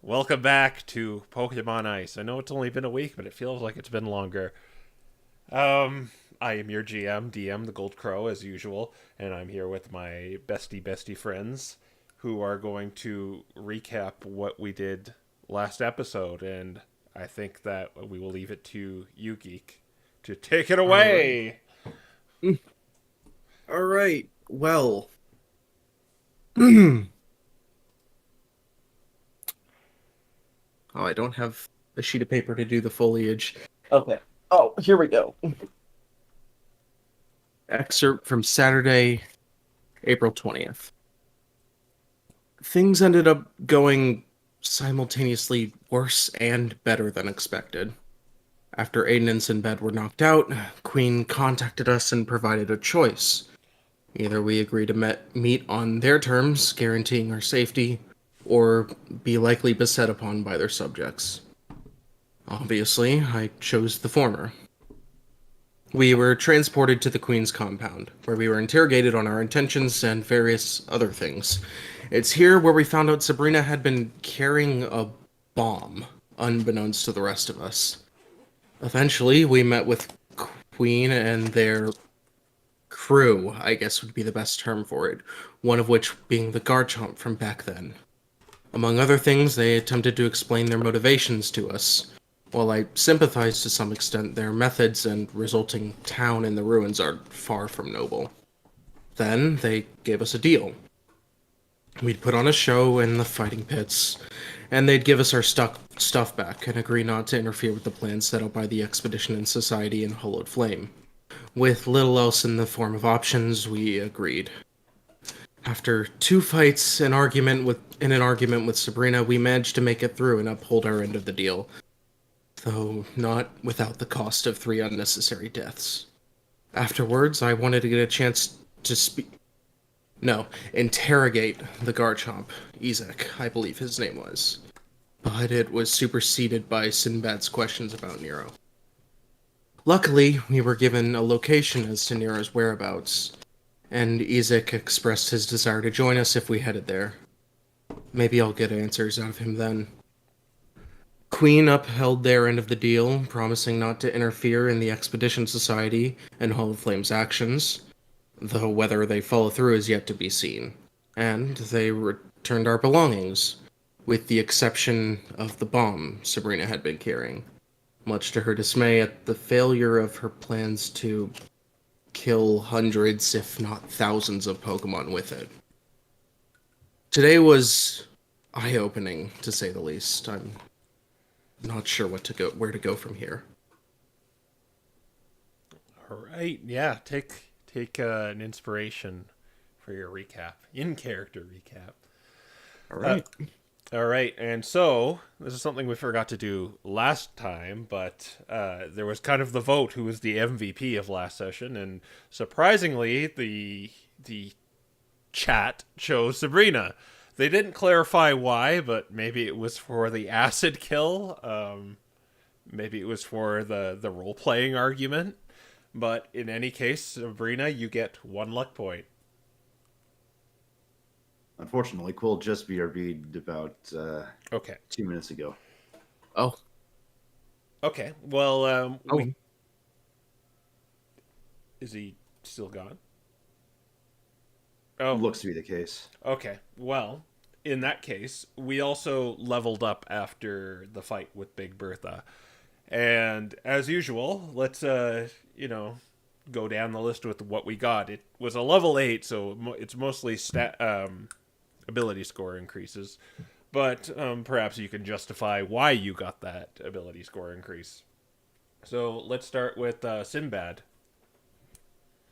Welcome back to Pokemon Ice. I know it's only been a week, but it feels like it's been longer. I am your DM, the Gold Crow, as usual, and I'm here with my bestie friends who are going to recap what we did last episode, and I think that we will leave it to you, Geek, to take it All right. away. All right. Well, oh, I don't have a sheet of paper to do the foliage. Okay. Oh, here we go. Excerpt from Saturday, April 20th. Things ended up going simultaneously worse and better than expected. After Aiden and Sinbad were knocked out, Queen contacted us and provided a choice. Either we agree to meet on their terms, guaranteeing our safety, or be likely beset upon by their subjects. Obviously, I chose the former. We were transported to the Queen's compound, where we were interrogated on our intentions and various other things. It's here where we found out Sabrina had been carrying a bomb, unbeknownst to the rest of us. Eventually, we met with Queen and their crew, I guess would be the best term for it, one of which being the Garchomp from back then. Among other things, they attempted to explain their motivations to us. While I sympathize to some extent, their methods and resulting town in the ruins are far from noble. Then, they gave us a deal. We'd put on a show in the fighting pits, and they'd give us our stuff back and agree not to interfere with the plans set out by the Expedition and Society in Hollowed Flame. With little else in the form of options, we agreed. After two fights, in an argument with Sabrina, we managed to make it through and uphold our end of the deal, though not without the cost of 3 unnecessary deaths. Afterwards, I wanted to get a chance to interrogate the Garchomp, Ezek, I believe his name was. But it was superseded by Sinbad's questions about Nero. Luckily, we were given a location as to Nero's whereabouts, and Ezek expressed his desire to join us if we headed there. Maybe I'll get answers out of him then. Queen upheld their end of the deal, promising not to interfere in the Expedition Society and Hall of Flame's actions, though whether they follow through is yet to be seen. And they returned our belongings, with the exception of the bomb Sabrina had been carrying, much to her dismay at the failure of her plans to kill hundreds, if not thousands, of Pokemon with it. Today was eye-opening, to say the least. I'm not sure where to go from here. All right, yeah, take an inspiration for your recap, in character recap. All right. All right, and so this is something we forgot to do last time, but there was kind of the vote who was the MVP of last session, and surprisingly, the chat chose Sabrina. They didn't clarify why, but maybe it was for the acid kill, maybe it was for the role playing argument. But in any case, Sabrina, you get 1 luck point. Unfortunately, Quill just BRB'd about Okay. 2 minutes ago. Oh. Okay. Well, Oh. is he still gone? Oh, Looks to be the case. okay. Well, in that case, we also leveled up after the fight with Big Bertha. And as usual, let's go down the list with what we got. It was a level 8, so it's mostly ability score increases. But perhaps you can justify why you got that ability score increase. So let's start with Sinbad.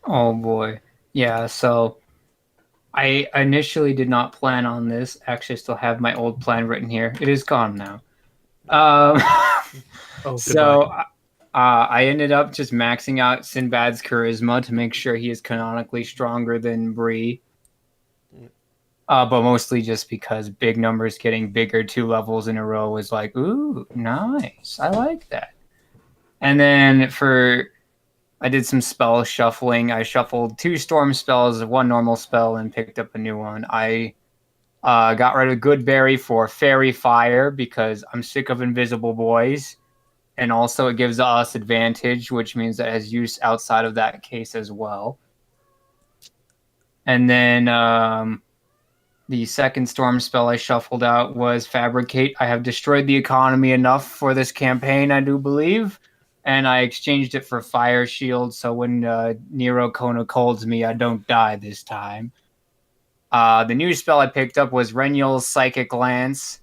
Oh boy. Yeah, so I initially did not plan on this. Actually, I still have my old plan written here. It is gone now. Um, Oh, so goodbye. I ended up just maxing out Sinbad's charisma to make sure he is canonically stronger than Bree. But mostly just because big numbers getting bigger 2 levels in a row was like, ooh, nice. I like that. And then I did some spell shuffling. I shuffled 2 storm spells, 1 normal spell, and picked up a new one. I Got rid of Goodberry for Fairy Fire because I'm sick of invisible boys. And also it gives us advantage, which means that it has use outside of that case as well. And then the second storm spell I shuffled out was Fabricate. I have destroyed the economy enough for this campaign, I do believe. And I exchanged it for Fire Shield, so when Nero Kona colds me, I don't die this time. The new spell I picked up was Renyul's Psychic Lance.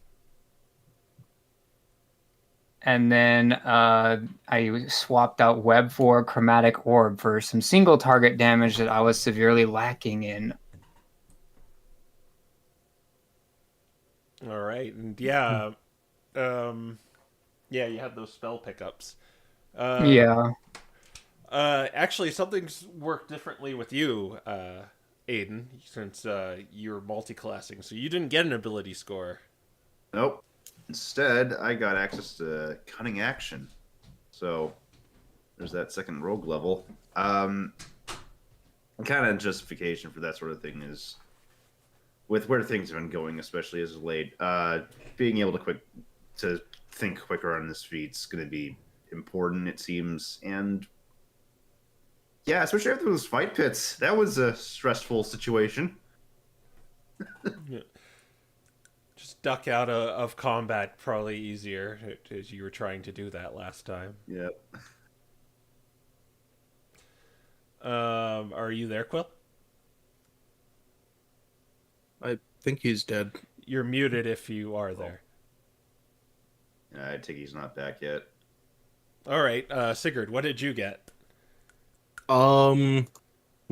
And then I swapped out Web for Chromatic Orb for some single target damage that I was severely lacking in. All right, and yeah, yeah, you had those spell pickups. Yeah. Actually, something's worked differently with you, Aiden, since you're multi-classing, so you didn't get an ability score. Nope. Instead, I got access to Cunning Action. So there's that second rogue level. Kind of justification for that sort of thing is with where things have been going, especially as of late. Being able to think quicker on his feet is going to be important, it seems. And yeah, especially after those fight pits, that was a stressful situation. Yeah. Just duck out of combat, probably easier, as you were trying to do that last time. Yep. Are you there, Quill? I think he's dead. You're muted if you are there. I take he's not back yet. All right, Sigurd, what did you get?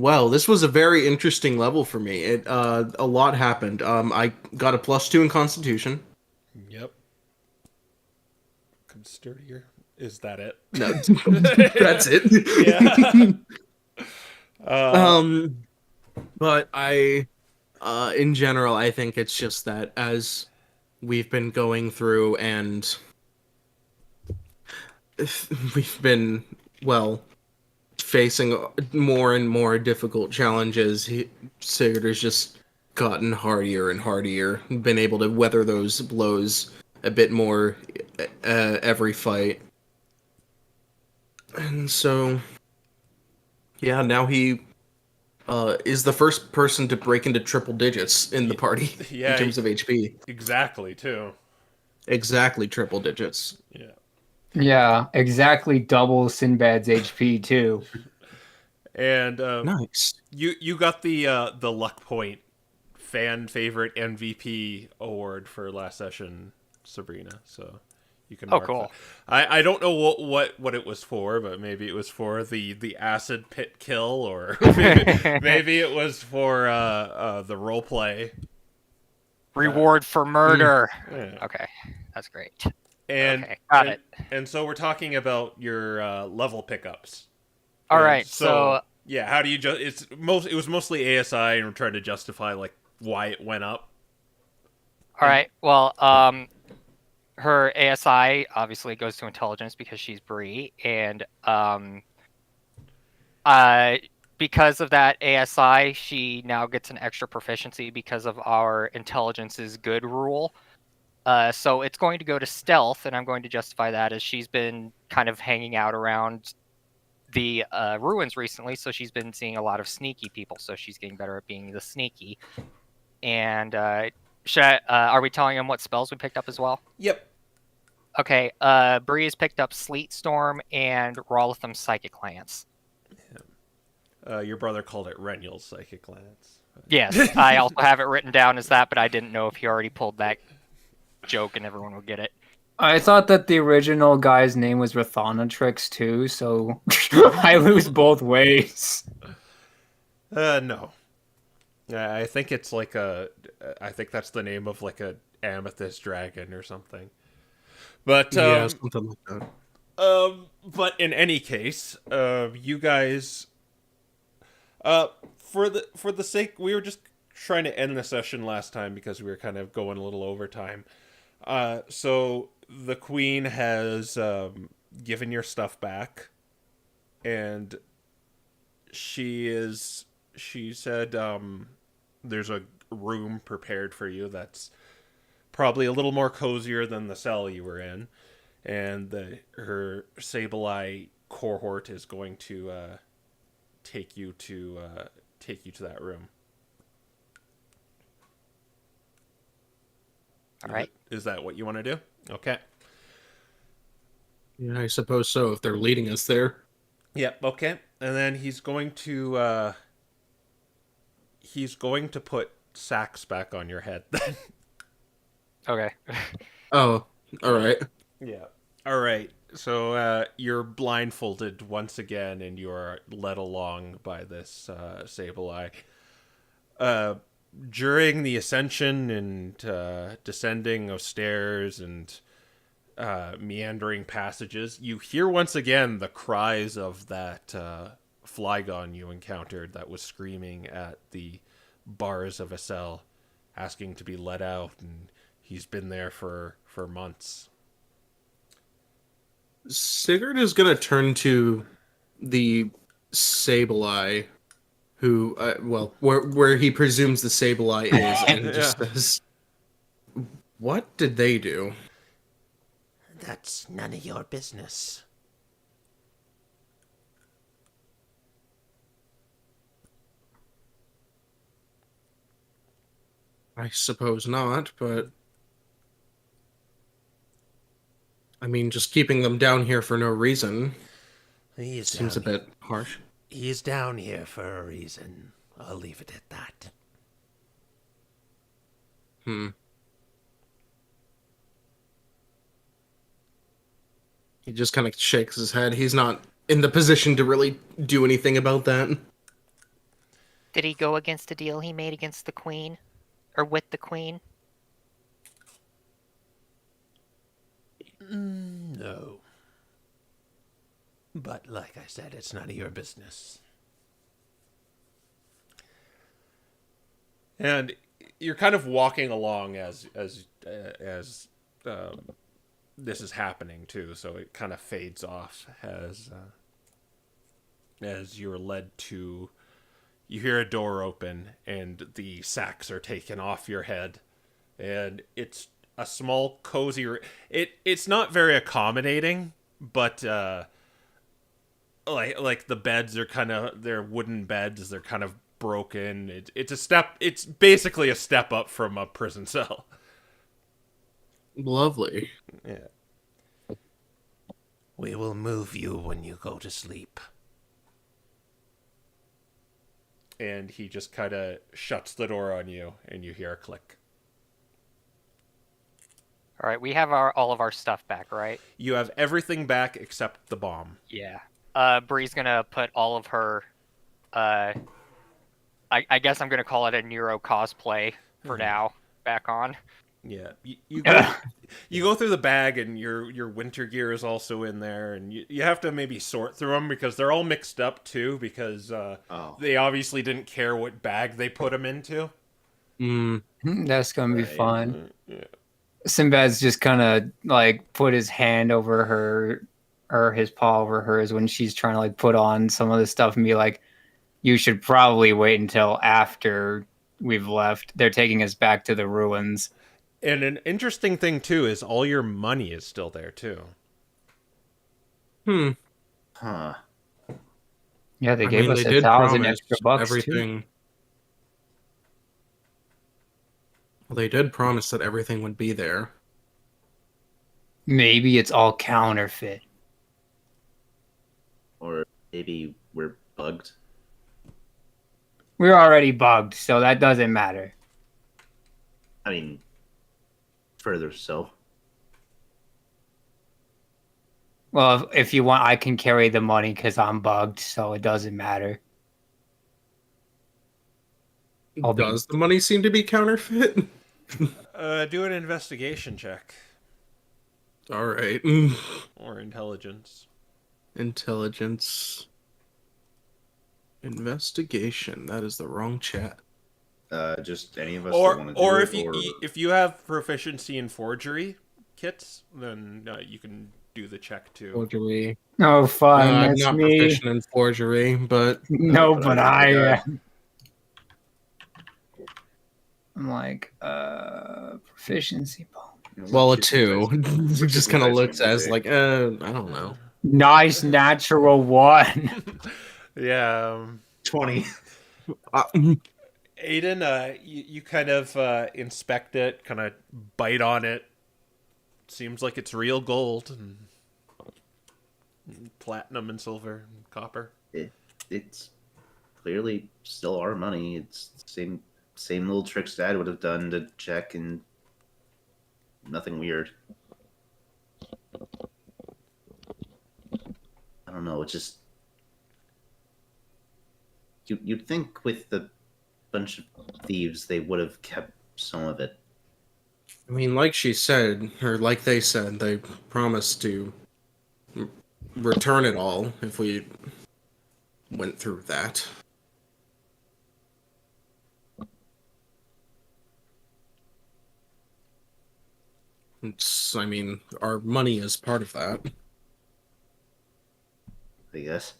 Well, this was a very interesting level for me. A lot happened. I got a +2 in Constitution. Yep. Sturdier. Is that it? No, that's it. Yeah. But in general, I think it's just that as we've been going through and we've been, well, facing more and more difficult challenges, Sigurd has just gotten hardier and hardier, been able to weather those blows a bit more every fight. And so, yeah, now he is the first person to break into triple digits in the party Yeah, in terms of HP. Exactly, too. Exactly triple digits. Yeah. Yeah, exactly double Sinbad's HP, too. And Nice. you got the luck point fan favorite MVP award for last session, Sabrina. So you can. Oh, mark cool. that. I don't know what it was for, but maybe it was for the acid pit kill, or maybe it was for the role play. Reward for murder. Yeah. Okay, that's great. And Okay, got it. And so we're talking about your level pickups. All And right, so yeah, how do you it was mostly ASI, and we're trying to justify like why it went up. all right. Well, her ASI obviously goes to intelligence because she's Bree, and because of that ASI, she now gets an extra proficiency because of our intelligence is good rule. So it's going to go to stealth, and I'm going to justify that as she's been kind of hanging out around the ruins recently, so she's been seeing a lot of sneaky people, so she's getting better at being the sneaky. And are we telling him what spells we picked up as well? Yep. Okay, Bree has picked up Sleet Storm and Rolitham's Psychic Lance. Your brother called it Renyul's Psychic Lance. Yes, I also have it written down as that, but I didn't know if he already pulled that joke and everyone would get it. I thought that the original guy's name was Rathanatrix, too, so I lose both ways. No. I think it's like I think that's the name of like a amethyst dragon or something. But Yeah, something like that. but in any case, you guys, for the sake, we were just trying to end the session last time because we were kind of going a little overtime. So the queen has given your stuff back, and she said there's a room prepared for you that's probably a little more cozier than the cell you were in, and her Sableye cohort is going to take you to that room. All right. Is that what you want to do? Okay. Yeah, I suppose so, if they're leading us there. Yep. Okay. And then he's going to put sacks back on your head. Okay. Oh, all right. Yeah. All right. So you're blindfolded once again, and you are led along by this Sableye. During the ascension and descending of stairs and meandering passages, you hear once again the cries of that Flygon you encountered that was screaming at the bars of a cell, asking to be let out, and he's been there for months. Sigurd is going to turn to the Sableye, who, where he presumes the Sableye is, and just says, "What did they do?" That's none of your business. I suppose not, but I mean, just keeping them down here for no reason seems a bit harsh. He's down here for a reason. I'll leave it at that. He just kind of shakes his head. He's not in the position to really do anything about that. Did he go against a deal he made against the Queen? Or with the Queen? No. But like I said, it's none of your business. And you're kind of walking along as this is happening too, so it kind of fades off as you're led to. You hear a door open, and the sacks are taken off your head, and it's a small, cozy. It's not very accommodating, but like the beds are they're wooden beds. They're kind of broken. It's a step. It's basically a step up from a prison cell. Lovely. Yeah. We will move you when you go to sleep. And he just kind of shuts the door on you, and you hear a click. All right, we have all of our stuff back, right? You have everything back except the bomb. Yeah. Bree's gonna put all of her, I guess I'm gonna call it a Neuro cosplay for now, back on. Yeah, you go through the bag, and your winter gear is also in there, and you have to maybe sort through them because they're all mixed up too, because they obviously didn't care what bag they put them into. That's gonna be fun. Yeah. Sinbad's just kind of like put his hand over her, or his paw over hers when she's trying to like put on some of this stuff and be like, "You should probably wait until after we've left. They're taking us back to the ruins." And an interesting thing too is all your money is still there too. Huh. Yeah, they gave us 1,000 extra bucks everything. too. Well, they did promise that everything would be there. Maybe it's all counterfeit. Or maybe we're bugged. We're already bugged, so that doesn't matter. I mean, further so. Well, if you want, I can carry the money because I'm bugged, so it doesn't matter. Does the money seem to be counterfeit? Do an investigation check. All right. Or intelligence. Intelligence. Investigation. That is the wrong chat. Just any of us. Or that want to or do if you have proficiency in forgery kits, then you can do the check too. Forgery. Oh, fun. I'm That's not me. proficient in forgery, but No, but I am. I'm like, proficiency bonus. Well, a What's your 2. dice- It what's just your kind of dice looks roll, as Jay? like, I don't know. Nice natural 1. Yeah. 20. Uh, Aiden, you kind of inspect it, kind of bite on it. Seems like it's real gold and platinum and silver and copper. It's clearly still our money. It's the same little tricks Dad would have done to check, and nothing weird. I don't know. It's just you'd think with the bunch of thieves they would have kept some of it. I mean, like she said, or like they said, they promised to return it all if we went through that. I mean, our money is part of that. I guess.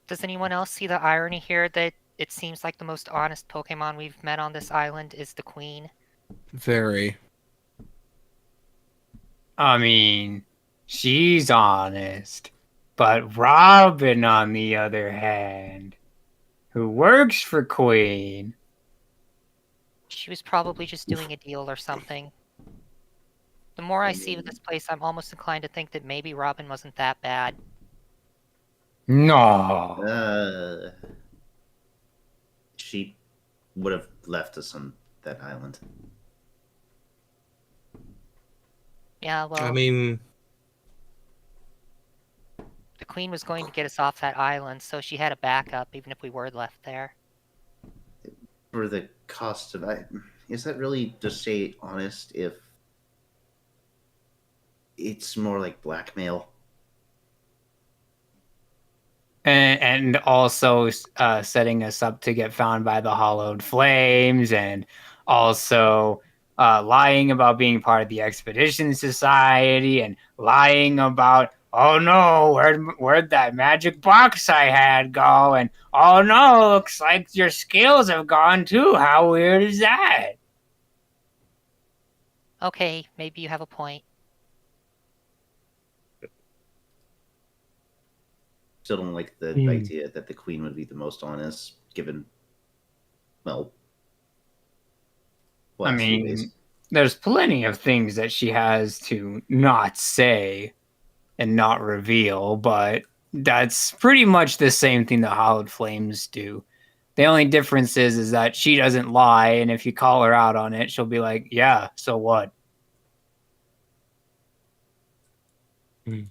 Does anyone else see the irony here that it seems like the most honest Pokemon we've met on this island is the Queen? Very. I mean, she's honest. But Robin, on the other hand, who works for Queen. She was probably just doing a deal or something. The more I see of this place, I'm almost inclined to think that maybe Robin wasn't that bad. No. She would have left us on that island. Yeah, well, I mean, the Queen was going to get us off that island, so she had a backup, even if we were left there. For the cost of it, is that really, to stay honest, if it's more like blackmail? And also setting us up to get found by the Hollowed Flames, and also lying about being part of the Expedition Society, and lying about, oh no, where'd that magic box I had go? And oh no, looks like your scales have gone too. How weird is that? Okay, maybe you have a point. Still don't like the Hmm. idea that the Queen would be the most honest, given, well, I last few mean, days. there's plenty of things that she has to not say and not reveal, but that's pretty much the same thing the Hollowed Flames do. The only difference is that she doesn't lie, and if you call her out on it, she'll be like, yeah, so what? Hmm.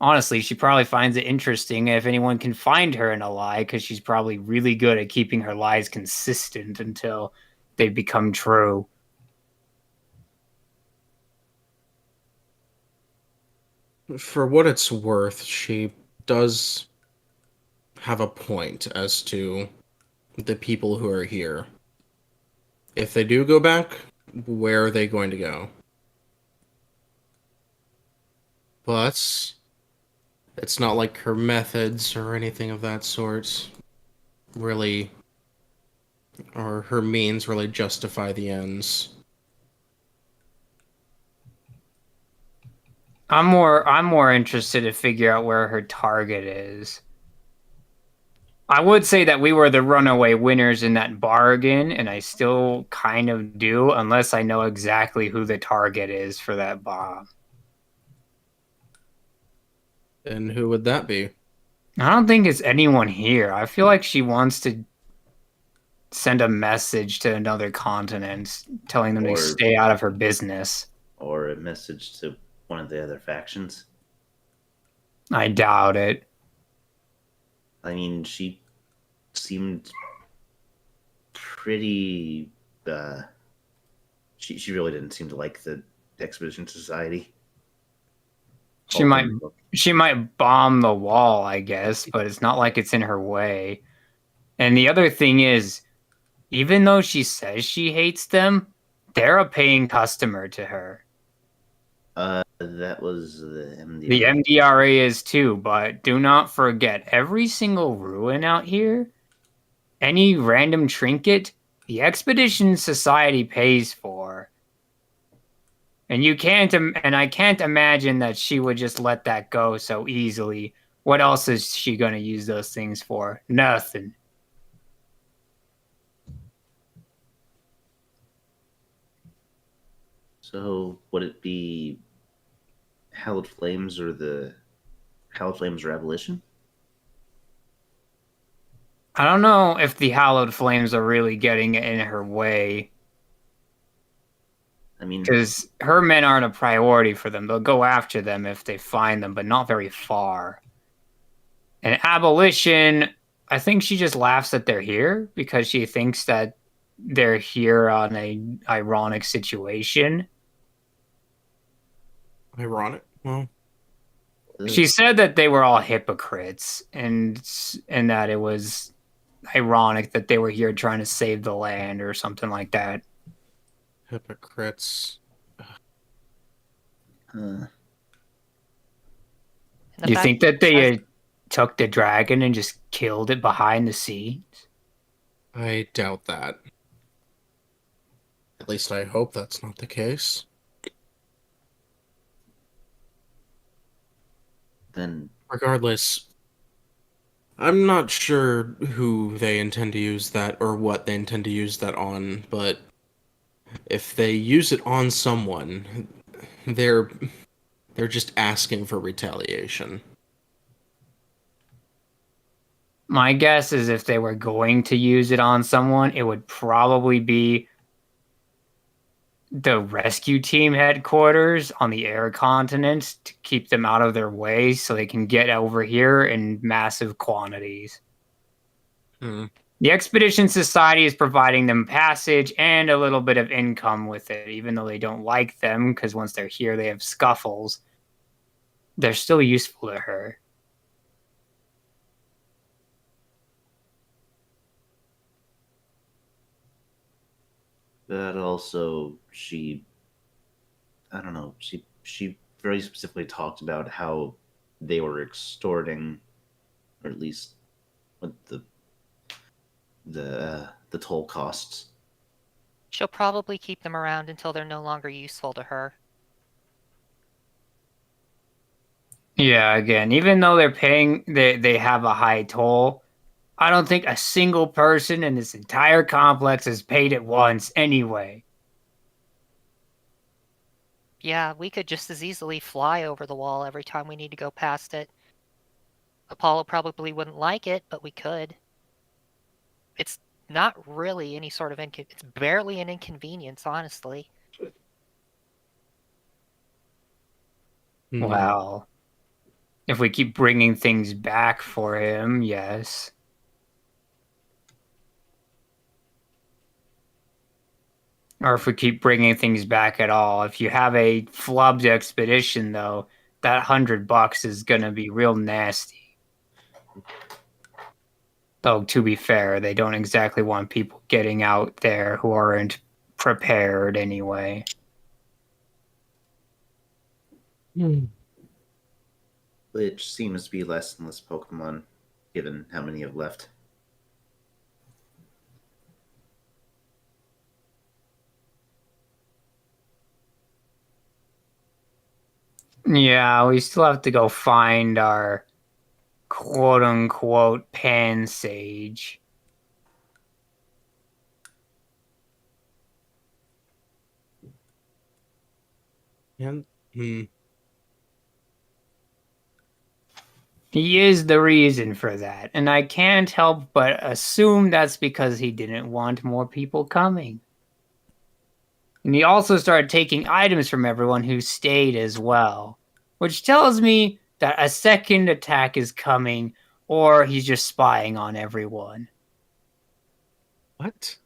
Honestly, she probably finds it interesting if anyone can find her in a lie, because she's probably really good at keeping her lies consistent until they become true. For what it's worth, she does have a point as to the people who are here. If they do go back, where are they going to go? But it's not like her methods or anything of that sort really, or her means really justify the ends. I'm more interested to figure out where her target is. I would say that we were the runaway winners in that bargain, and I still kind of do, unless I know exactly who the target is for that bomb. And who would that be? I don't think it's anyone here. I feel like she wants to send a message to another continent telling them Or- to stay out of her business. Or a message to one of the other factions. I doubt it. I mean, she seemed pretty. She really didn't seem to like the Expedition Society. She might bomb the wall, I guess, but it's not like it's in her way. And the other thing is, even though she says she hates them, they're a paying customer to her. That was the MDR. The MDRA is too, but do not forget, every single ruin out here, any random trinket, the expedition society pays for. And I can't imagine that she would just let that go so easily. What else is she going to use those things for? Nothing. So would it be Hallowed Flames or the Hallowed Flames or Abolition? I don't know if the hallowed flames are really getting in her way. I mean, Because her men aren't a priority for them. They'll go after them if they find them, but not very far. And abolition, I think she just laughs that they're here because she thinks that they're here on a ironic situation. Ironic. Well, She said that they were all hypocrites and that it was ironic that they were here trying to save the land or something like that. hypocrites. And the You fact think that she says- they took the dragon and just killed it behind the scenes? I doubt that. At least I hope that's not the case. then Regardless, I'm not sure who they intend to use that or what they intend to use that on, but if they use it on someone, they're just asking for retaliation. My guess is if they were going to use it on someone, it would probably be the rescue team headquarters on the air continent to keep them out of their way so they can get over here in massive quantities. Hmm. The Expedition Society is providing them passage and a little bit of income with it, even though they don't like them, because once they're here, they have scuffles. They're still useful to her. but also I don't know, she very specifically talked about how they were extorting, or at least what the toll costs. she'll probably keep them around until they're no longer useful to her. Yeah, again, even though they're paying, they have a high toll, I don't think a single person in this entire complex has paid it once anyway. Yeah, we could just as easily fly over the wall every time we need to go past it. Apollo probably wouldn't like it, but we could. It's not really any sort of it's barely an inconvenience, honestly. Hmm. Well, if we keep bringing things back for him, yes. Or if we keep bringing things back at all. If you have a flubbed expedition, though, that $100 is gonna be real nasty. Though, to be fair, they don't exactly want people getting out there who aren't prepared anyway. Which seems to be less and less Pokemon, given how many have left. Yeah, we still have to go find our quote-unquote pan sage. And He is the reason for that, and I can't help but assume that's because he didn't want more people coming. And he also started taking items from everyone who stayed as well, which tells me that a second attack is coming, or he's just spying on everyone. what?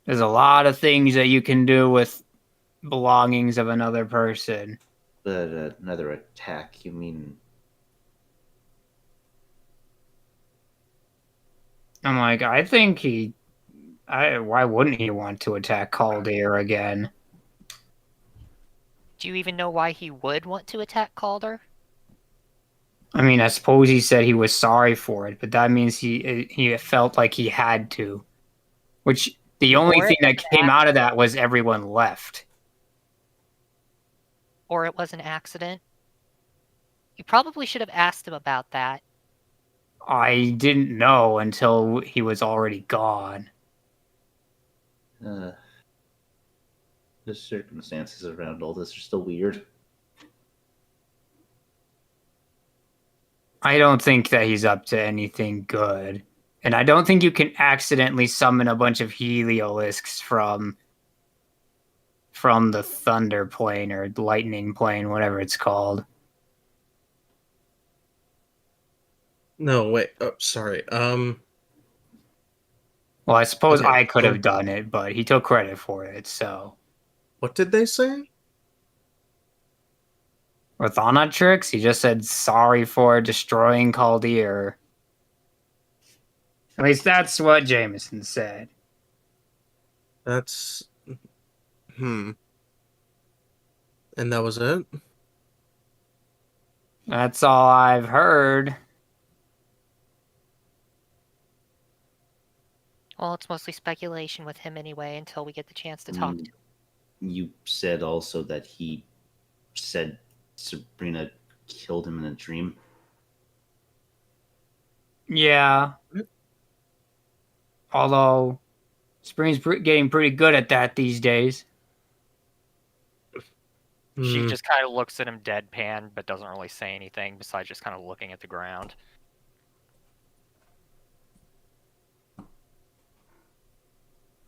There's a lot of things that you can do with belongings of another person. But another attack, you mean? I'm like, I think why wouldn't he want to attack Caldeir again? Do you even know why he would want to attack Calder? I mean, I suppose he said he was sorry for it, but that means he felt like he had to. Which the only Or it thing was that an came out of accident. that was everyone left. Or it was an accident. You probably should have asked him about that. I didn't know until he was already gone. Uh, the circumstances around all this are still weird. I don't think that he's up to anything good. And I don't think you can accidentally summon a bunch of Heliolisks from the Thunder Plane or Lightning Plane, whatever it's called. No, wait. Oh, sorry. Well, I suppose Okay. I could have done it, but he took credit for it, so. What did they say? Orthonatrix, he just said sorry for destroying Caldeir. At least that's what Jameson said. That's And that was it? That's all I've heard. Well, it's mostly speculation with him anyway until we get the chance to talk to him. You said also that he said Sabrina killed him in a dream. Yeah. Although, Spring's getting pretty good at that these days. She Hmm. just kind of looks at him deadpan, but doesn't really say anything besides just kind of looking at the ground.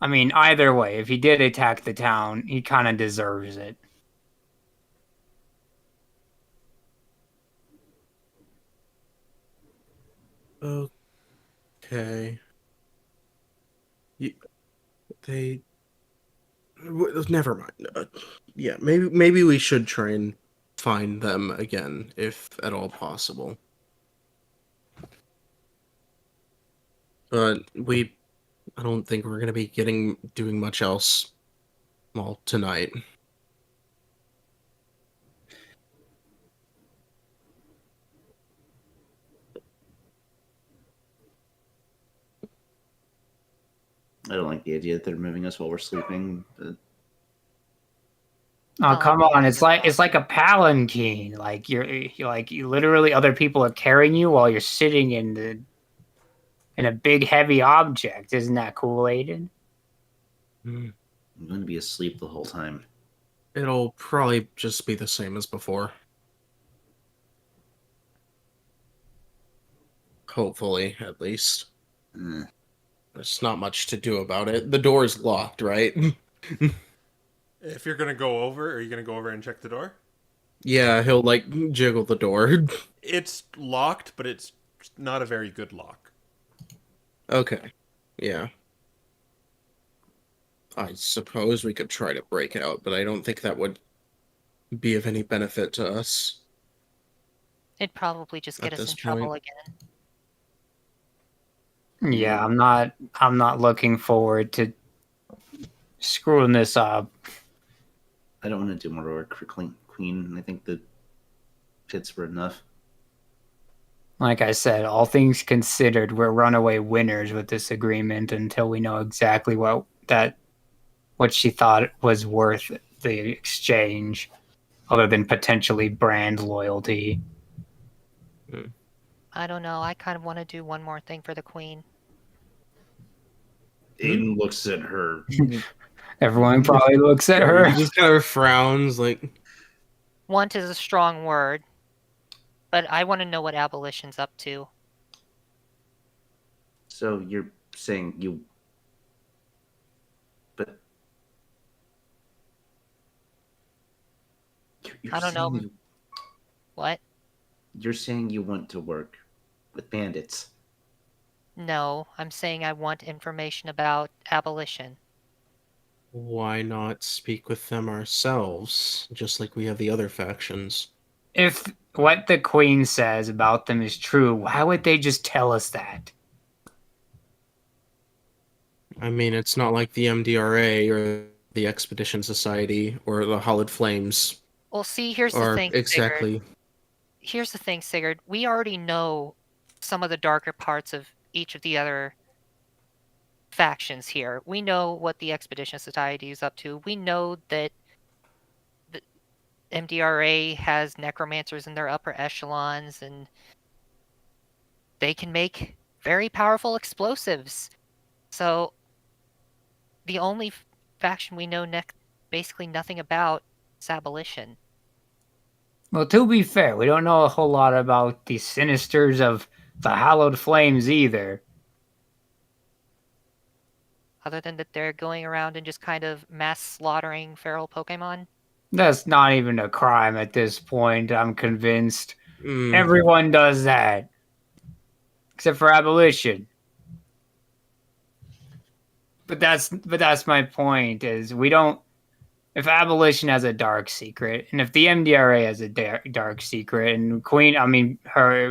I mean, either way, if he did attack the town, he kind of deserves it. Okay. They. Never mind. Yeah, maybe we should try and find them again, if at all possible. But I don't think we're gonna be doing much else, well, tonight. I don't like the idea that they're moving us while we're sleeping. But Oh, Oh, come yeah, on! It's like a palanquin. Like you literally other people are carrying you while you're sitting in a big heavy object. Isn't that cool, Aiden? Hmm. I'm going to be asleep the whole time. It'll probably just be the same as before. Hopefully, at least. Eh. There's not much to do about it. The door's locked, right? If you're gonna go over, are you gonna go over and check the door? Yeah, he'll jiggle the door. It's locked, but it's not a very good lock. Okay. Yeah. I suppose we could try to break out, but I don't think that would be of any benefit to us it'd probably just get at us this in trouble point. again. Yeah, I'm not looking forward to screwing this up. I don't want to do more work for Queen. I think the pits were enough. Like I said, all things considered, we're runaway winners with this agreement until we know exactly what she thought was worth the exchange, other than potentially brand loyalty. I don't know. I kind of want to do one more thing for the queen. Aiden looks at her. Everyone probably looks at her. He just kind of frowns, like, Want is a strong word, but I want to know what abolition's up to. So you're saying you. But. You're I don't know. saying What? you're saying you want to work with bandits. No, I'm saying I want information about abolition. why not speak with them ourselves, just like we have the other factions? If what the queen says about them is true, why would they just tell us that? I mean, it's not like the MDRA or the Expedition Society or the Hollowed Flames Well, see, here's the are thing, Sigurd. exactly. here's the thing, Sigurd. We already know some of the darker parts of each of the other factions here. We know what the Expedition Society is up to. We know that the MDRA has necromancers in their upper echelons, and they can make very powerful explosives. So the only faction we know basically nothing about is Abolition. Well, to be fair, we don't know a whole lot about the Sinisters of the Hallowed Flames either. Other than that they're going around and just kind of mass slaughtering feral Pokemon. That's not even a crime at this point, I'm convinced. Mm, Everyone does that. Except for Abolition. But that's my point, is we don't... If Abolition has a dark secret, and if the MDRA has a dark secret, and Queen, I mean,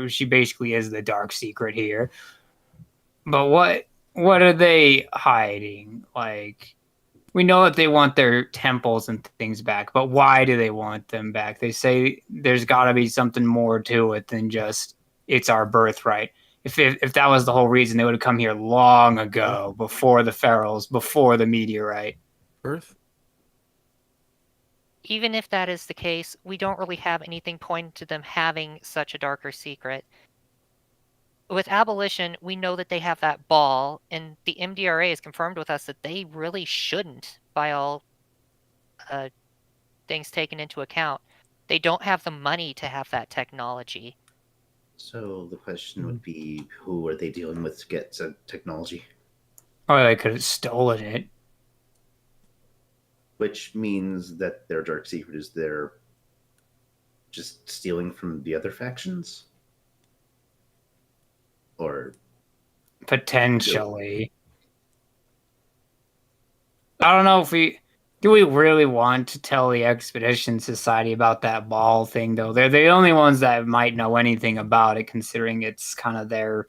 she basically is the dark secret here. But what are they hiding? Like, we know that they want their temples and things back, but why do they want them back? They say there's got to be something more to it than just it's our birthright. If that was the whole reason, they would have come here long ago, before the ferals, before the meteorite. Earth? Even if that is the case, we don't really have anything pointing to them having such a darker secret. With Abolition, we know that they have that ball, and the MDRA has confirmed with us that they really shouldn't, by all things taken into account. They don't have the money to have that technology. So the question would be, who are they dealing with to get technology? Or they could have stolen it. Which means that their dark secret is they're just stealing from the other factions? Or Potentially. I don't know if do we really want to tell the Expedition Society about that ball thing, though? They're the only ones that might know anything about it, considering it's kind of their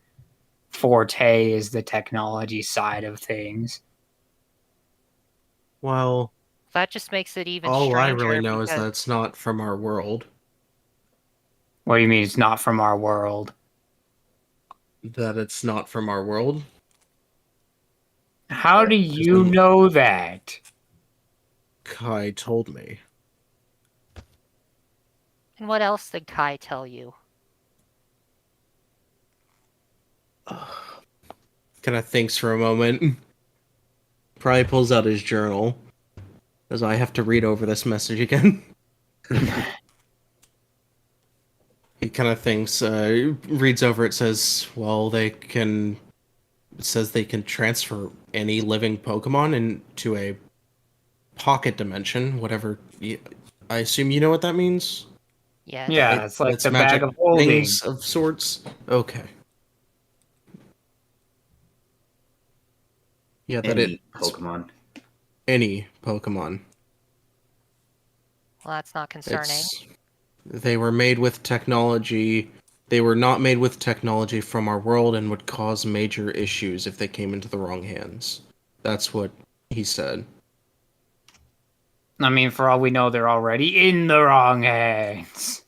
forte is the technology side of things. Well, That just makes it even all I stranger. really know is because that it's not from our world. What do you mean it's not from our world? That it's not from our world? How do you know that? Kai told me. And what else did Kai tell you? Kind of thinks for a moment. Probably pulls out his journal. As I have to read over this message again. He kind of thinks, reads over it, says, well, it says they can transfer any living Pokemon into a pocket dimension, whatever. I assume you know what that means? Yes. Yeah, it's like It's the magic bag of holding. things of sorts. Okay. Yeah, that any it's Pokemon? any Pokemon. Well, that's not concerning. They were made with technology. They were not made with technology from our world and would cause major issues if they came into the wrong hands. That's what he said. I mean, for all we know, they're already in the wrong hands.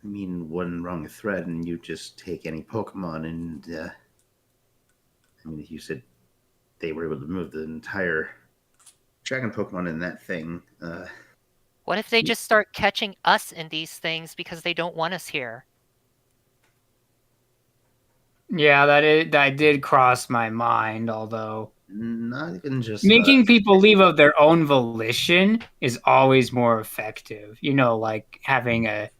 I mean, one wrong thread and you just take any Pokemon and, I mean, you said they were able to move the entire dragon Pokemon in that thing. What if they just start catching us in these things because they don't want us here? Yeah, that did cross my mind, although Not even just making people leave of their own volition is always more effective. You know, like having a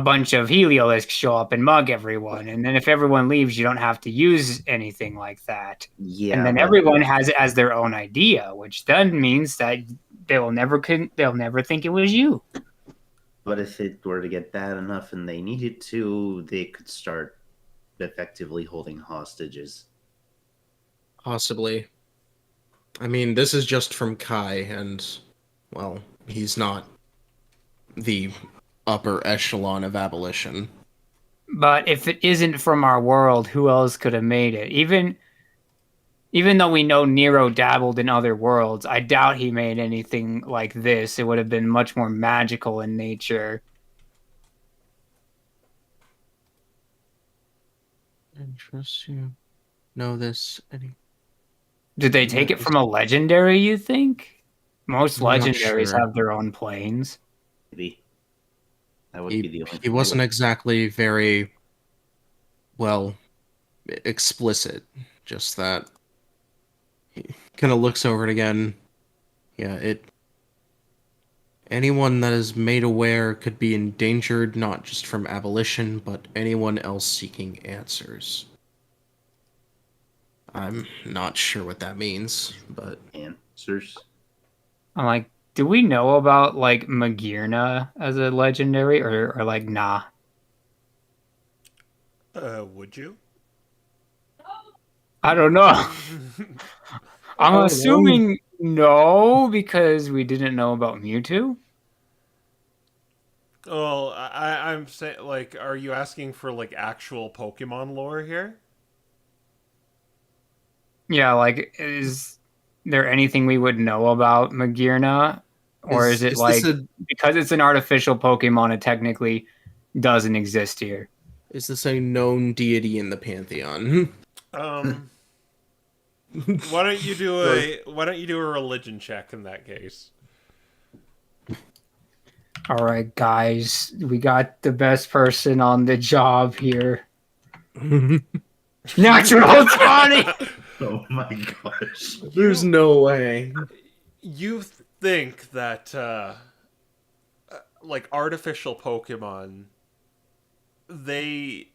bunch of Heliolisk show up and mug everyone, and then if everyone leaves, you don't have to use anything like that. Yeah, and then but everyone has it as their own idea, which then means that they'll never think it was you. But if it were to get bad enough and they needed to, they could start effectively holding hostages. Possibly. I mean, this is just from Kai, and, well, he's not the upper echelon of Abolition. But if it isn't from our world, who else could have made it? Even Even though we know Nero dabbled in other worlds, I doubt he made anything like this. It would have been much more magical in nature. Interest you know this? Did they take it from a legendary, you think? Most I'm not legendaries sure. have their own planes. Maybe that would be the only. He thing I wasn't would- exactly very well explicit. Just that he kind of looks over it again. Yeah, anyone that is made aware could be endangered not just from abolition, but anyone else seeking answers. I'm not sure what that means, but Answers. I'm like, do we know about like Magirna as a legendary, or like nah? Would you? I don't know. I'm Oh, assuming no, because we didn't know about Mewtwo. Well, I'm saying, like, are you asking for like actual Pokemon lore here? Yeah, like, is there anything we would know about Magirna? Or is it is this like, because it's an artificial Pokemon, it technically doesn't exist here? a known deity in the pantheon? Um, why don't you do a religion check in that case? All right, guys, we got the best person on the job here. Natural 20! Oh my gosh. There's no way. You think that like artificial Pokemon, they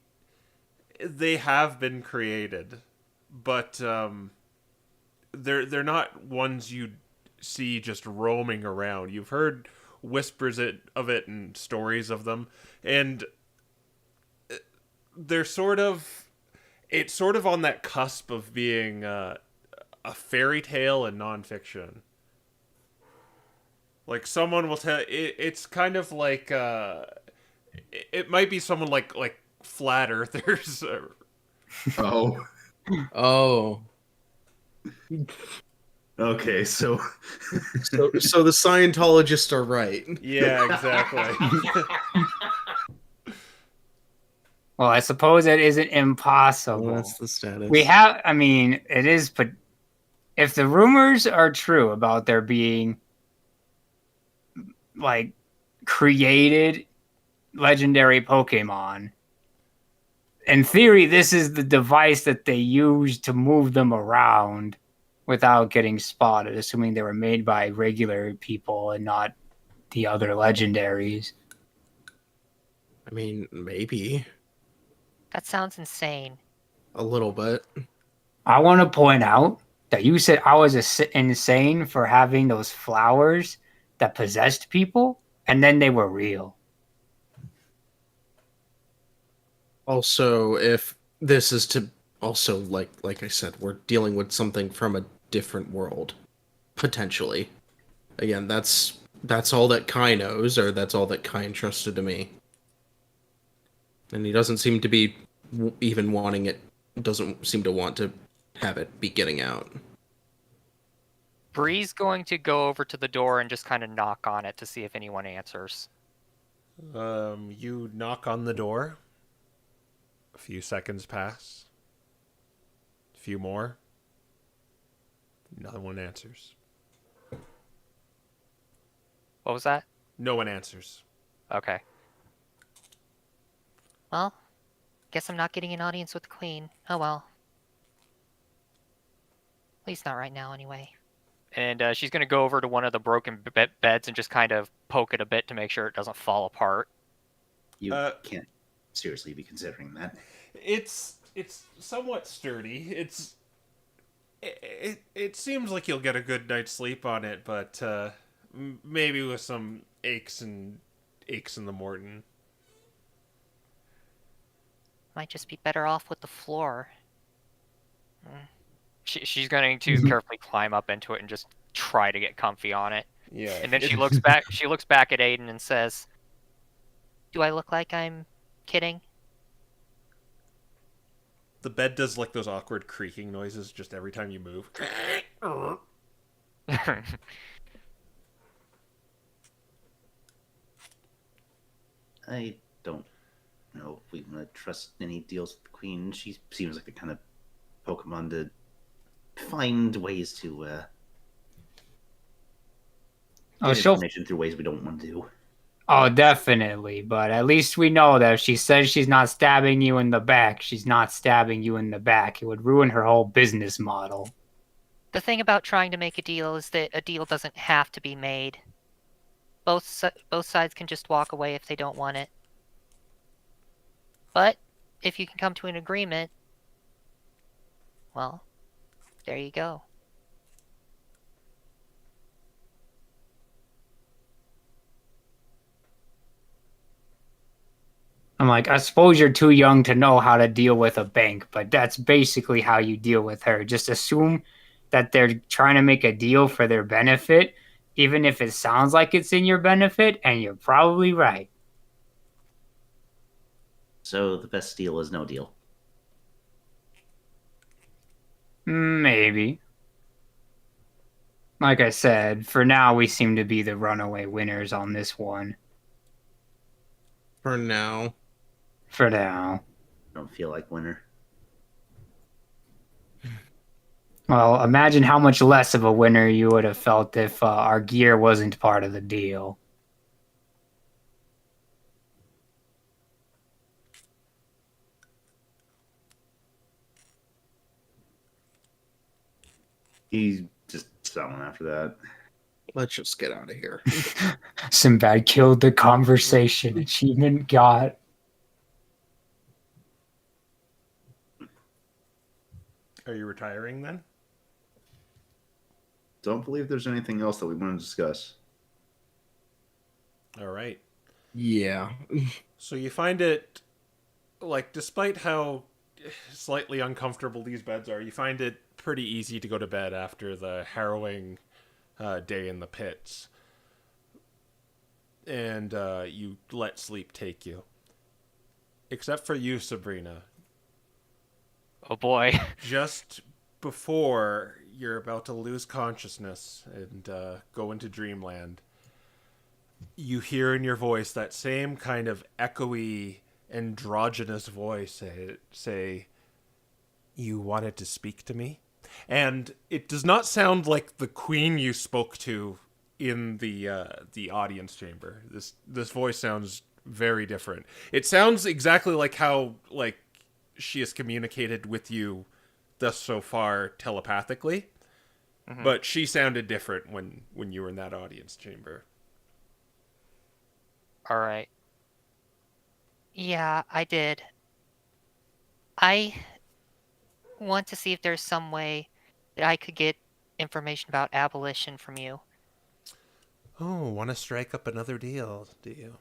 have been created, but they're not ones you see just roaming around. You've heard whispers of it and stories of them, and they're sort of on that cusp of being a fairy tale and nonfiction. Like someone will tell it's kind of like it might be someone like flat earthers. Oh. Oh, Okay. So. so the Scientologists are right. Yeah, exactly. Well, I suppose it isn't impossible. Well, that's the status. We have, I mean, it is, but if the rumors are true about there being like created legendary Pokemon, in theory, this is the device that they use to move them around without getting spotted, assuming they were made by regular people and not the other legendaries. I mean, maybe That sounds insane. a little bit. I want to point out that you said I was insane for having those flowers that possessed people, and then they were real. Also, if this is to also like I said, we're dealing with something from a different world, potentially. Again, that's all that Kai knows, or that's all that Kai entrusted to me. And he doesn't seem to be even wanting it. Doesn't seem to want to have it be getting out. Bree's going to go over to the door and just kind of knock on it to see if anyone answers. You knock on the door. A few seconds pass. A few more. No one answers. What was that? No one answers. Okay. Well, guess I'm not getting an audience with the queen. Oh well. At least not right now, anyway. And she's going to go over to one of the broken beds and just kind of poke it a bit to make sure it doesn't fall apart. You can't seriously be considering that. It's somewhat sturdy. It seems like you'll get a good night's sleep on it, but maybe with some aches in the morning. Might just be better off with the floor. She's going to carefully climb up into it and just try to get comfy on it. Yeah. And then she looks back. She looks back at Aiden and says, "Do I look like I'm kidding?" The bed does like those awkward creaking noises just every time you move. I don't know if we want to trust any deals with the Queen. She seems like the kind of Pokemon to find ways to get she'll. information through ways we don't want to do. Oh, definitely. But at least we know that if she says she's not stabbing you in the back, she's not stabbing you in the back. It would ruin her whole business model. The thing about trying to make a deal is that a deal doesn't have to be made. Both sides can just walk away if they don't want it. But if you can come to an agreement, well, there you go. I'm like, I suppose you're too young to know how to deal with a bank, but that's basically how you deal with her. Just assume that they're trying to make a deal for their benefit, even if it sounds like it's in your benefit, and you're probably right. So the best deal is no deal. Maybe. Like I said, for now we seem to be the runaway winners on this one. For now. For now. Don't feel like winner. Well, imagine how much less of a winner you would have felt if our gear wasn't part of the deal. He's just selling after that. Let's just get out of here. Sinbad killed the conversation. Achievement got. Are you retiring then? Don't believe there's anything else that we want to discuss. All right. Yeah. So you find it, like, despite how slightly uncomfortable these beds are, you find it pretty easy to go to bed after the harrowing day in the pits. And you let sleep take you. Except for you, Sabrina. Oh boy. Just before you're about to lose consciousness and go into dreamland, you hear in your voice that same kind of echoey, androgynous voice say, "You wanted to speak to me?" And it does not sound like the queen you spoke to in the audience chamber. This voice sounds very different. It sounds exactly like how she has communicated with you thus so far telepathically, but she sounded different when you were in that audience chamber. All right. Yeah, I did. I want to see if there's some way that I could get information about abolition from you. Oh, want to strike up another deal, do you?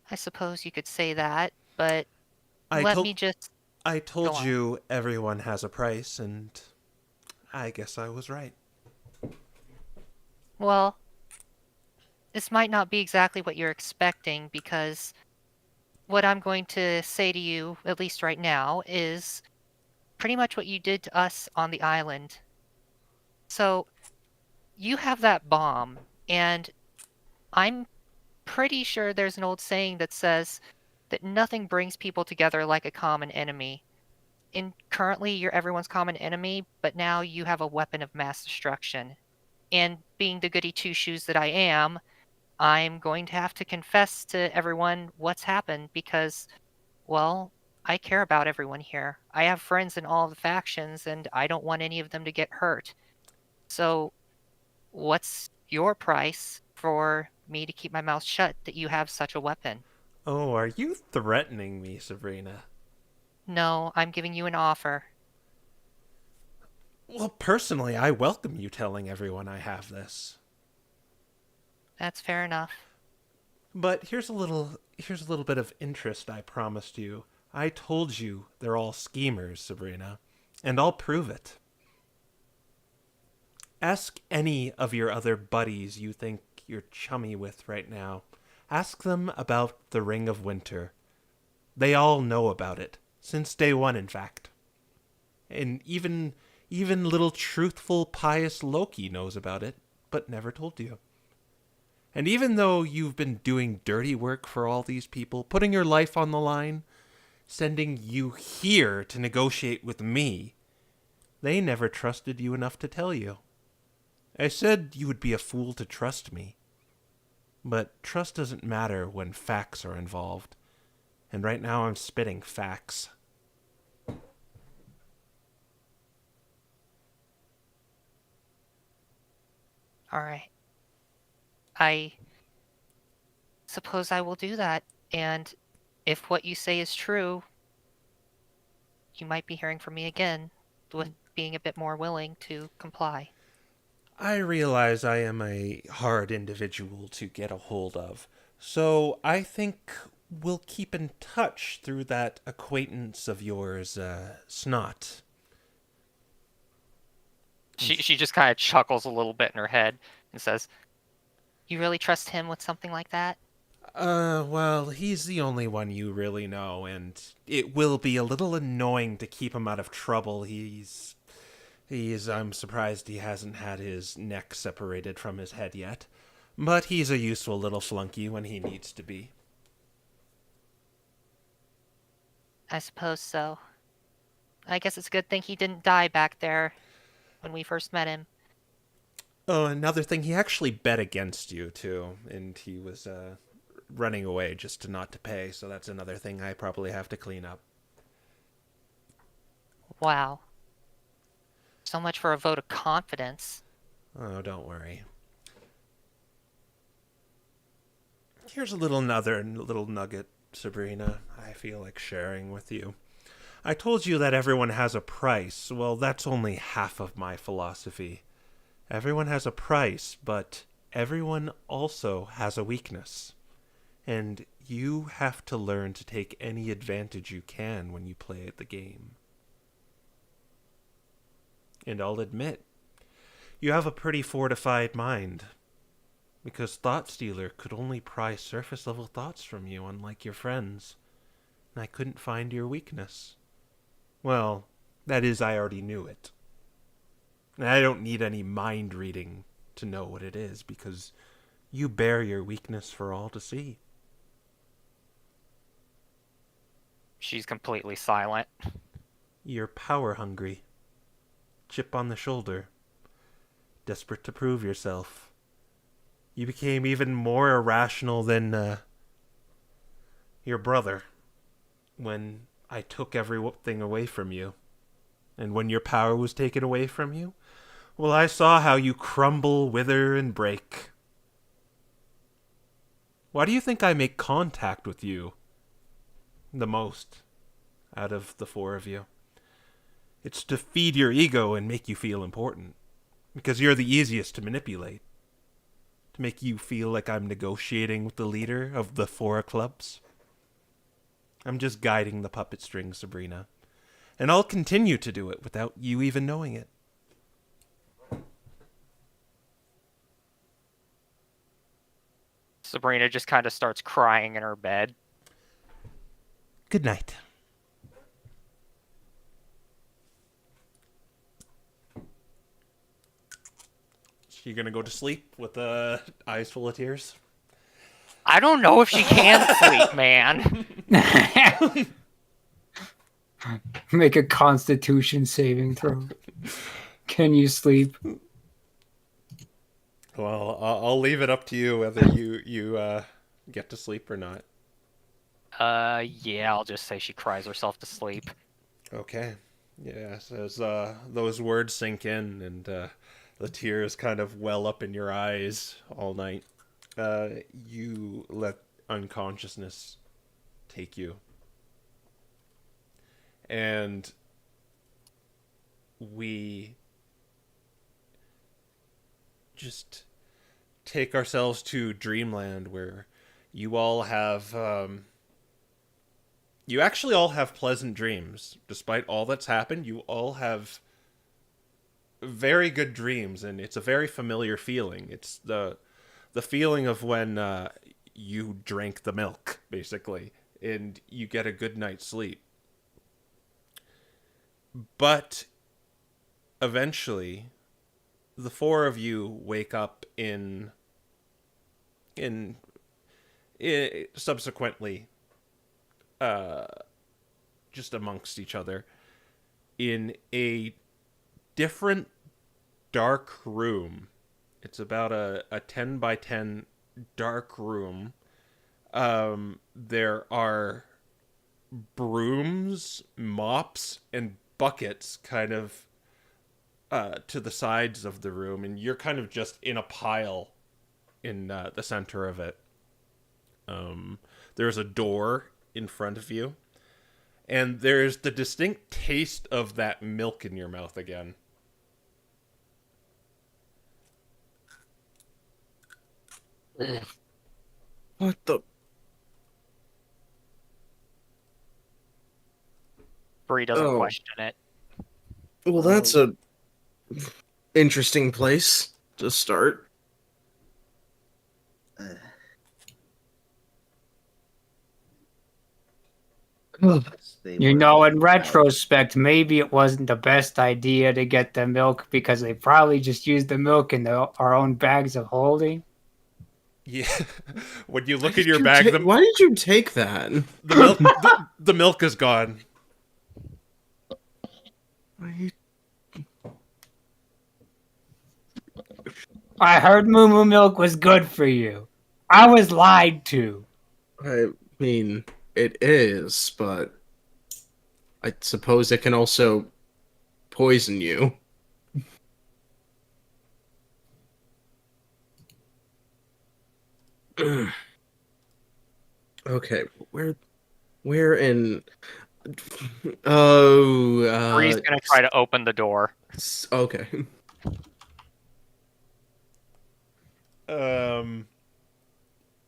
I suppose you could say that, but I let told me just... I Go told on. you everyone has a price, and I guess I was right. Well, this might not be exactly what you're expecting, because what I'm going to say to you, at least right now, is pretty much what you did to us on the island. So, you have that bomb, and I'm pretty sure there's an old saying that says that nothing brings people together like a common enemy. And currently, you're everyone's common enemy, but now you have a weapon of mass destruction. And being the goody two-shoes that I am, I'm going to have to confess to everyone what's happened because, well, I care about everyone here. I have friends in all the factions, and I don't want any of them to get hurt. So, what's your price for me to keep my mouth shut that you have such a weapon? Oh, are you threatening me, Sabrina? No, I'm giving you an offer. Well, personally, I welcome you telling everyone I have this. That's fair enough. But here's a little bit of interest I promised you. I told you they're all schemers, Sabrina, and I'll prove it. Ask any of your other buddies you think you're chummy with right now. Ask them about the Ring of Winter. They all know about it. Since day one, in fact. And even little truthful, pious Loki knows about it, but never told you. And even though you've been doing dirty work for all these people, putting your life on the line, sending you here to negotiate with me, they never trusted you enough to tell you. I said you would be a fool to trust me. But trust doesn't matter when facts are involved. And right now I'm spitting facts. All right. I suppose I will do that. And if what you say is true, you might be hearing from me again with being a bit more willing to comply. I realize I am a hard individual to get a hold of, so I think we'll keep in touch through that acquaintance of yours, Snot. She just kind of chuckles a little bit in her head and says, "You really trust him with something like that?" Well, he's the only one you really know, and it will be a little annoying to keep him out of trouble. I'm surprised he hasn't had his neck separated from his head yet. But he's a useful little flunky when he needs to be. I suppose so. I guess it's a good thing he didn't die back there when we first met him. Oh, another thing, he actually bet against you, too, and he was, running away just not to pay, so that's another thing I probably have to clean up. Wow. So much for a vote of confidence. Oh, don't worry. Here's another little nugget, Sabrina, I feel like sharing with you. I told you that everyone has a price. Well, that's only half of my philosophy. Everyone has a price, but everyone also has a weakness. And you have to learn to take any advantage you can when you play the game. And I'll admit, you have a pretty fortified mind. Because Thought Stealer could only pry surface-level thoughts from you, unlike your friends. And I couldn't find your weakness. Well, that is, I already knew it. And I don't need any mind reading to know what it is, because you bear your weakness for all to see. She's completely silent. You're power hungry. Chip on the shoulder. Desperate to prove yourself. You became even more irrational than, your brother. When I took everything away from you. And when your power was taken away from you, well, I saw how you crumble, wither, and break. Why do you think I make contact with you the most out of the four of you? It's to feed your ego and make you feel important. Because you're the easiest to manipulate. To make you feel like I'm negotiating with the leader of the four clubs. I'm just guiding the puppet strings, Sabrina. And I'll continue to do it without you even knowing it. Sabrina just kind of starts crying in her bed. Good night. You gonna go to sleep with eyes full of tears? I don't know if she can sleep, man. Make a Constitution saving throw. Can you sleep? Well, I'll leave it up to you whether you get to sleep or not. Yeah, I'll just say she cries herself to sleep. Okay. Yes, as those words sink in and the tears kind of well up in your eyes all night, you let unconsciousness take you. And we just take ourselves to dreamland where you all have you actually all have pleasant dreams. Despite all that's happened, you all have very good dreams, and it's a very familiar feeling. It's the feeling of when you drank the milk, basically, and you get a good night's sleep. But eventually, the four of you wake up in subsequently, uh, just amongst each other in a different dark room. It's about a 10 by 10 dark room. There are brooms, mops, and buckets kind of to the sides of the room, and you're kind of just in a pile in the center of it. There's a door in front of you, and there's the distinct taste of that milk in your mouth again. What the? Bree doesn't Oh. question it. Well, that's a interesting place to start. They You were know, in out. retrospect, maybe it wasn't the best idea to get the milk because they probably just used the milk in our own bags of holding. Yeah, when you Why look in did your you bag, why did you take that? the milk is gone. I heard Moo Moo milk was good for you. I was lied to. I mean, it is, but I suppose it can also poison you. Okay, where in? Oh, Bree's gonna try to open the door. Okay.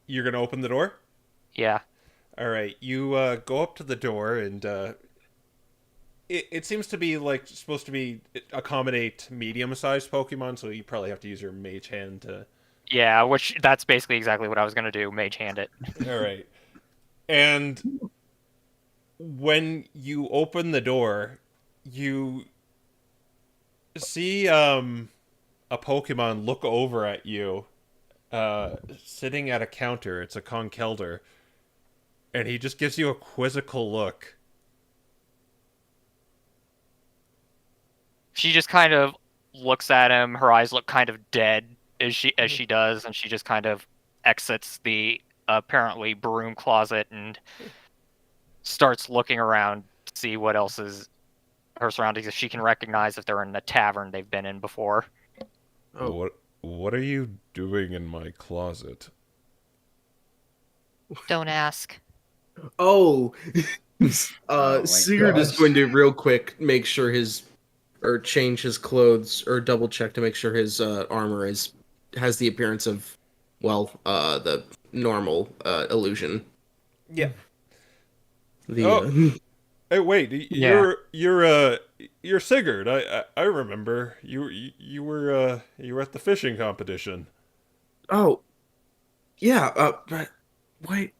You're gonna open the door. Yeah. All right, you go up to the door, and it seems to be like supposed to be accommodate medium-sized Pokemon, so you probably have to use your Mage Hand to. Yeah, which that's basically exactly what I was gonna do. Mage hand it. All right, and when you open the door, you see a Pokemon look over at you, sitting at a counter. It's a Conkeldurr, and he just gives you a quizzical look. She just kind of looks at him. Her eyes look kind of dead as she does, and she just kind of exits the apparently broom closet and starts looking around to see what else is her surroundings. If she can recognize if they're in a tavern they've been in before. Oh. What are you doing in my closet? Don't ask. Oh. Oh my Sigurd is gosh. going to real quick make sure or change his clothes or double check to make sure his armor has the appearance of, well, the normal illusion. Yeah. The Hey, wait. Yeah. You're Sigurd. I remember. You were at the fishing competition. oh, yeah. But wait.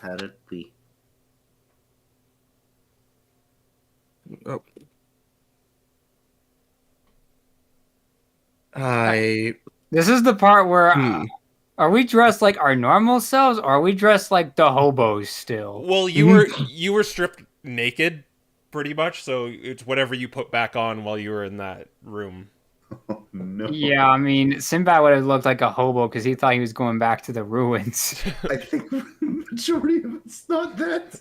How did we? Oh. I This is the part where are we dressed like our normal selves, or are we dressed like the hobos still? Well, you were stripped naked, pretty much. So it's whatever you put back on while you were in that room. Oh, no. Yeah, I mean, Sinbad would have looked like a hobo because he thought he was going back to the ruins. I think majority of it's not that.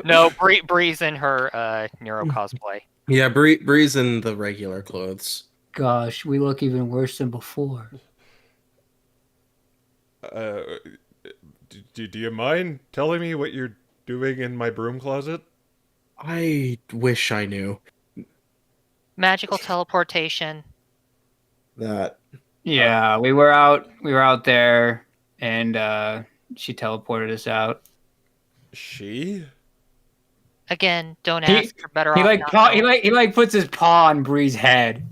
No, Bree's in her Nero cosplay. yeah, Bree's in the regular clothes. Gosh, we look even worse than before. Do you mind telling me what you're doing in my broom closet? I wish I knew Magical teleportation. that. Yeah, we were out there, and she teleported us out. She? Again, don't He- ask. You're better He off. like not knowing. he like puts his paw on Bree's head.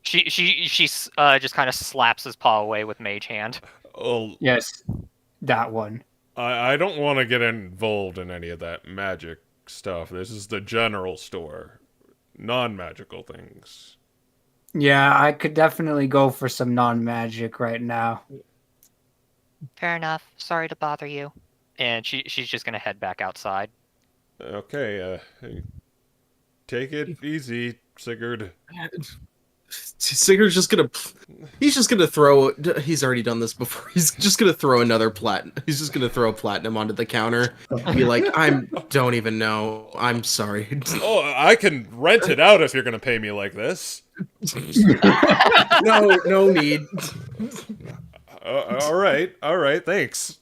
She just kind of slaps his paw away with mage hand. Oh, Yes, that one. I don't want to get involved in any of that magic stuff. This is the general store. Non-magical things. Yeah, I could definitely go for some non-magic right now. Fair enough. Sorry to bother you. And she's just gonna head back outside. Okay, take it easy, Sigurd. Sigurd's just gonna. He's just gonna throw. He's already done this before. He's just gonna throw another platinum. He's just gonna throw platinum onto the counter. Be like, don't even know. I'm sorry. Oh, I can rent it out if you're gonna pay me like this. No need. All right, thanks.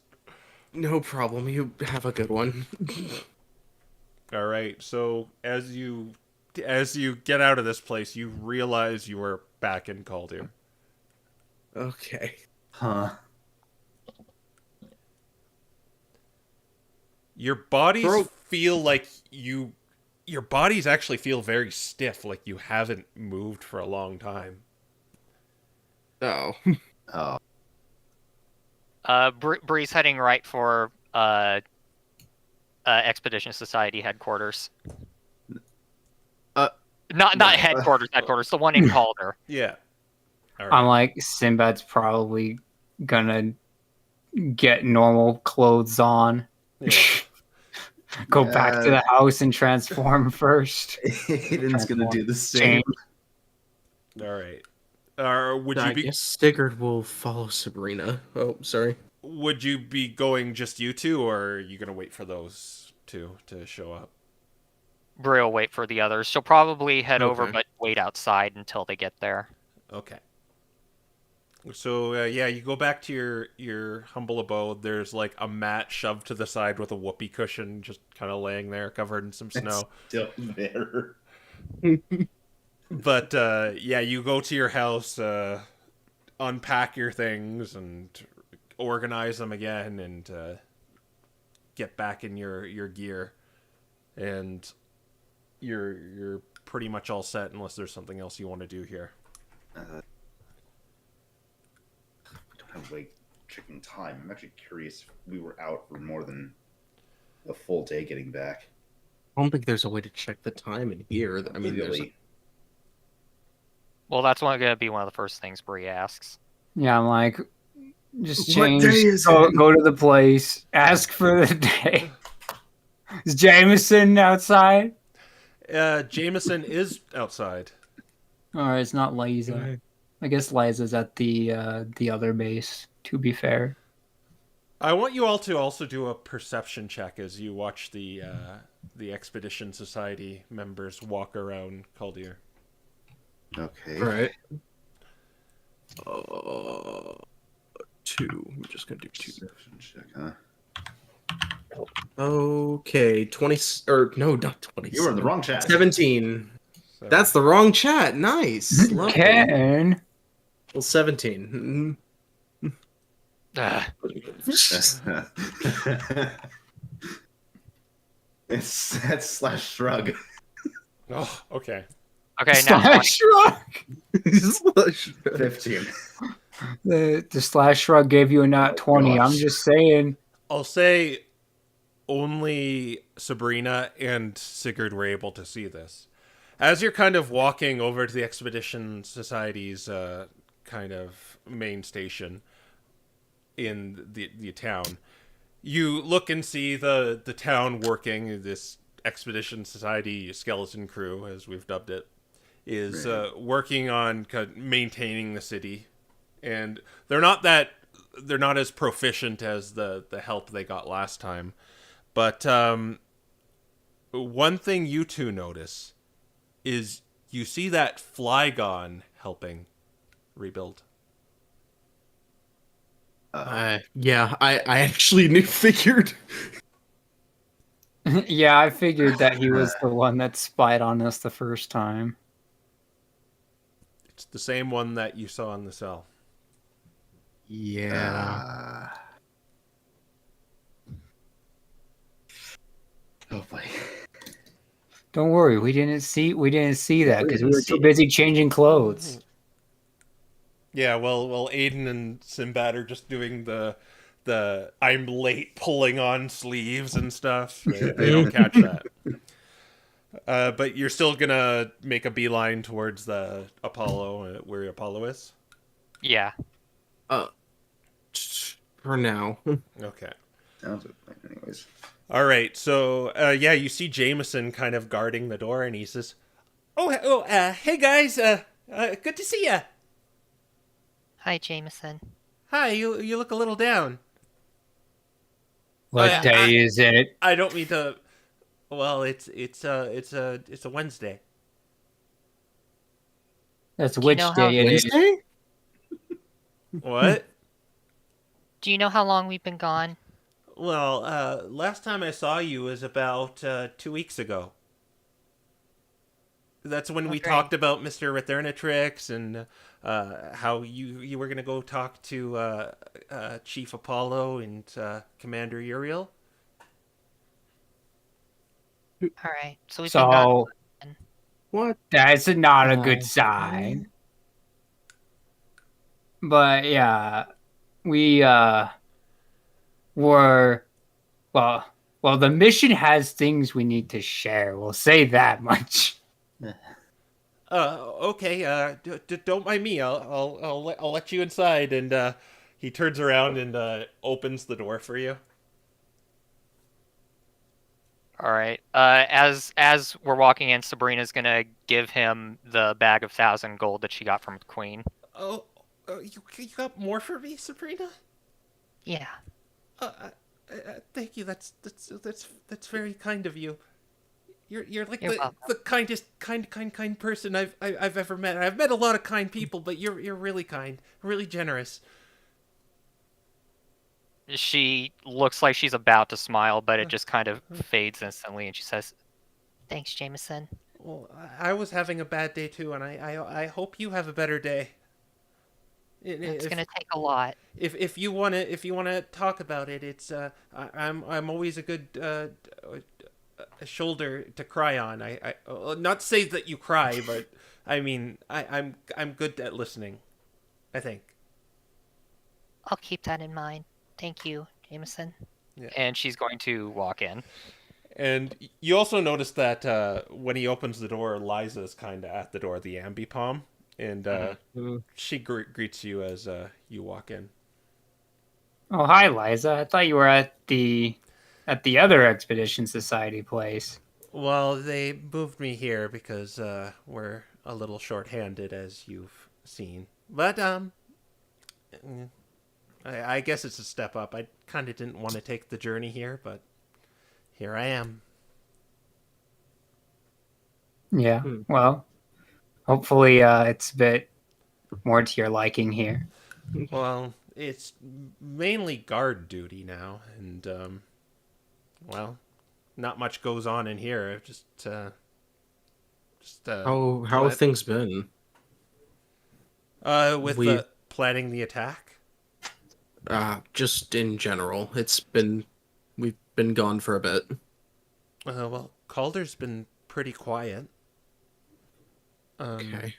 No problem. You have a good one. All right, so as you get out of this place, you realize you are back in Caldir. Okay. Huh. Your bodies feel like your bodies actually feel very stiff, like you haven't moved for a long time. Oh. Oh. Bree's heading right for Expedition Society headquarters. Not headquarters. The one in Calder. Yeah. All I'm like, Sinbad's probably gonna get normal clothes on. Yeah. Go back to the house and transform first. Aiden's gonna do the same. All right. Would I you be guess Sigurd will follow Sabrina. Oh, sorry. would you be going just you two, or are you gonna wait for those two to show up? Bree will wait for the others. She'll probably head over, Okay. but wait outside until they get there. Okay. So yeah, you go back to your humble abode. There's like a mat shoved to the side with a whoopee cushion just kind of laying there, covered in some snow. Still there. But yeah, you go to your house, unpack your things, and organize them again, and get back in your gear, and you're pretty much all set unless there's something else you want to do here. We don't have like checking time. I'm actually curious if we were out for more than a full day getting back. I don't think there's a way to check the time in here. I mean, there's. Really. Well, that's going to be one of the first things Bree asks. Yeah, I'm like, just What change. day is go, it? go to the place. Ask for the day. Is Jameson outside? Jameson is outside. Or it's not Liza. I guess Liza's at the other base. To be fair. I want you all to also do a perception check as you watch the Expedition Society members walk around Caldir. Okay. Right. 2. I'm just gonna do 2. Perception check, huh? Okay, 20 or no, not 20. You were in the wrong chat. 17. So, That's the wrong chat. Nice. Lovely. Ken. Well, 17. Ugh. That's slash shrug. oh, okay. Okay, now Slash shrug. 15. The slash shrug gave you a nat 20. I'm gosh. just saying. I'll say only Sabrina and Sigurd were able to see this. As you're kind of walking over to the Expedition Society's kind of main station in the town, you look and see the town working. This Expedition Society skeleton crew, as we've dubbed it, is working on maintaining the city, and they're not as proficient as the help they got last time. But one thing you two notice is you see that Flygon helping rebuild. Yeah, I actually figured. Yeah, I figured that he was the one that spied on us the first time. It's the same one that you saw in the cell. Yeah. Oh boy. Don't worry, we didn't see that because we didn't were see too it. busy changing clothes. Yeah, well, Aiden and Sinbad are just doing the I'm late pulling on sleeves and stuff. They don't catch that. But you're still gonna make a beeline towards the Apollo, where Apollo is. Yeah. Uh, for now. Okay. Sounds good. Anyways. All right. So, yeah, you see Jameson kind of guarding the door, and he says, hey guys, good to see ya. Hi, Jameson. Hi, you look a little down. What day is it? I don't mean to. Well, it's a Wednesday. That's Do you which know how- day it is. Wednesday? What? Do you know how long we've been gone? Well, last time I saw you was about 2 weeks ago. That's when we Okay. talked about Mr. Returnatrix and how you were gonna go talk to Chief Apollo and Commander Uriel. All right. So we've been gone. So What? that's not a good sign. But yeah, we were well the mission has things we need to share. We'll say that much. Okay. Don't mind me. I'll let you inside. And he turns around and opens the door for you. All right. As we're walking in, Sabrina's gonna give him the bag of 1,000 gold that she got from the Queen. Oh, you got more for me, Sabrina? Yeah. Thank you. That's very kind of you. You're like You're the welcome. kindest kind person I've ever met. I've met a lot of kind people, but you're really kind, really generous. She looks like she's about to smile, but it just kind of fades instantly, and she says, "Thanks, Jameson." Well, I was having a bad day too, and I hope you have a better day. It's gonna take a lot. If you wanna talk about it, it's I'm always a good a shoulder to cry on. I not to say that you cry, but I mean I'm good at listening, I think. I'll keep that in mind. Thank you, Jameson. Yeah. And she's going to walk in. And you also notice that when he opens the door, Liza's kind of at the door, the ambipom, and she greets you as you walk in. Oh, hi, Liza. I thought you were at the other Expedition Society place. Well, they moved me here because we're a little short-handed, as you've seen. But I guess it's a step up. I kind of didn't want to take the journey here, but here I am. Yeah. Well, hopefully it's a bit more to your liking here. Well, it's mainly guard duty now, and well, not much goes on in here. Just How have things been? with we- planning the attack. Just in general, we've been gone for a bit. Well, Calder's been pretty quiet. Okay.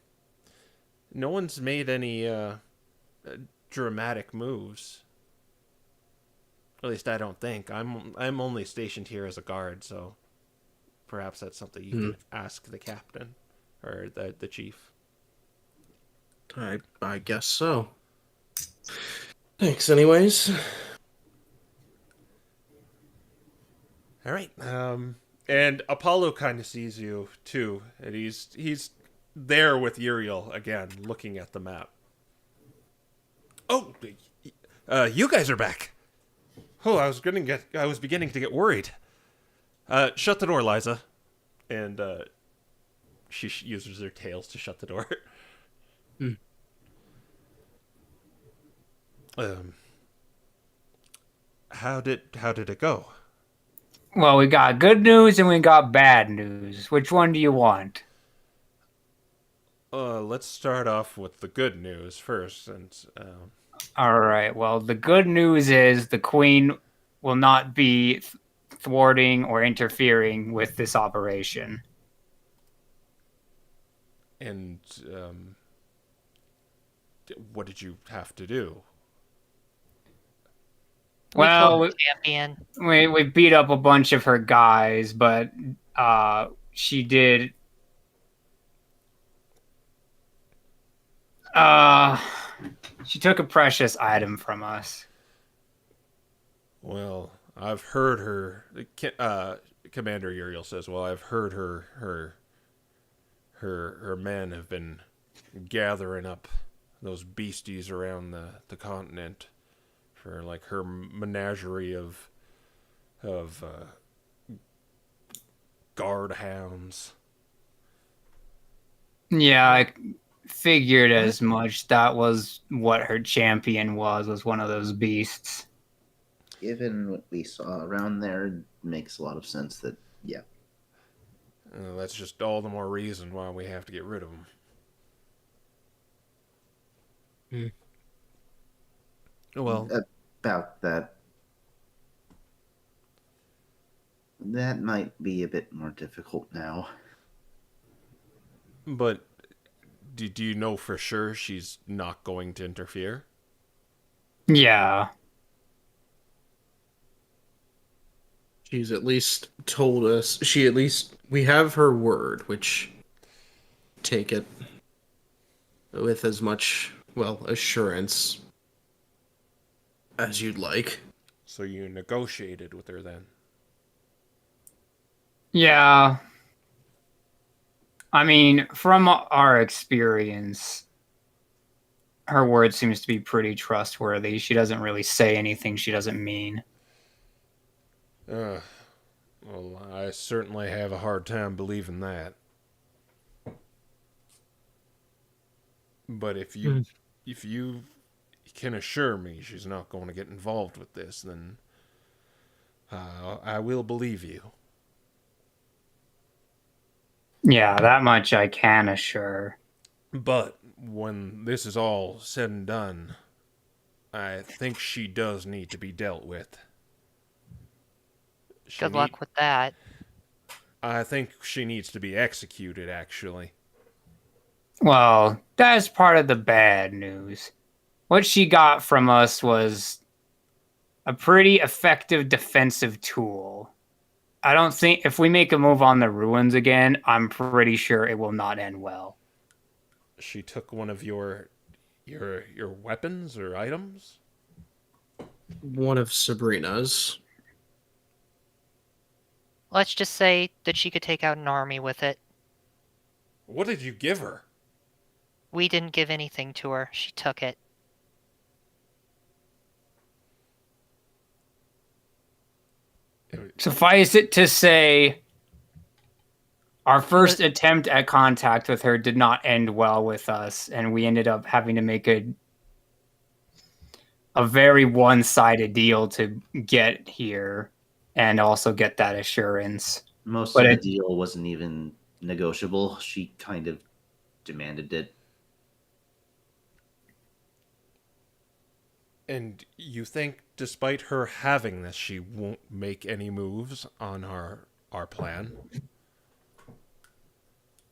No one's made any dramatic moves. At least I don't think. I'm only stationed here as a guard, so perhaps that's something you can ask the captain or the chief. I guess so. Thanks, anyways. All right. And Apollo kind of sees you too, and he's there with Uriel again, looking at the map. Oh, you guys are back. Oh, I was beginning to get worried. Shut the door, Liza. And she uses her tails to shut the door. How did it go? Well, we got good news and we got bad news. Which one do you want? Let's start off with the good news first, since All right. Well, the good news is the Queen will not be thwarting or interfering with this operation. and what did you have to do? Well, we killed the champion. we beat up a bunch of her guys, but she did. Uh, she took a precious item from us. Well, I've heard her. Commander Uriel says, "Well, I've heard her men have been gathering up those beasties around the continent for like her menagerie of guard hounds." Yeah, I figured as much. That was what her champion was one of those beasts. Given what we saw around there, it makes a lot of sense that, yeah. That's just all the more reason why we have to get rid of them. Well, About that. That might be a bit more difficult now. but do you know for sure she's not going to interfere? Yeah. She's at least told us. We have her word, which take it with as much, well, assurance as you'd like. So you negotiated with her then? Yeah. I mean, from our experience, her word seems to be pretty trustworthy. She doesn't really say anything she doesn't mean. Well, I certainly have a hard time believing that. But if you can assure me she's not going to get involved with this, then I will believe you. Yeah, that much I can assure. But when this is all said and done, I think she does need to be dealt with. Good luck with that. I think she needs to be executed, actually. Well, that's part of the bad news. What she got from us was a pretty effective defensive tool. I don't think if we make a move on the ruins again, I'm pretty sure it will not end well. She took one of your weapons or items? One of Sabrina's. Let's just say that she could take out an army with it. What did you give her? We didn't give anything to her. She took it. Suffice it to say, our first attempt at contact with her did not end well with us, and we ended up having to make a very one-sided deal to get here and also get that assurance. Most of the deal wasn't even negotiable. She kind of demanded it. And you think, despite her having this, she won't make any moves on our plan?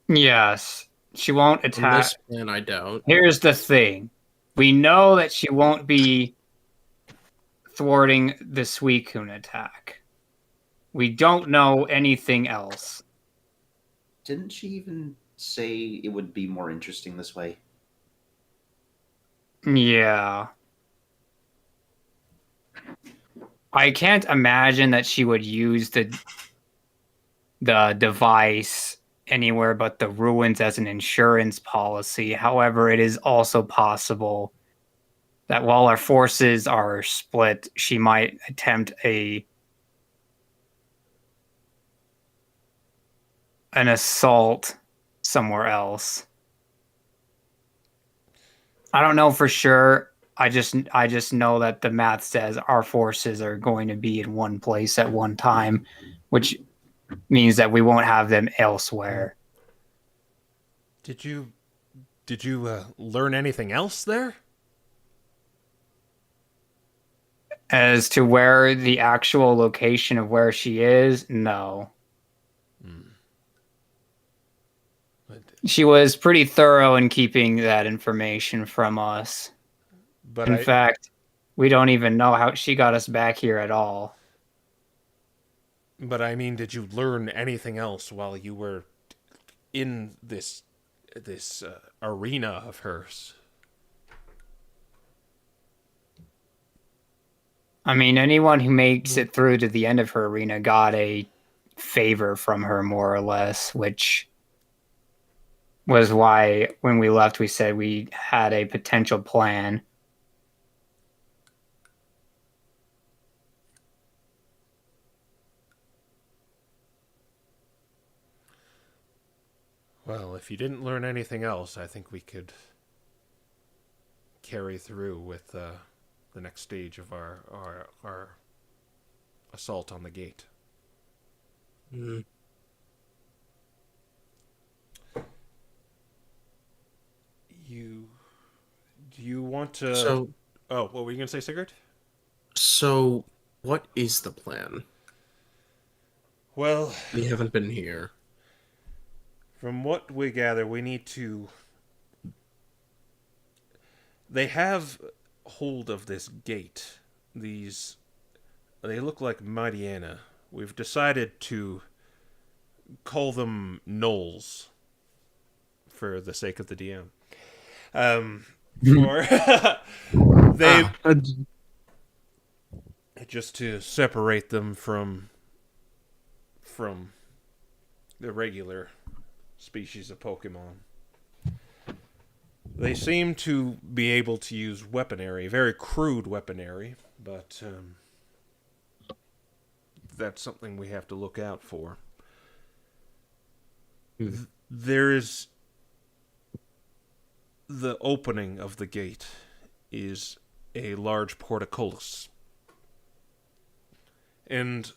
Yes, she won't On attack. this plan, I doubt. Here's the thing. We know that she won't be thwarting the Suicune attack. We don't know anything else. Didn't she even say it would be more interesting this way? Yeah. I can't imagine that she would use the device anywhere but the ruins as an insurance policy. However, it is also possible that while our forces are split, she might attempt an assault somewhere else. I don't know for sure. I just know that the math says our forces are going to be in one place at one time, which means that we won't have them elsewhere. Did you learn anything else there? As to where the actual location of where she is, no. She was pretty thorough in keeping that information from us. But In fact, we don't even know how she got us back here at all. But I mean, did you learn anything else while you were in this arena of hers? I mean, anyone who makes it through to the end of her arena got a favor from her, more or less, which was why when we left, we said we had a potential plan. Well, if you didn't learn anything else, I think we could carry through with the next stage of our assault on the gate. Mm. Do you want to? So, Oh, what were you gonna say, Sigurd? so what is the plan? Well, We haven't been here. from what we gather, we need to. They have hold of this gate. They look like Mariana. We've decided to call them gnolls for the sake of the DM. For they just to separate them from the regular species of Pokemon. They seem to be able to use weaponry, very crude weaponry, but that's something we have to look out for. There is the opening of the gate is a large portcullis. And,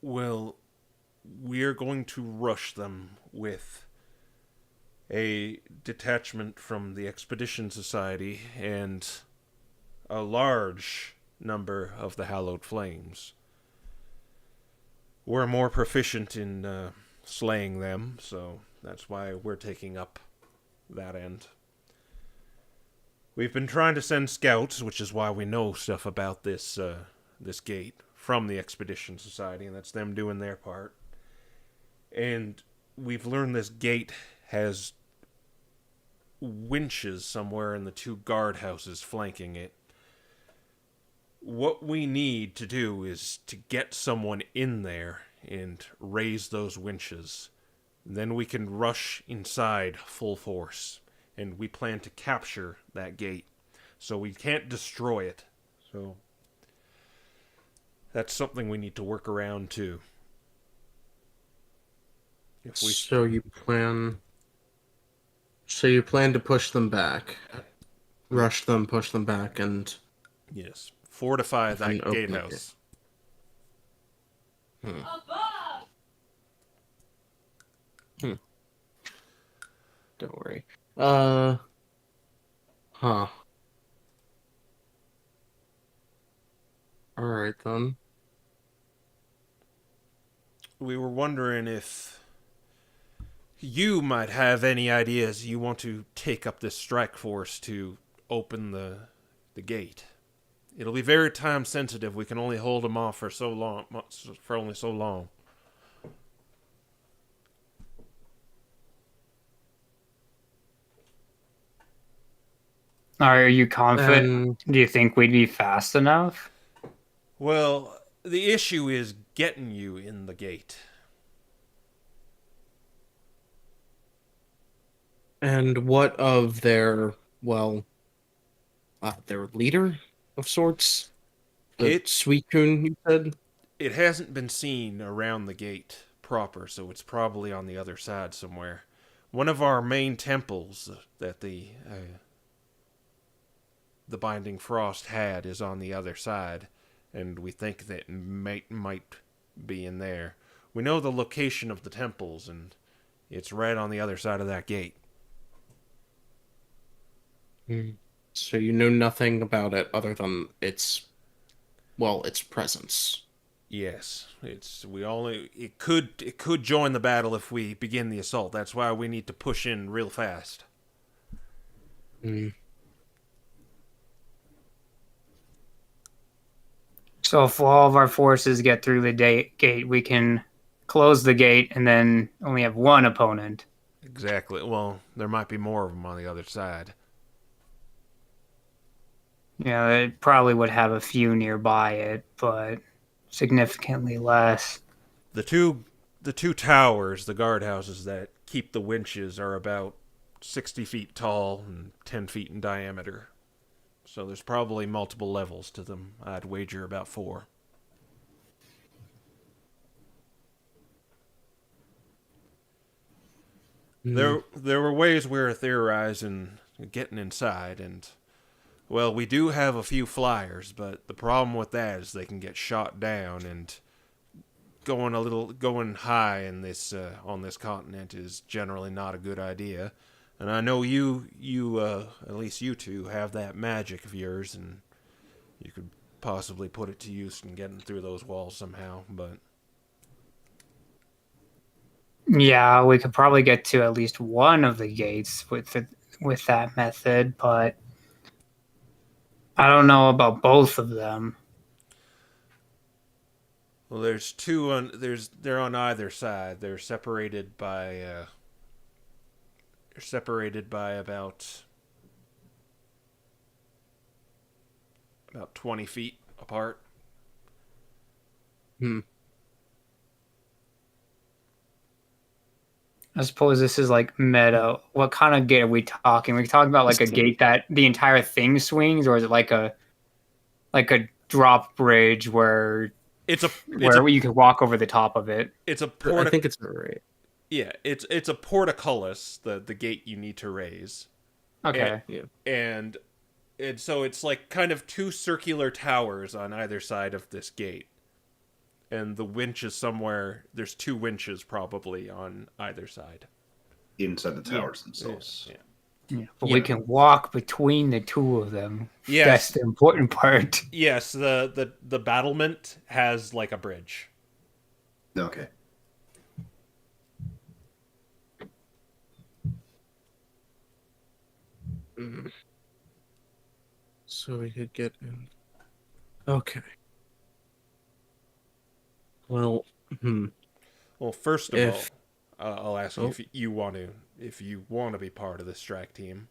well, we're going to rush them with a detachment from the Expedition Society and a large number of the Hallowed Flames. We're more proficient in slaying them, so that's why we're taking up that end. We've been trying to send scouts, which is why we know stuff about this gate from the Expedition Society, and that's them doing their part. And we've learned this gate has winches somewhere in the two guardhouses flanking it. What we need to do is to get someone in there and raise those winches. Then we can rush inside full force, and we plan to capture that gate. So we can't destroy it. So that's something we need to work around too. So you plan to push them back, rush them, push them back, and Yes, fortify that And open the gatehouse. don't worry. Huh. All right then. We were wondering if you might have any ideas you want to take up this strike force to open the gate. It'll be very time sensitive. We can only hold them off for only so long. Are you confident? Do you think we'd be fast enough? Well, the issue is getting you in the gate. And what of their, well, their leader of sorts? The Suicune, you said? It hasn't been seen around the gate proper, so it's probably on the other side somewhere. One of our main temples that the Binding Frost had is on the other side, and we think that might be in there. We know the location of the temples, and it's right on the other side of that gate. So you know nothing about it other than its presence. Yes, it could join the battle if we begin the assault. That's why we need to push in real fast. So if all of our forces get through the gate, we can close the gate and then only have one opponent. Exactly. Well, there might be more of them on the other side. Yeah, it probably would have a few nearby it, but significantly less. The two towers, the guardhouses that keep the winches, are about 60 feet tall and 10 feet in diameter. So there's probably multiple levels to them. I'd wager about 4. There were ways we were theorizing getting inside, and well, we do have a few flyers, but the problem with that is they can get shot down, and going high in this on this continent is generally not a good idea. And I know you at least you two have that magic of yours, and you could possibly put it to use in getting through those walls somehow. But Yeah, we could probably get to at least one of the gates with that method, but I don't know about both of them. well, there's two on they're on either side. They're separated by about 20 feet apart. Hmm. I suppose this is like meta. What kind of gate are we talking? Are we talking about like a gate that the entire thing swings, or is it like a drop bridge where you could walk over the top of it? It's a I think it's right. Yeah, it's a portcullis, the gate you need to raise. Okay. And so it's like kind of two circular towers on either side of this gate. And the winch is somewhere, there's 2 winches probably on either side. Inside the towers themselves. Yeah, but we can walk between the two of them. Yes. That's the important part. Yes, the battlement has like a bridge. Okay. So we could get in. Okay. Well, Well, first of all, I'll ask you Oh. if you want to be part of the strike team.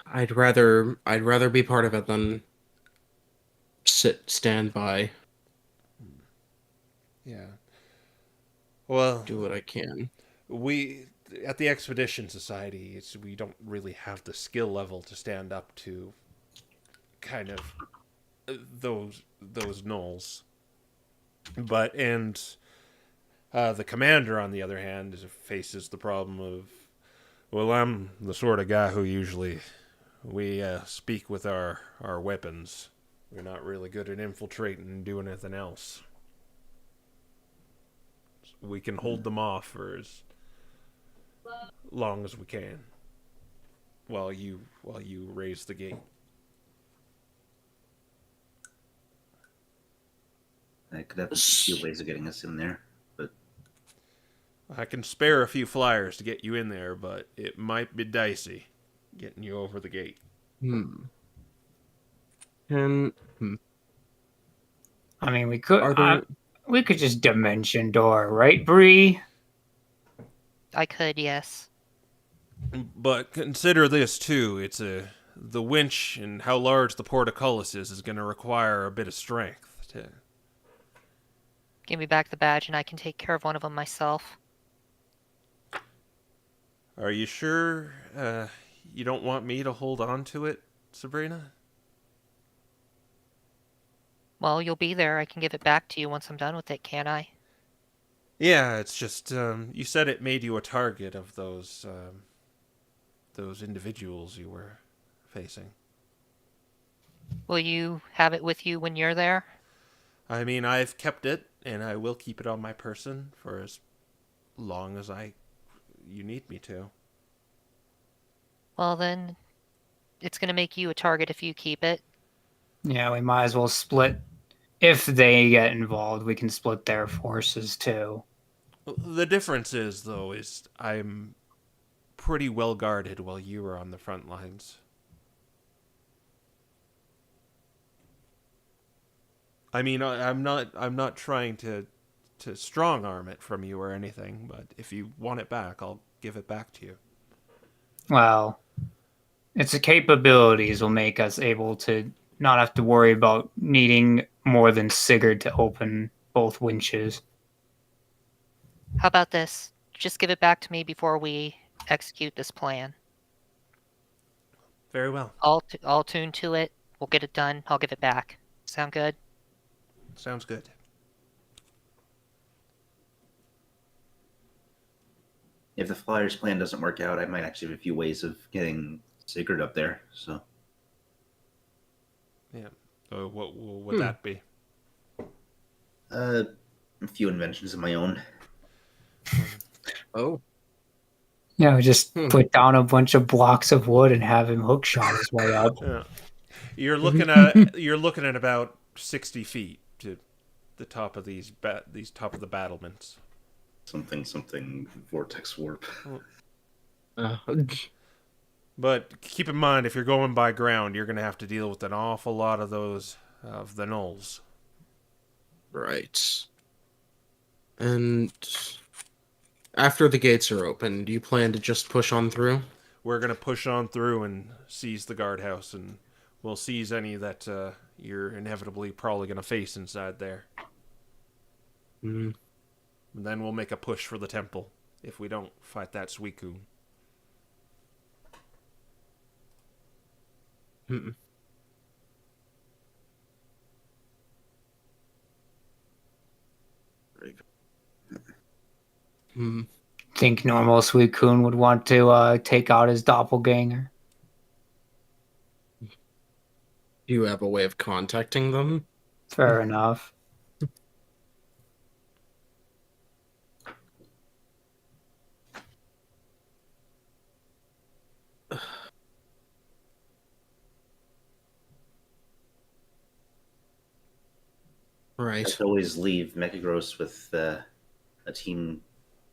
I'd rather be part of it than stand by, Yeah. Well, do what I can. we at the Expedition Society, we don't really have the skill level to stand up to kind of those gnolls. But the commander, on the other hand, faces the problem of, well, I'm the sort of guy who usually we speak with our weapons. We're not really good at infiltrating and doing anything else. We can hold them off for as long as we can while you raise the gate. I could have a few ways of getting us in there, but I can spare a few flyers to get you in there, but it might be dicey getting you over the gate. And I mean, we could Are there- we could just dimension door, right, Bree? I could, yes. But consider this too: the winch and how large the portcullis is going to require a bit of strength. Give me back the badge and I can take care of one of them myself. Are you sure you don't want me to hold on to it, Sabrina? Well, you'll be there. I can give it back to you once I'm done with it, can't I? Yeah, it's just you said it made you a target of those individuals you were facing. Will you have it with you when you're there? I mean, I've kept it, and I will keep it on my person for as long as you need me to. Well, then, it's going to make you a target if you keep it. Yeah, we might as well split. If they get involved, we can split their forces too. The difference is, though, is I'm pretty well guarded while you are on the front lines. I mean, I'm not trying to strong arm it from you or anything, but if you want it back, I'll give it back to you. Well, its capabilities will make us able to not have to worry about needing more than Sigurd to open both winches. How about this? Just give it back to me before we execute this plan. Very well. I'll tune to it. We'll get it done. I'll give it back. Sound good? Sounds good. If the Flyers plan doesn't work out, I might actually have a few ways of getting Sigurd up there. So Yeah. What would that be? a few inventions of my own. Oh, Yeah, just put down a bunch of blocks of wood and have him hookshot his way up. Yeah. You're looking at about 60 feet to the top of these top of the battlements. Something vortex warp. uh, But keep in mind, if you're going by ground, you're going to have to deal with an awful lot of those of the gnolls. right. And after the gates are open, do you plan to just push on through? We're going to push on through and seize the guardhouse, and we'll seize any that you're inevitably probably going to face inside there. Mm, And then we'll make a push for the temple if we don't fight that Suicune. mm. Very good. Hmm. Think normal Suicune would want to take out his doppelganger. Do you have a way of contacting them? Fair enough. I Right. could always leave Mechagross with a team.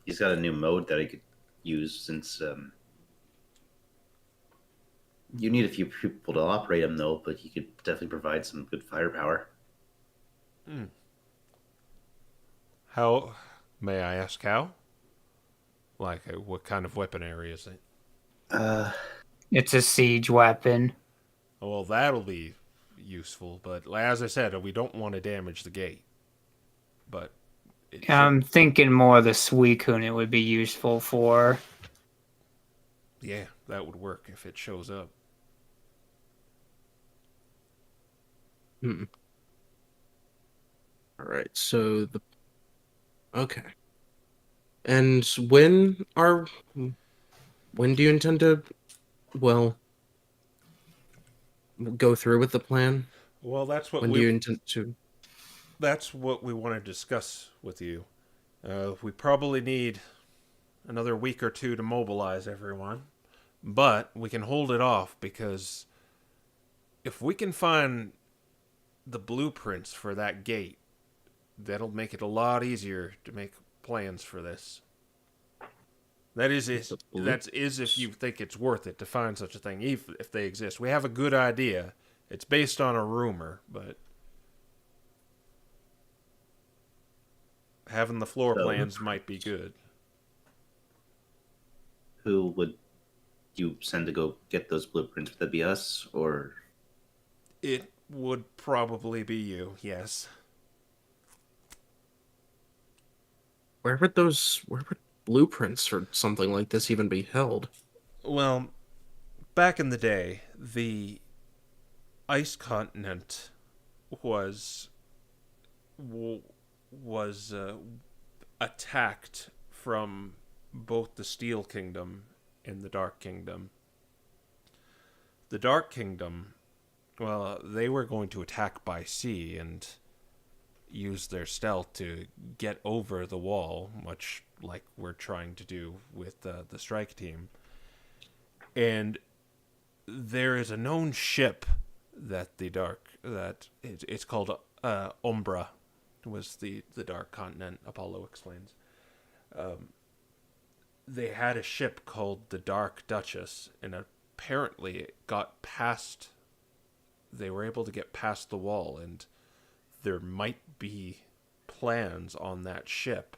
He's got a new mode that I could use since you need a few people to operate him though, but he could definitely provide some good firepower. How, may I ask how? Like, what kind of weaponry is it? It's a siege weapon. Well, that'll be useful, but as I said, we don't want to damage the gate. But I'm thinking more the Suicune it would be useful for. yeah, that would work if it shows up. Hmm. All right. So the okay. And when do you intend to, well, go through with the plan? Well, that's what When do you intend to? that's what we want to discuss with you. We probably need another week or two to mobilize everyone, but we can hold it off because if we can find the blueprints for that gate, that'll make it a lot easier to make plans for this. That is if you think it's worth it to find such a thing, if they exist. We have a good idea. It's based on a rumor, but having the floor So- plans might be good. Who would you send to go get those blueprints? Would that be us or? It would probably be you, yes. Where would blueprints or something like this even be held? Well, back in the day, the ice continent was attacked from both the Steel Kingdom and the Dark Kingdom. The Dark Kingdom, well, they were going to attack by sea and use their stealth to get over the wall, much like we're trying to do with the strike team. And there is a known ship that it's called Umbra, was the Dark Continent, Apollo explains. They had a ship called the Dark Duchess, and apparently it got past. They were able to get past the wall and there might be plans on that ship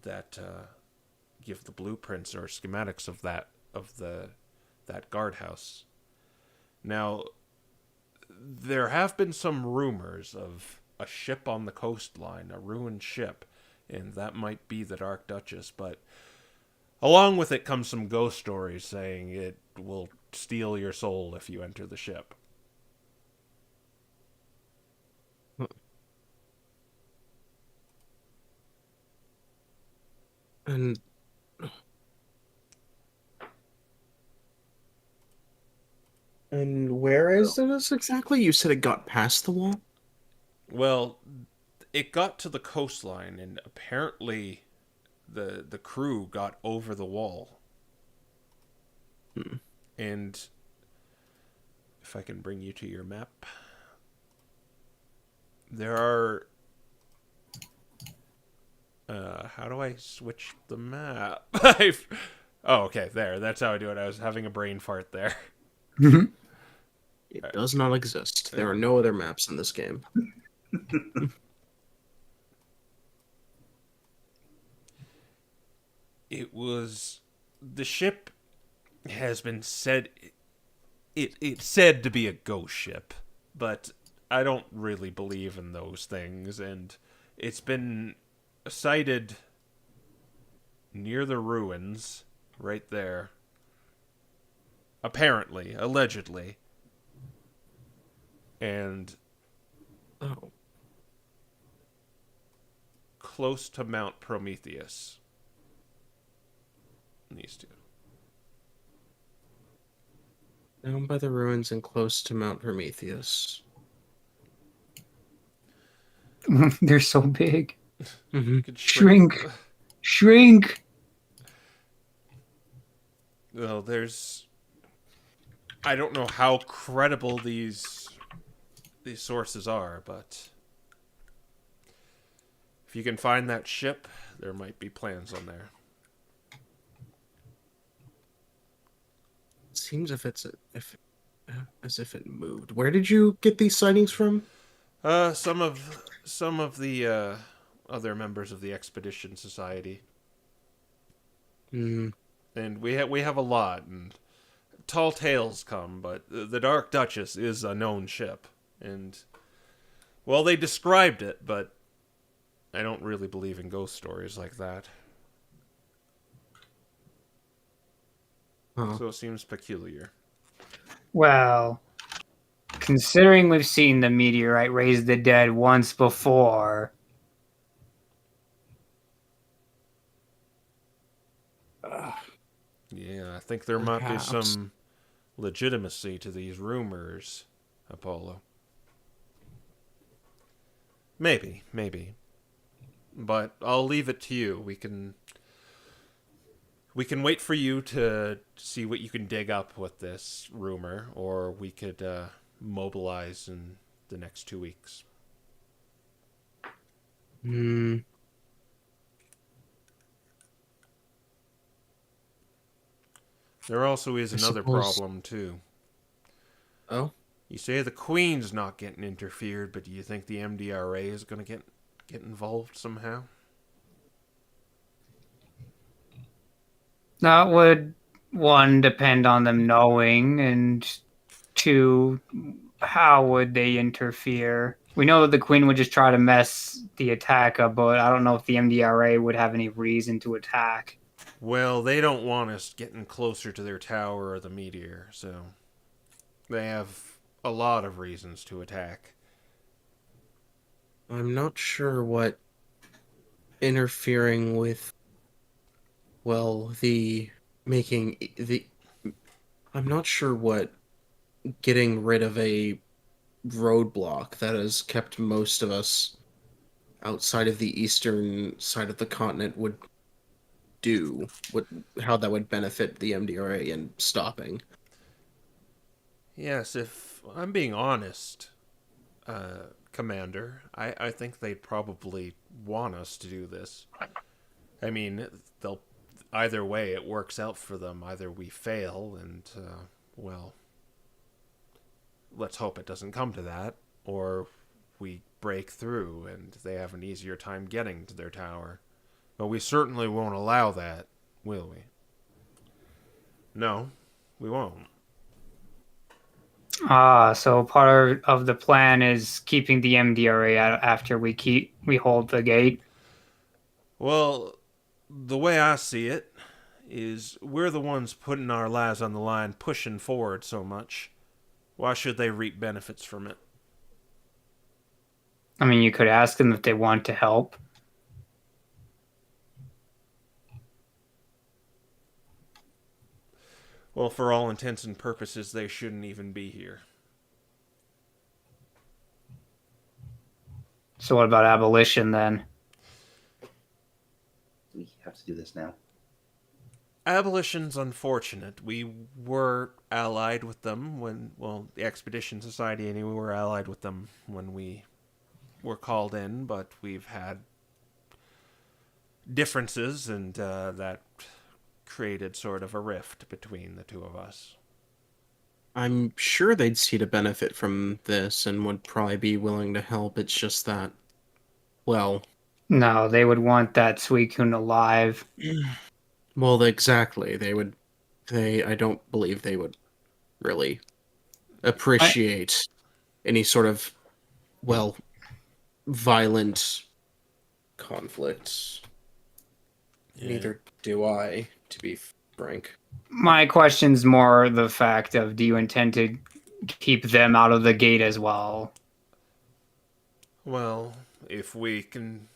that give the blueprints or schematics of that guardhouse. Now, there have been some rumors of a ship on the coastline, a ruined ship, and that might be the Dark Duchess, but along with it comes some ghost stories saying it will steal your soul if you enter the ship. And where is this exactly? You said it got past the wall? Well, it got to the coastline, and apparently the crew got over the wall. And if I can bring you to your map, there are... how do I switch the map? Oh, okay, there. That's how I do it. I was having a brain fart there. It does not exist. There are no other maps in this game. It was... The ship has been said... It's said to be a ghost ship, but I don't really believe in those things, and it's been sighted near the ruins, right there. Apparently, allegedly. And close to Mount Prometheus. These two. Down by the ruins and close to Mount Prometheus. They're so big. Mm-hmm. Could Shrink. Well, there's... I don't know how credible these sources are, but if you can find that ship, there might be plans on there. It seems as if it moved. Where did you get these sightings from? Some of the other members of the Expedition Society. Hmm. And we have a lot, and tall tales come, but the Dark Duchess is a known ship. And, well, they described it, but I don't really believe in ghost stories like that. Huh. So it seems peculiar. Well, considering we've seen the meteorite raise the dead once before, Yeah, I think there might be Perhaps. some legitimacy to these rumors, Apollo. Maybe. But I'll leave it to you. We can wait for you to see what you can dig up with this rumor, or we could mobilize in the next 2 weeks. Hmm. There also is I another suppose- problem, too. Oh? You say the Queen's not getting interfered, but do you think the MDRA is going to get involved somehow? that would, one, depend on them knowing, and two, how would they interfere? We know that the Queen would just try to mess the attack up, but I don't know if the MDRA would have any reason to attack. Well, they don't want us getting closer to their tower or the meteor, so they have a lot of reasons to attack. I'm not sure what interfering with, well, I'm not sure what getting rid of a roadblock that has kept most of us outside of the eastern side of the continent would do, how that would benefit the MDRA in stopping. Yes, if I'm being honest, Commander, I think they'd probably want us to do this. I mean, they'll either way it works out for them. Either we fail and, well, let's hope it doesn't come to that, or we break through and they have an easier time getting to their tower. But we certainly won't allow that, will we? No, we won't. So part of the plan is keeping the MDRA out after we hold the gate. Well, the way I see it is we're the ones putting our lives on the line, pushing forward so much. Why should they reap benefits from it? I mean, you could ask them if they want to help. Well, for all intents and purposes, they shouldn't even be here. So what about abolition then? We have to do this now. Abolition's unfortunate. We were allied with them when, well, the Expedition Society and we were allied with them when we were called in, but we've had differences, and that created sort of a rift between the two of us. I'm sure they'd see the benefit from this and would probably be willing to help. It's just that, well, No, they would want that Suicune alive. well, exactly. I don't believe they would really appreciate any sort of, well, violent conflict. Yeah. Neither do I, to be frank. My question's more the fact of, do you intend to keep them out of the gate as well? Well, if we can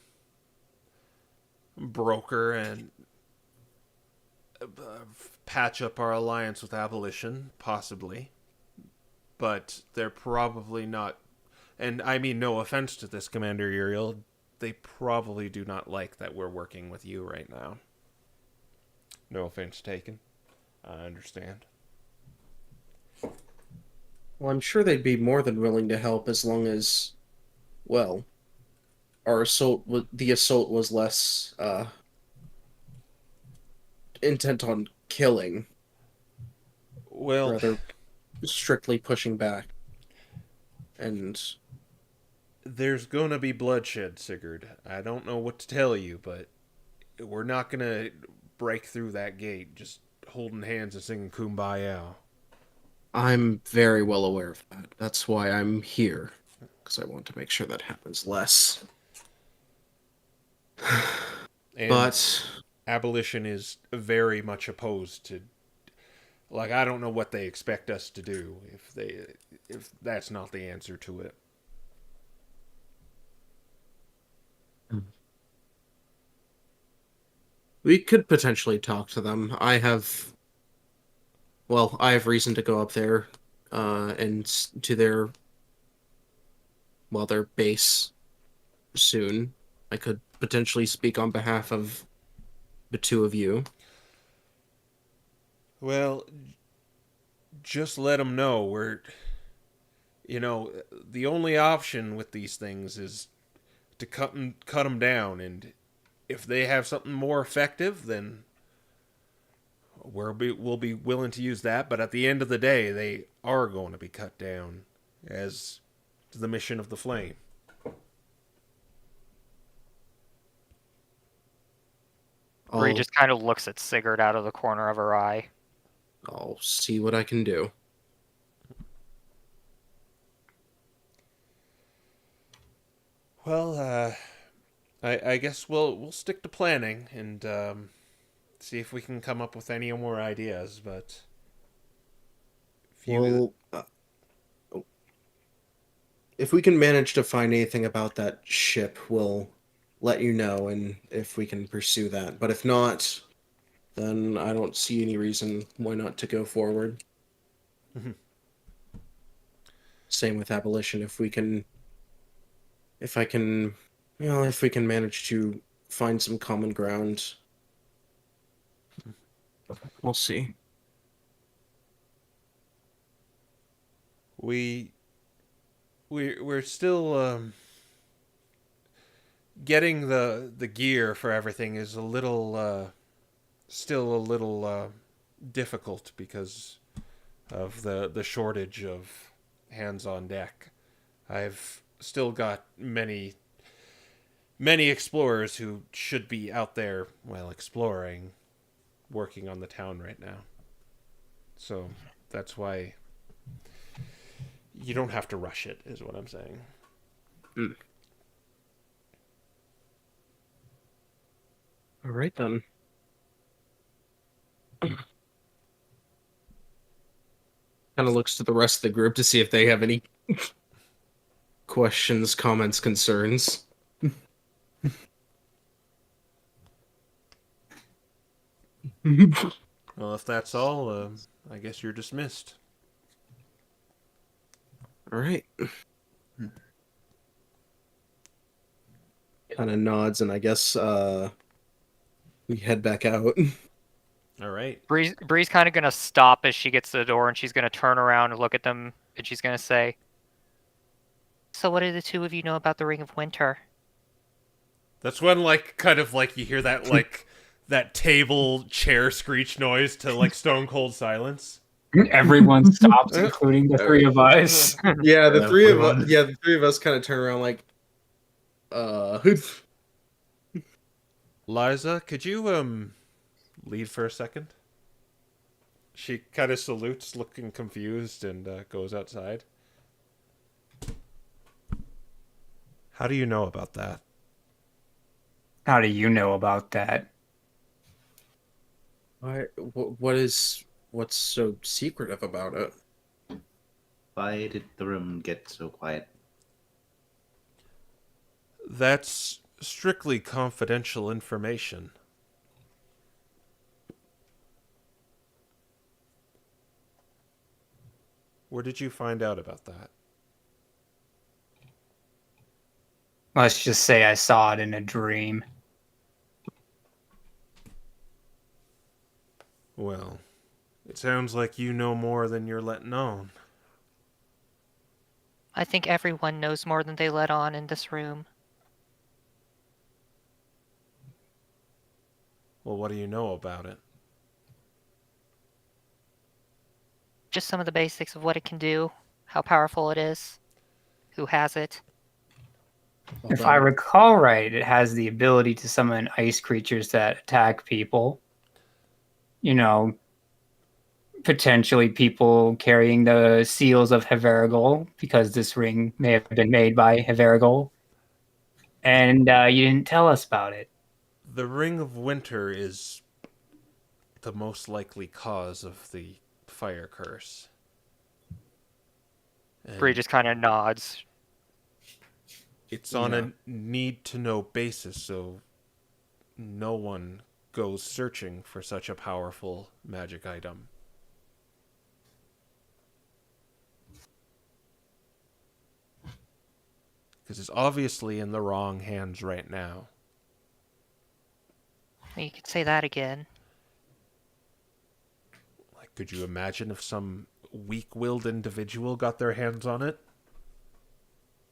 broker and patch up our alliance with Abolition, possibly. But they're probably not... And I mean no offense to this, Commander Uriel. They probably do not like that we're working with you right now. No offense taken. I understand. Well, I'm sure they'd be more than willing to help as long as, well, the assault was less intent on killing, Well, rather strictly pushing back. And there's gonna be bloodshed, Sigurd. I don't know what to tell you, but we're not gonna break through that gate just holding hands and singing Kumbaya. I'm very well aware of that. That's why I'm here, because I want to make sure that happens less. And But Abolition is very much opposed to... Like, I don't know what they expect us to do if that's not the answer to it. we could potentially talk to them. I have reason to go up there and to their base soon. I could potentially speak on behalf of the two of you. Well, just let them know the only option with these things is to cut them down, and if they have something more effective, then we'll be willing to use that. But at the end of the day, they are going to be cut down as the mission of the flame. Bree just kind of looks at Sigurd out of the corner of her eye. I'll see what I can do. Well, I guess we'll stick to planning and see if we can come up with any more ideas. But if we can manage to find anything about that ship, we'll let you know, and if we can pursue that. But if not, then I don't see any reason why not to go forward. Mm-hmm. Same with Abolition. If we can manage to find some common ground, we'll see. We're still getting the gear for everything is still a little difficult because of the shortage of hands on deck. I've still got many explorers who should be out there, well, exploring, working on the town right now. So that's why you don't have to rush it, is what I'm saying. All right, then. Kind of looks to the rest of the group to see if they have any questions, comments, concerns. Well, if that's all, I guess you're dismissed. All right. Kind of nods, and I guess we head back out. All right. Bree's kind of gonna stop as she gets to the door, and she's gonna turn around and look at them, and she's gonna say, "So, what do the two of you know about the Ring of Winter?" That's when, like, kind of like you hear that, like, that table chair screech noise to, like, stone cold silence. Everyone stops, including the three of us. Yeah, the three of us. Everyone. Yeah, the three of us kind of turn around like, Liza, could you, lead for a second? She kind of salutes, looking confused, and goes outside. How do you know about that? How do you know about that? what's so secretive about it? Why did the room get so quiet? That's strictly confidential information. Where did you find out about that? Let's just say I saw it in a dream. Well, it sounds like you know more than you're letting on. I think everyone knows more than they let on in this room. Well, what do you know about it? Just some of the basics of what it can do, how powerful it is, who has it. If I recall right, it has the ability to summon ice creatures that attack people. You know, potentially people carrying the seals of Haverigal, because this ring may have been made by Haverigal. And you didn't tell us about it. The Ring of Winter is the most likely cause of the fire curse. And Bree just kind of nods. it's on a need-to-know basis, so no one goes searching for such a powerful magic item. Because it's obviously in the wrong hands right now. You could say that again. Like, could you imagine if some weak-willed individual got their hands on it?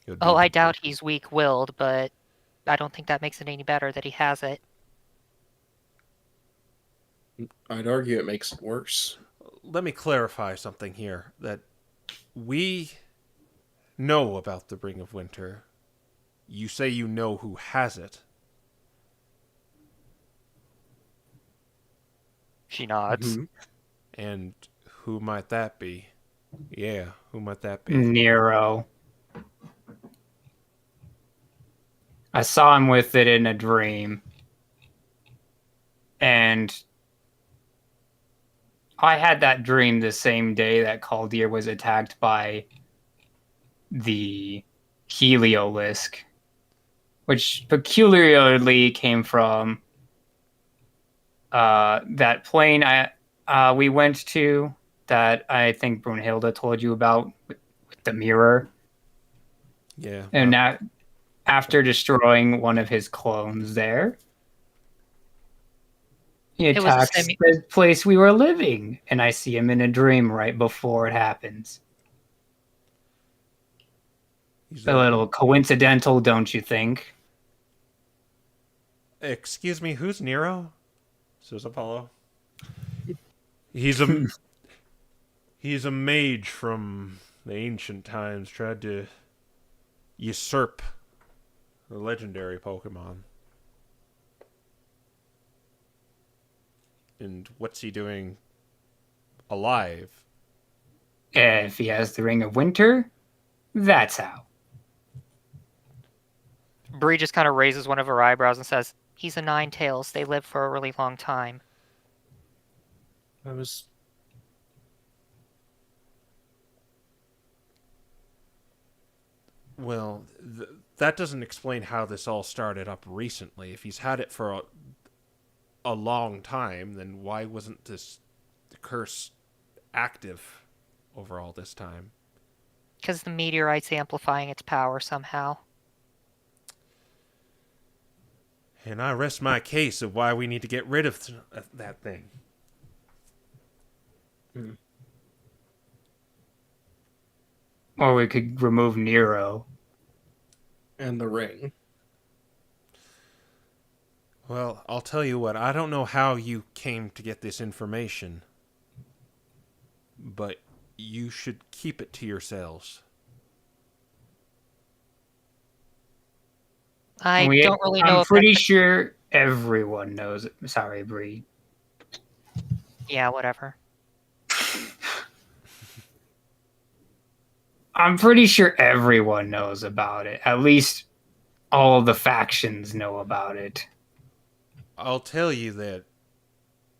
It would Oh, be- I doubt he's weak-willed, but I don't think that makes it any better that he has it. I'd argue it makes it worse. Let me clarify something here. That we know about the Ring of Winter. You say you know who has it. She nods. Mhm. And who might that be? Yeah, who might that be? Nero. I saw him with it in a dream. And I had that dream the same day that Kaldir was attacked by the Heliolisk, which peculiarly came from that plane we went to that I think Brunhilde told you about with the mirror. Yeah. And after destroying one of his clones there, he It was the attacks same- the place we were living, and I see him in a dream right before it happens. he's A little coincidental, don't you think? Excuse me, who's Nero? Says Apollo. He's a he's a mage from the ancient times. Tried to usurp the legendary Pokemon. And what's he doing alive? If he has the Ring of Winter, that's how. Bree just kind of raises one of her eyebrows and says, "He's a Ninetales. They live for a really long time." I was. Well, that doesn't explain how this all started up recently. If he's had it for a long time, then why wasn't this curse active over all this time? Because the meteorite's amplifying its power somehow. And I rest my case of why we need to get rid of that thing. Or we could remove Nero. And the ring. Well, I'll tell you what, I don't know how you came to get this information, but you should keep it to yourselves. I don't really know I'm if pretty sure everyone knows it. Sorry, Bree. Yeah, whatever. I'm pretty sure everyone knows about it. At least all of the factions know about it. I'll tell you that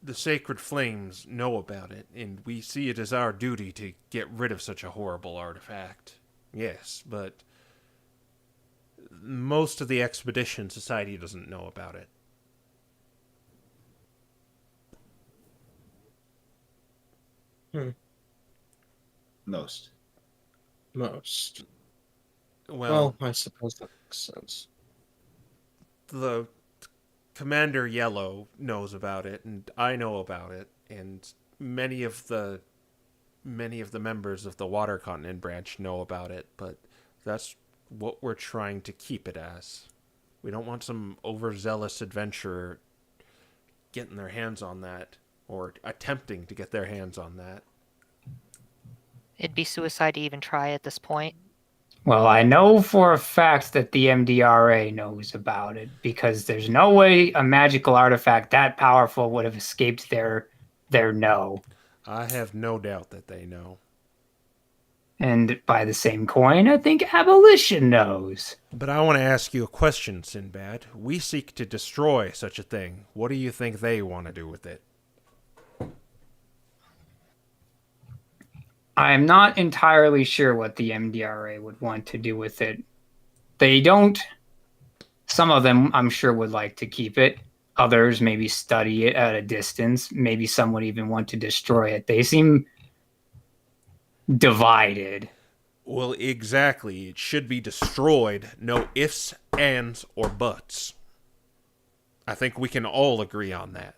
the Sacred Flames know about it, and we see it as our duty to get rid of such a horrible artifact. Yes, but most of the Expedition Society doesn't know about it. Most. Well, I suppose that makes sense. the Commander Yellow knows about it, and I know about it, and many of the members of the Water Continent branch know about it, but that's what we're trying to keep it as. We don't want some overzealous adventurer getting their hands on that, or attempting to get their hands on that. It'd be suicide to even try at this point. Well, I know for a fact that the MDRA knows about it because there's no way a magical artifact that powerful would have escaped their know. I have no doubt that they know. And by the same coin, I think abolition knows. But I want to ask you a question, Sinbad. We seek to destroy such a thing. What do you think they want to do with it? I'm not entirely sure what the MDRA would want to do with it. They don't. Some of them, I'm sure, would like to keep it. Others maybe study it at a distance. Maybe some would even want to destroy it. They seem divided. Well, exactly. It should be destroyed. No ifs, ands, or buts. I think we can all agree on that.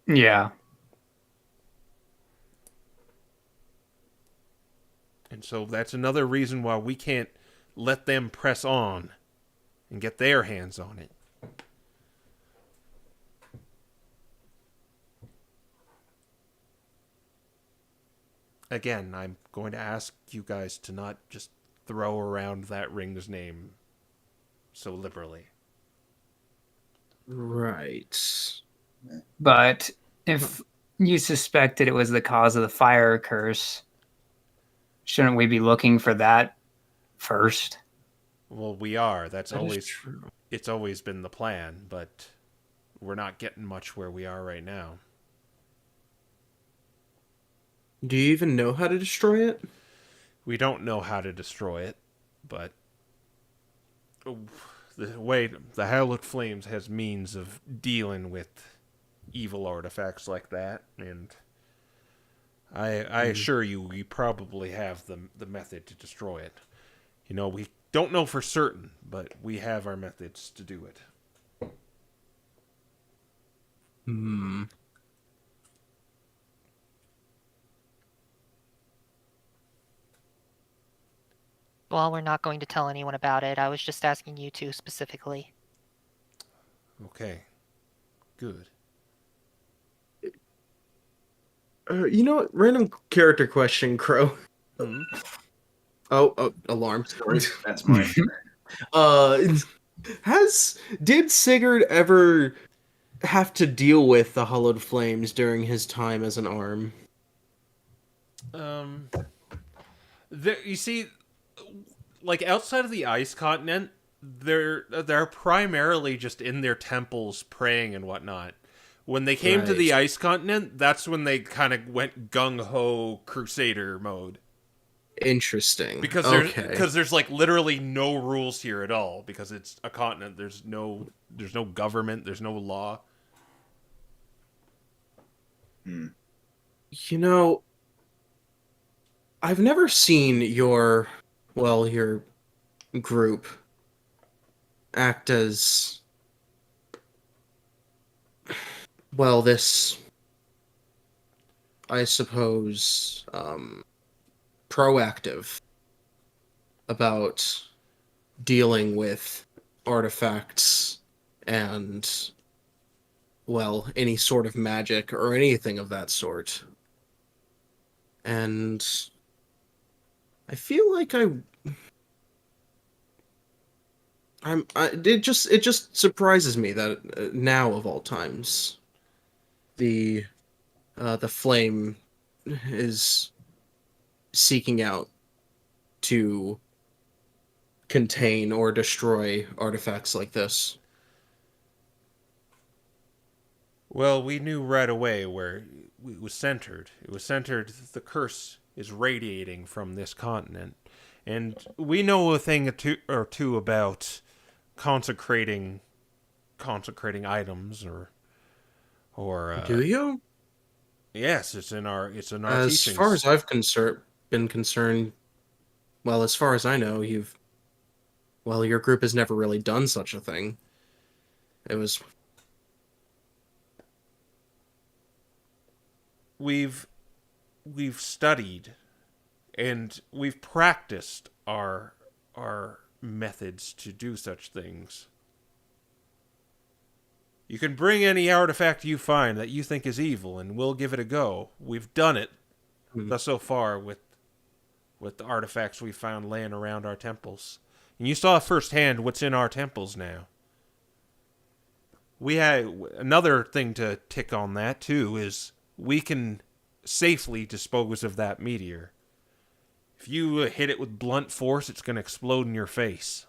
Yeah. And so that's another reason why we can't let them press on and get their hands on it. Again, I'm going to ask you guys to not just throw around that ring's name so liberally. Right. But if you suspected it was the cause of the fire curse, shouldn't we be looking for that first? Well, we are. That is always true. It's always been the plan, but we're not getting much where we are right now. Do you even know how to destroy it? We don't know how to destroy it, but the way the Hallowed Flames has means of dealing with evil artifacts like that, and I assure you we probably have the method to destroy it. You know, we don't know for certain, but we have our methods to do it. Hmm. Well, we're not going to tell anyone about it. I was just asking you two specifically. Okay. Good. You know what? Random character question, Crow. Hmm? Oh, alarm. Sorry, that's mine. Uh, did Sigurd ever have to deal with the hollowed flames during his time as an arm? Um, you see, like outside of the ice continent, they're primarily just in their temples praying and whatnot. When they came to Right. the ice continent, that's when they kind of went gung ho crusader mode. Interesting. Because Okay. there's like literally no rules here at all because it's a continent. There's no government. There's no law. Hmm. You know, I've never seen your group act as this, I suppose, proactive about dealing with artifacts and, any sort of magic or anything of that sort. And I feel like it just surprises me that now of all times the flame is seeking out to contain or destroy artifacts like this. Well, we knew right away where it was centered. It was centered. The curse is radiating from this continent, and we know a thing or two about consecrating items or Do you? yes, it's in our As far teachings. as I've been concerned, as far as I know, your group has never really done such a thing. It was We've studied and we've practiced our methods to do such things. You can bring any artifact you find that you think is evil, and we'll give it a go. We've done it hmm, thus so far with the artifacts we found laying around our temples. And you saw firsthand what's in our temples now. We had another thing to tick on that too is we can safely dispose of that meteor. If you hit it with blunt force, it's going to explode in your face.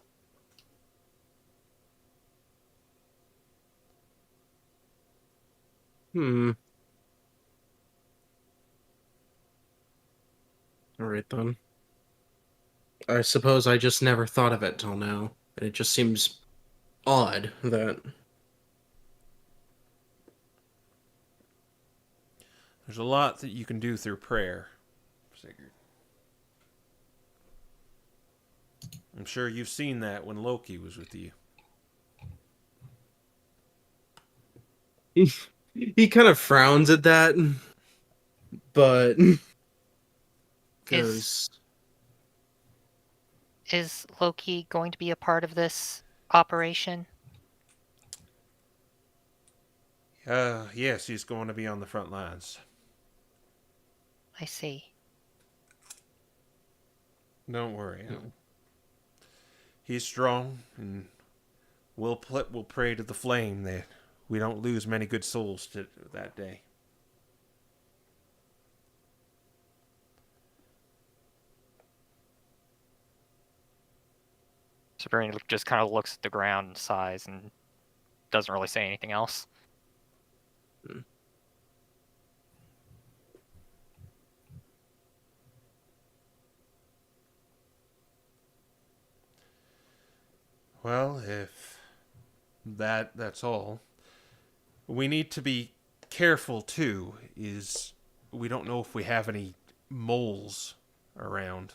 hmm. All right then. I suppose I just never thought of it till now, and it just seems odd that. There's a lot that you can do through prayer, Sigurd. I'm sure you've seen that when Loki was with you. He kind of frowns at that, but Is goes, is Loki going to be a part of this operation? Yes, he's going to be on the front lines. I see. Don't worry. He's strong, and we'll pray to the flame that we don't lose many good souls to that day. Sabrina just kind of looks at the ground and sighs and doesn't really say anything else. Well, if that's all, we need to be careful too. Is we don't know if we have any moles around.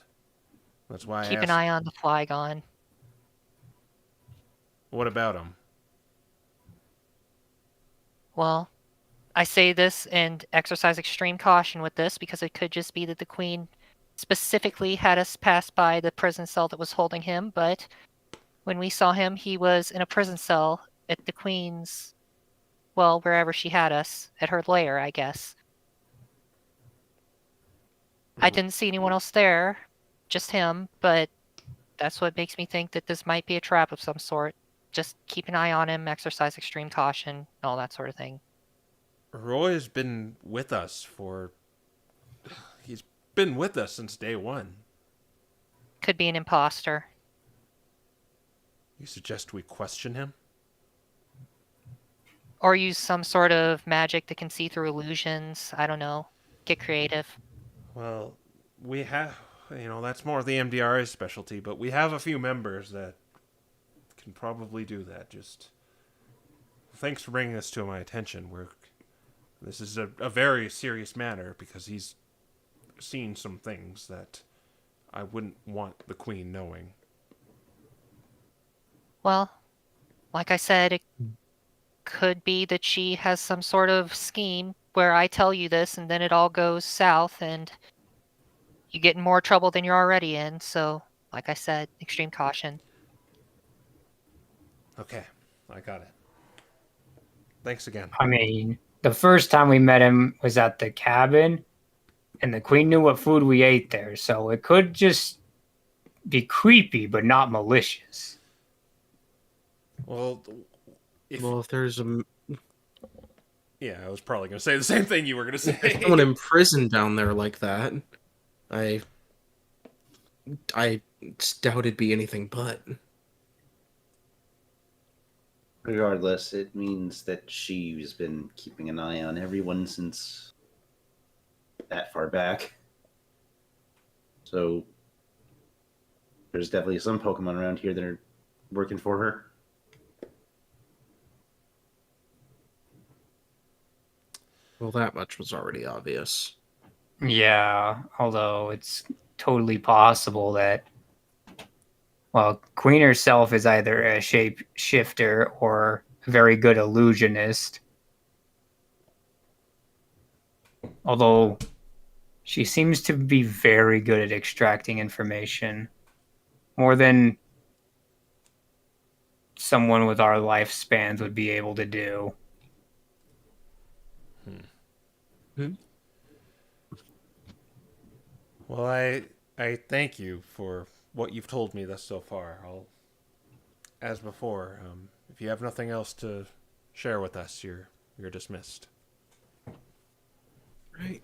That's why I Keep an asked. eye on the Flygon. What about them? Well, I say this and exercise extreme caution with this because it could just be that the Queen specifically had us pass by the prison cell that was holding him, but when we saw him, he was in a prison cell at the Queen's, wherever she had us, at her lair, I guess. I didn't see anyone else there, just him, but that's what makes me think that this might be a trap of some sort. Just keep an eye on him, exercise extreme caution, all that sort of thing. Roy has been with us he's been with us since day one. Could be an imposter. You suggest we question him? Or use some sort of magic that can see through illusions. I don't know. Get creative. Well, we have, that's more the MDRA's specialty, but we have a few members that can probably do that. Just thanks for bringing this to my attention. This is a very serious matter because he's seen some things that I wouldn't want the Queen knowing. Well, like I said, it could be that she has some sort of scheme where I tell you this and then it all goes south and you get in more trouble than you're already in. So, like I said, extreme caution. Okay, I got it. Thanks again. I mean, the first time we met him was at the cabin, and the Queen knew what food we ate there, so it could just be creepy, but not malicious. Well, Well, if there's yeah, I was probably going to say the same thing you were going to say. someone imprisoned down there like that, I doubt it'd be anything but. Regardless, it means that she's been keeping an eye on everyone since that far back. So there's definitely some Pokemon around here that are working for her. Well, that much was already obvious. Yeah, although it's totally possible that, well, Queen herself is either a shapeshifter or a very good illusionist. Although she seems to be very good at extracting information. More than someone with our lifespans would be able to do. Well, I thank you for what you've told me thus so far. As before, if you have nothing else to share with us, you're dismissed. Right.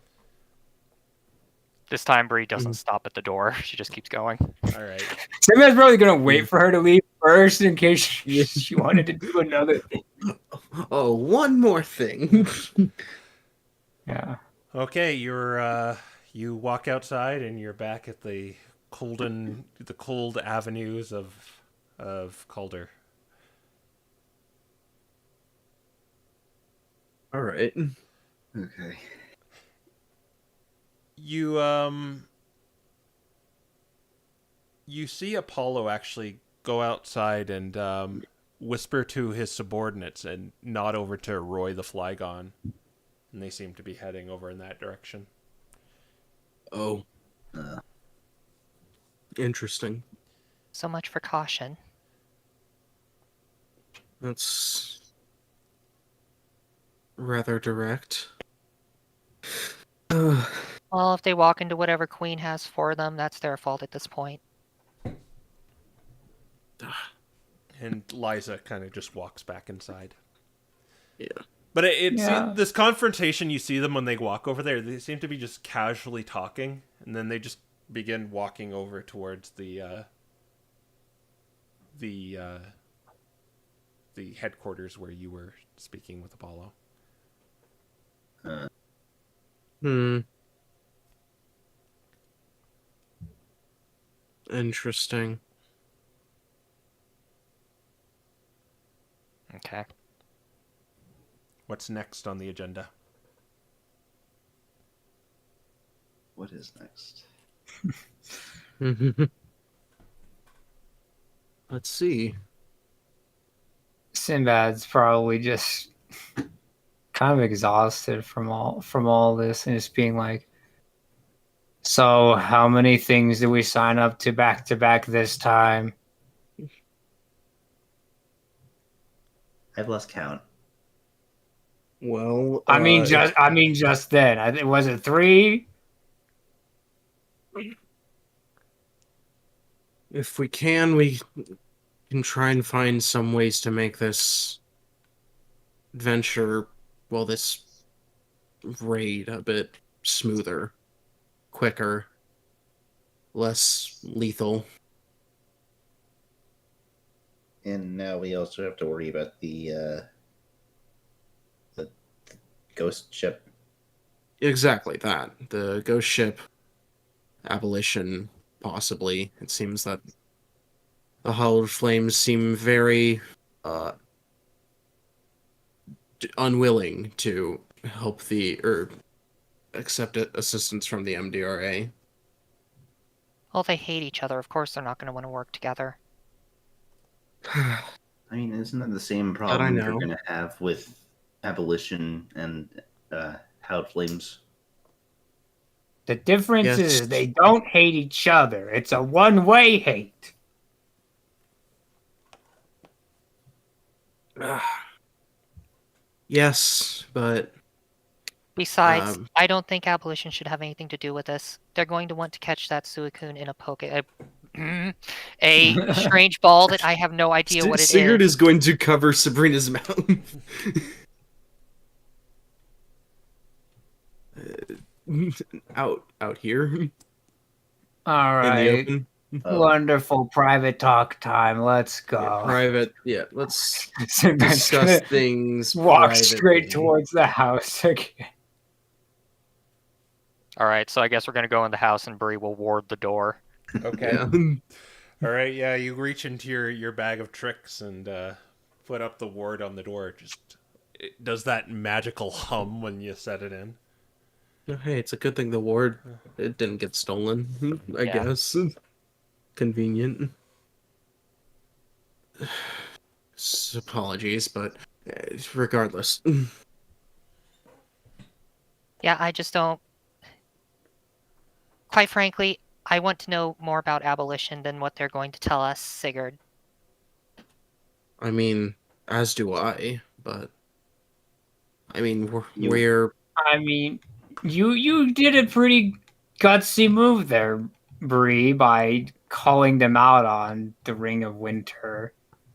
This time, Bree doesn't stop at the door. She just keeps going. All right. Sam's probably gonna wait for her to leave first in case she wanted to do another thing. Oh, one more thing. Yeah. Okay, you walk outside and you're back at the cold avenues of Calder. All right. Okay. You see Apollo actually go outside and whisper to his subordinates and nod over to Roy the Flygon, and they seem to be heading over in that direction. Oh, interesting. So much for caution. That's rather direct. Well, if they walk into whatever Queen has for them, that's their fault at this point. And Liza kind of just walks back inside. Yeah. But Yeah. this confrontation, you see them when they walk over there, they seem to be just casually talking, and then they just begin walking over towards the headquarters where you were speaking with Apollo. Interesting. Okay. What's next on the agenda? What is next? Let's see. Sinbad's probably just kind of exhausted from all this and just being like, so how many things did we sign up to back this time? I've lost count. Well, I mean just then. Was it 3? if we can try and find some ways to make this adventure, well, this raid a bit smoother, quicker, less lethal. And now we also have to worry about the ghost ship. Exactly that. The ghost ship abolition, possibly. It seems that the Hallowed Flames seem very unwilling to help or accept assistance from the MDRA. Well, they hate each other. Of course, they're not going to want to work together. I mean, isn't that the same I problem they're know. going to have with abolition and Howled Flames? The difference Yes. is they don't hate each other. It's a one-way hate. Yes, but Besides, I don't think abolition should have anything to do with this. They're going to want to catch that Suicune in a strange ball that I have no idea what it Sigurd is. is going to cover Sabrina's mouth. out here All in the right. open. Wonderful private talk time. Let's go. Yeah, private. Yeah, let's Sinbad's discuss gonna things. walk privately. straight towards the house again. All right, so I guess we're going to go in the house and Bree will ward the door. Okay. Yeah. All right. Yeah, you reach into your bag of tricks and put up the ward on the door. It does that magical hum when you set it in. Hey, it's a good thing the ward it didn't get stolen. I Yeah. guess. Convenient. Apologies, but regardless. Yeah, I just don't. Quite frankly, I want to know more about abolition than what they're going to tell us, Sigurd. I mean, as do I, but I mean, You- we're I mean, you did a pretty gutsy move there, Bree, by calling them out on the Ring of Winter.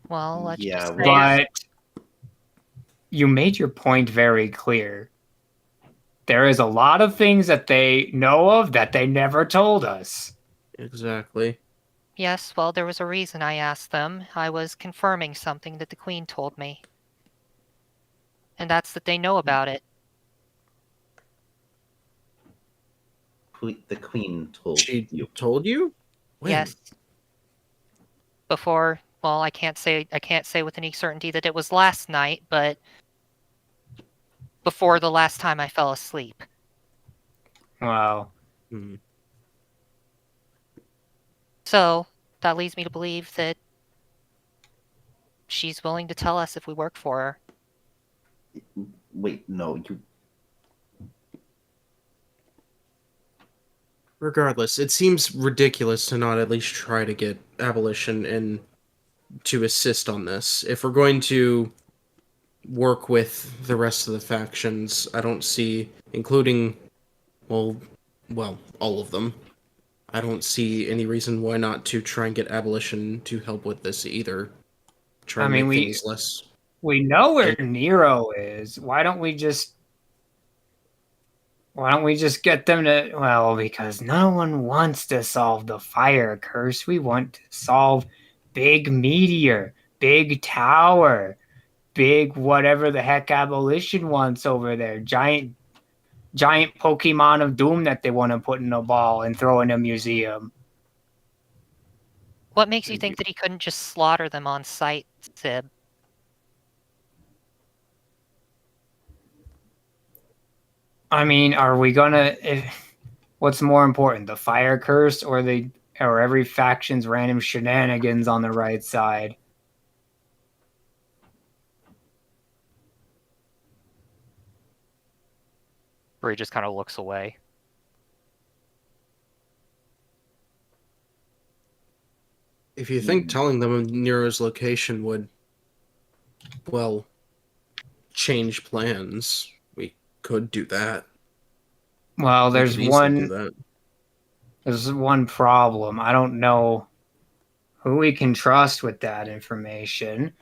Well, let's Yeah, just say. well- But you made your point very clear. There is a lot of things that they know of that they never told us. exactly. Yes, well, there was a reason I asked them. I was confirming something that the Queen told me. And that's that they know about it. The Queen told She you. told you? When? Yes. Before, well, I can't say with any certainty that it was last night, but before the last time I fell asleep. Wow. Hmm. So, that leads me to believe that she's willing to tell us if we work for her. Wait, no, you. Regardless, it seems ridiculous to not at least try to get abolition and to assist on this. If we're going to work with the rest of the factions, I don't see, including, well, all of them. I don't see any reason why not to try and get abolition to help with this either. Try I and mean, make things less. We know where Nero is. Why don't we just get them to, well, because no one wants to solve the fire curse. We want to solve big meteor, big tower, big whatever the heck abolition wants over there. Giant Pokemon of Doom that they want to put in a ball and throw in a museum. What makes you think that he couldn't just slaughter them on sight, Sib? I mean, are we gonna? What's more important, the fire curse or every faction's random shenanigans on the right side? Bree just kind of looks away. If you think telling them of Nero's location would, well, change plans, we could do that. Well, We could easily do that. there's one problem. I don't know who we can trust with that information.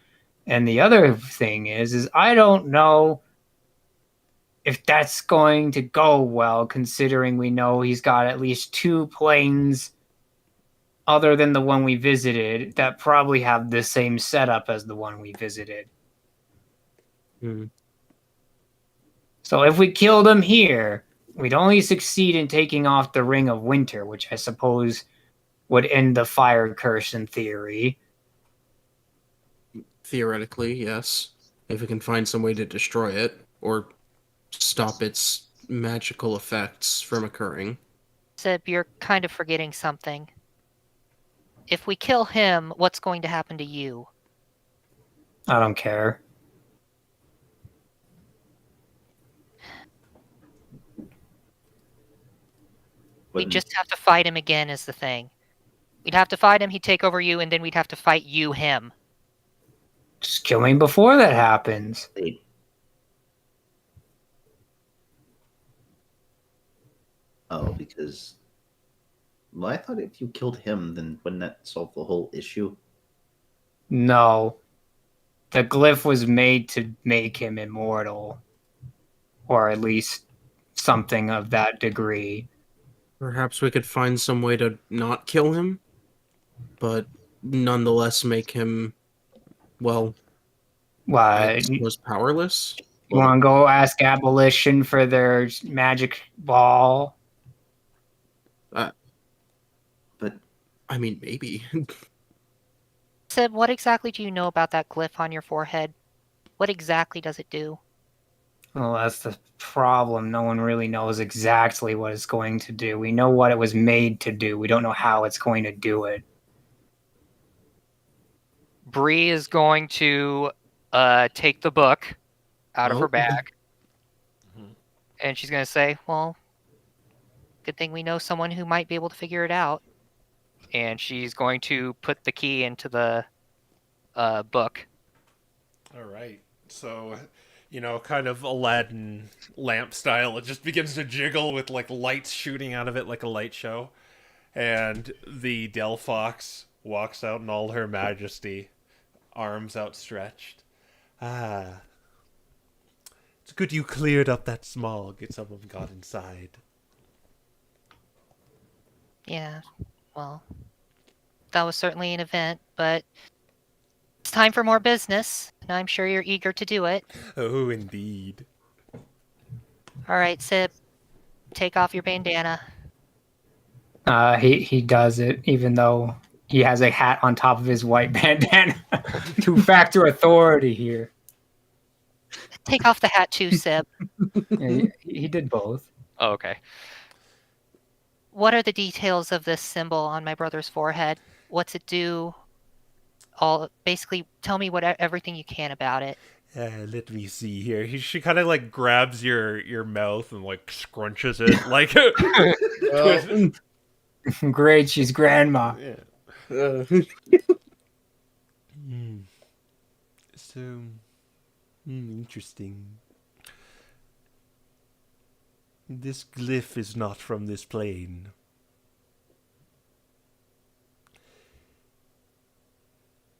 And the other thing is I don't know if that's going to go well, considering we know he's got at least 2 planes other than the one we visited that probably have the same setup as the one we visited. Hmm. So if we killed him here, we'd only succeed in taking off the Ring of Winter, which I suppose would end the fire curse in theory. Theoretically, yes. If we can find some way to destroy it or stop its magical effects from occurring. Sib, you're kind of forgetting something. If we kill him, what's going to happen to you? I don't care. We just have to fight him again is the thing. We'd have to fight him, he'd take over you, and then we'd have to fight you him. Just kill me before that happens. Wait. Oh, because. Well, I thought if you killed him, then wouldn't that solve the whole issue? No. The glyph was made to make him immortal. Or at least something of that degree. Perhaps we could find some way to not kill him, but nonetheless make him, well, I What? suppose powerless. You want to go ask Abolition for their magic ball? But I mean, maybe. Sib, what exactly do you know about that glyph on your forehead? What exactly does it do? Well, that's the problem. No one really knows exactly what it's going to do. We know what it was made to do. We don't know how it's going to do it. Bree is going to take the book out of her Oh. bag. Mhm. And she's going to say, well, good thing we know someone who might be able to figure it out. And she's going to put the key into the book. All right. So, kind of Aladdin lamp style, it just begins to jiggle with like lights shooting out of it like a light show. And the Delphox walks out in all her majesty, arms outstretched. Ah. It's good you cleared up that smog and someone got inside. Yeah, well, that was certainly an event, but it's time for more business, and I'm sure you're eager to do it. Oh, indeed. All right, Sib, take off your bandana. He does it, even though he has a hat on top of his white bandana. Two-factor authority here. Take off the hat too, Sib. Yeah, he did both. Oh, okay. What are the details of this symbol on my brother's forehead? What's it do? Basically, tell me everything you can about it. Let me see here. She kind of like grabs your mouth and like scrunches it like. Great, she's grandma. Yeah. So, interesting. This glyph is not from this plane.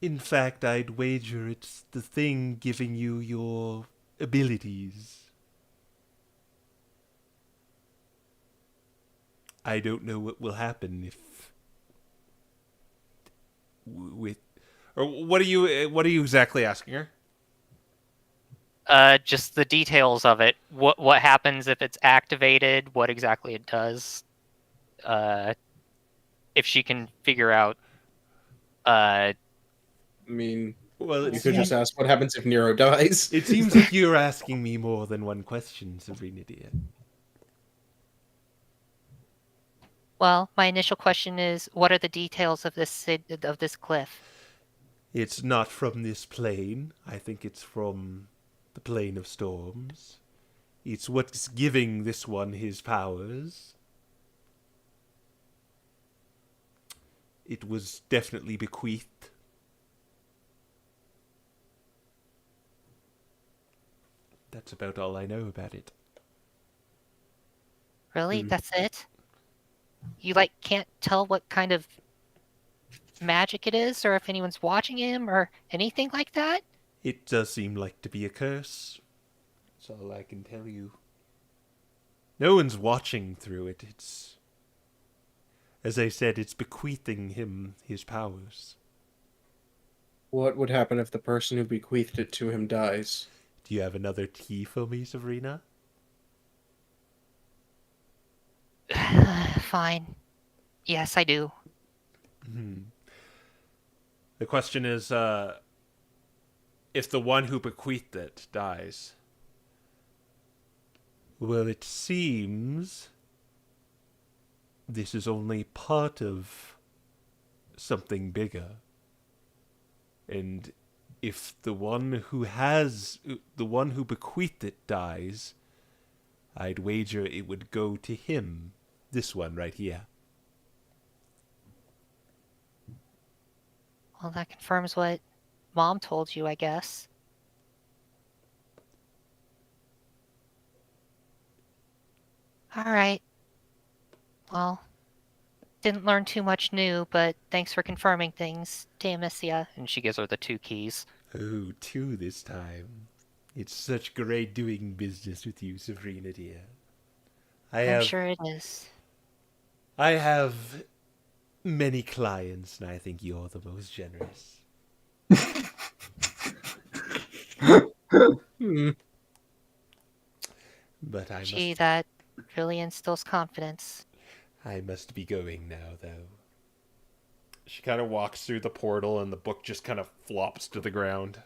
In fact, I'd wager it's the thing giving you your abilities. I don't know what will happen if with or what are you exactly asking her? Just the details of it. What happens if it's activated? What exactly it does? If she can figure out. I mean, Well, you could just ask what happens if Nero dies. it seems like you're asking me more than one question, Sabrina dear. Well, my initial question is, what are the details of this glyph? It's not from this plane. I think it's from the plane of storms. It's what's giving this one his powers. It was definitely bequeathed. That's about all I know about it. Really? Hmm. That's it? You can't tell what kind of magic it is, or if anyone's watching him, or anything like that? It does seem like to be a curse. That's all I can tell you. No one's watching through it. It's, as I said, it's bequeathing him his powers. What would happen if the person who bequeathed it to him dies? Do you have another tea for me, Sabrina? Fine. Yes, I do. The question is, if the one who bequeathed it dies. Well, it seems this is only part of something bigger. And if the one who bequeathed it dies, I'd wager it would go to him. This one right here. Well, that confirms what Mom told you, I guess. Alright. Well, didn't learn too much new, but thanks for confirming things, Damicia. And she gives her the 2 keys. Oh, 2 this time. It's such great doing business with you, Sabrina dear. I'm sure it is. I have many clients, and I think you're the most generous. But Gee, that really instills confidence. I must be going now, though. She kind of walks through the portal, and the book just kind of flops to the ground.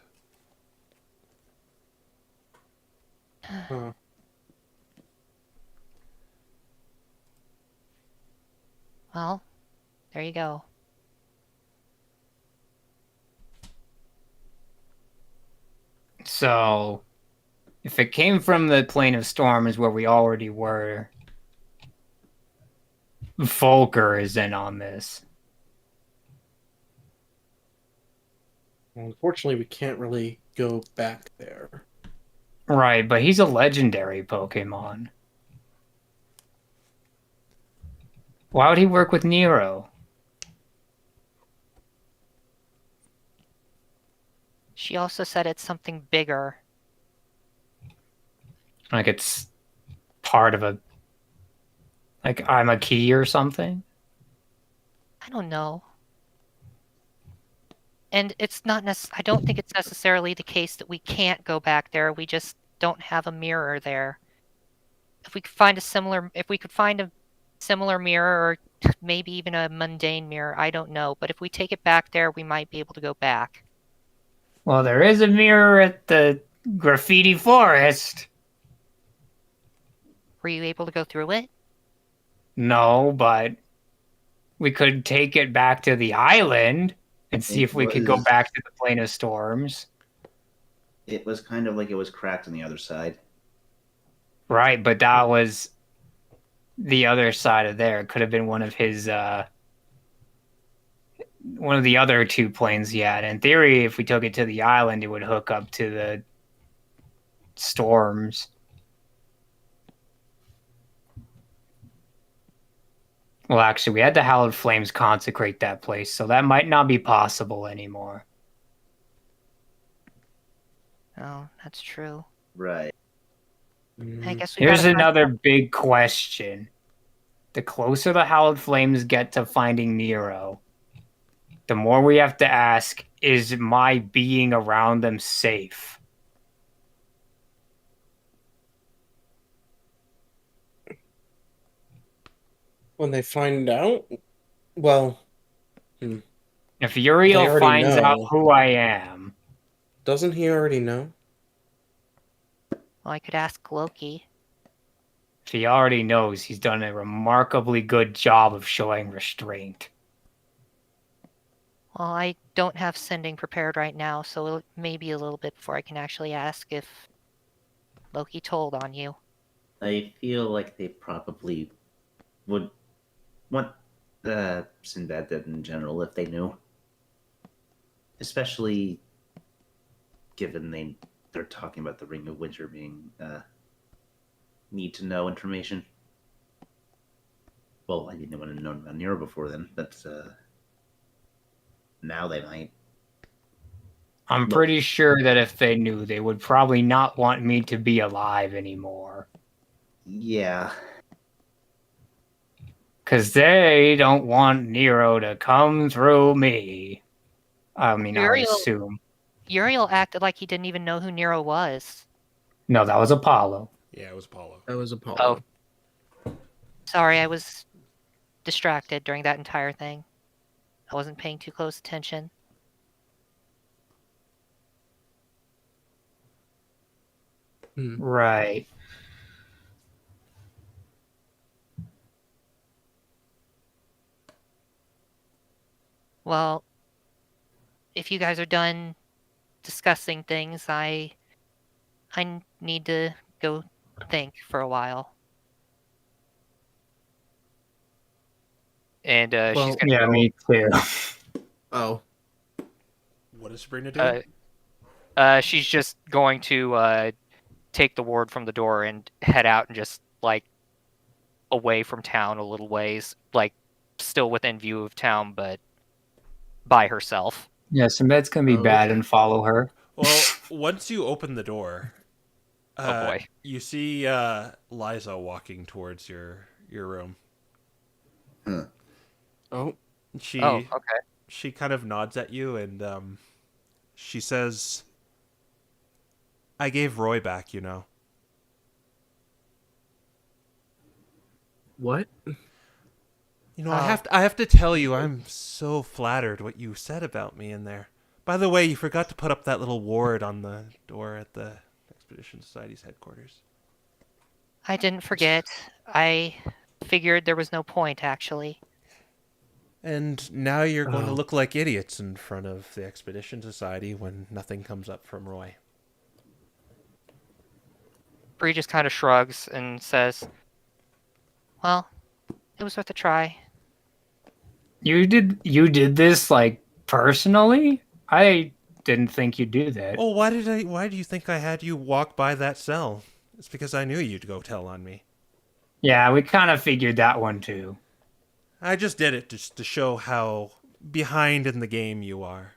Huh. Well, there you go. So, if it came from the plane of storms where we already were, Volker is in on this. Well, unfortunately, we can't really go back there. Right, but he's a legendary Pokemon. Why would he work with Nero? She also said it's something bigger. Like it's part of a... Like I'm a key or something? I don't know. And it's not I don't think it's necessarily the case that we can't go back there. We just don't have a mirror there. If we could find a similar mirror, or maybe even a mundane mirror, I don't know. But if we take it back there, we might be able to go back. Well, there is a mirror at the graffiti forest. Were you able to go through it? No, but we could take it back to the island and see if we could go back to the plane of storms. It was kind of like it was cracked on the other side. Right, but that was the other side of there. It could have been one of his one of the other 2 planes he had. In theory, if we took it to the island, it would hook up to the storms. Well, actually, we had the Hallowed Flames consecrate that place, so that might not be possible anymore. Oh, that's true. Right. I guess we Here's gotta another big question. The closer the Hallowed Flames get to finding Nero, the more we have to ask, is my being around them safe? When they find out, well, If They Uriel already finds know. out who I am, doesn't he already know? Well, I could ask Loki. if he already knows, he's done a remarkably good job of showing restraint. Well, I don't have sending prepared right now, so it may be a little bit before I can actually ask if Loki told on you. I feel like they probably would want Sinbad dead in general if they knew. Especially given they're talking about the Ring of Winter being need to know information. Well, I didn't want to know about Nero before then, but Now they might. I'm Look. pretty sure that if they knew, they would probably not want me to be alive anymore. Yeah. Because they don't want Nero to come through me. I mean, I would Uriel, assume. Uriel acted like he didn't even know who Nero was. No, that was Apollo. Yeah, it was Apollo. That was Apollo. Sorry, I was distracted during that entire thing. I wasn't paying too close attention. Right. Well, if you guys are done discussing things, I need to go think for a while. And Well, she's gonna go. Me too. Oh, What is Sabrina doing? She's just going to take the ward from the door and head out and just like away from town a little ways, like still within view of town, but by herself. Yeah, Med's gonna be bad and follow her. Well, once you open the door, Oh boy. you see Liza walking towards your room. oh, She Oh, okay. she kind of nods at you and she says, "I gave Roy back, you know." what? You know, I have to tell you, I'm so flattered what you said about me in there. By the way, you forgot to put up that little ward on the door at the Expedition Society's headquarters. I didn't forget. I figured there was no point, actually. And now you're going to look like idiots in front of the Expedition Society when nothing comes up from Roy. Bree just kind of shrugs and says, "Well, it was worth a try." You did this like personally? I didn't think you'd do that. Oh, why do you think I had you walk by that cell? It's because I knew you'd go tell on me. Yeah, we kind of figured that one too. I just did it just to show how behind in the game you are.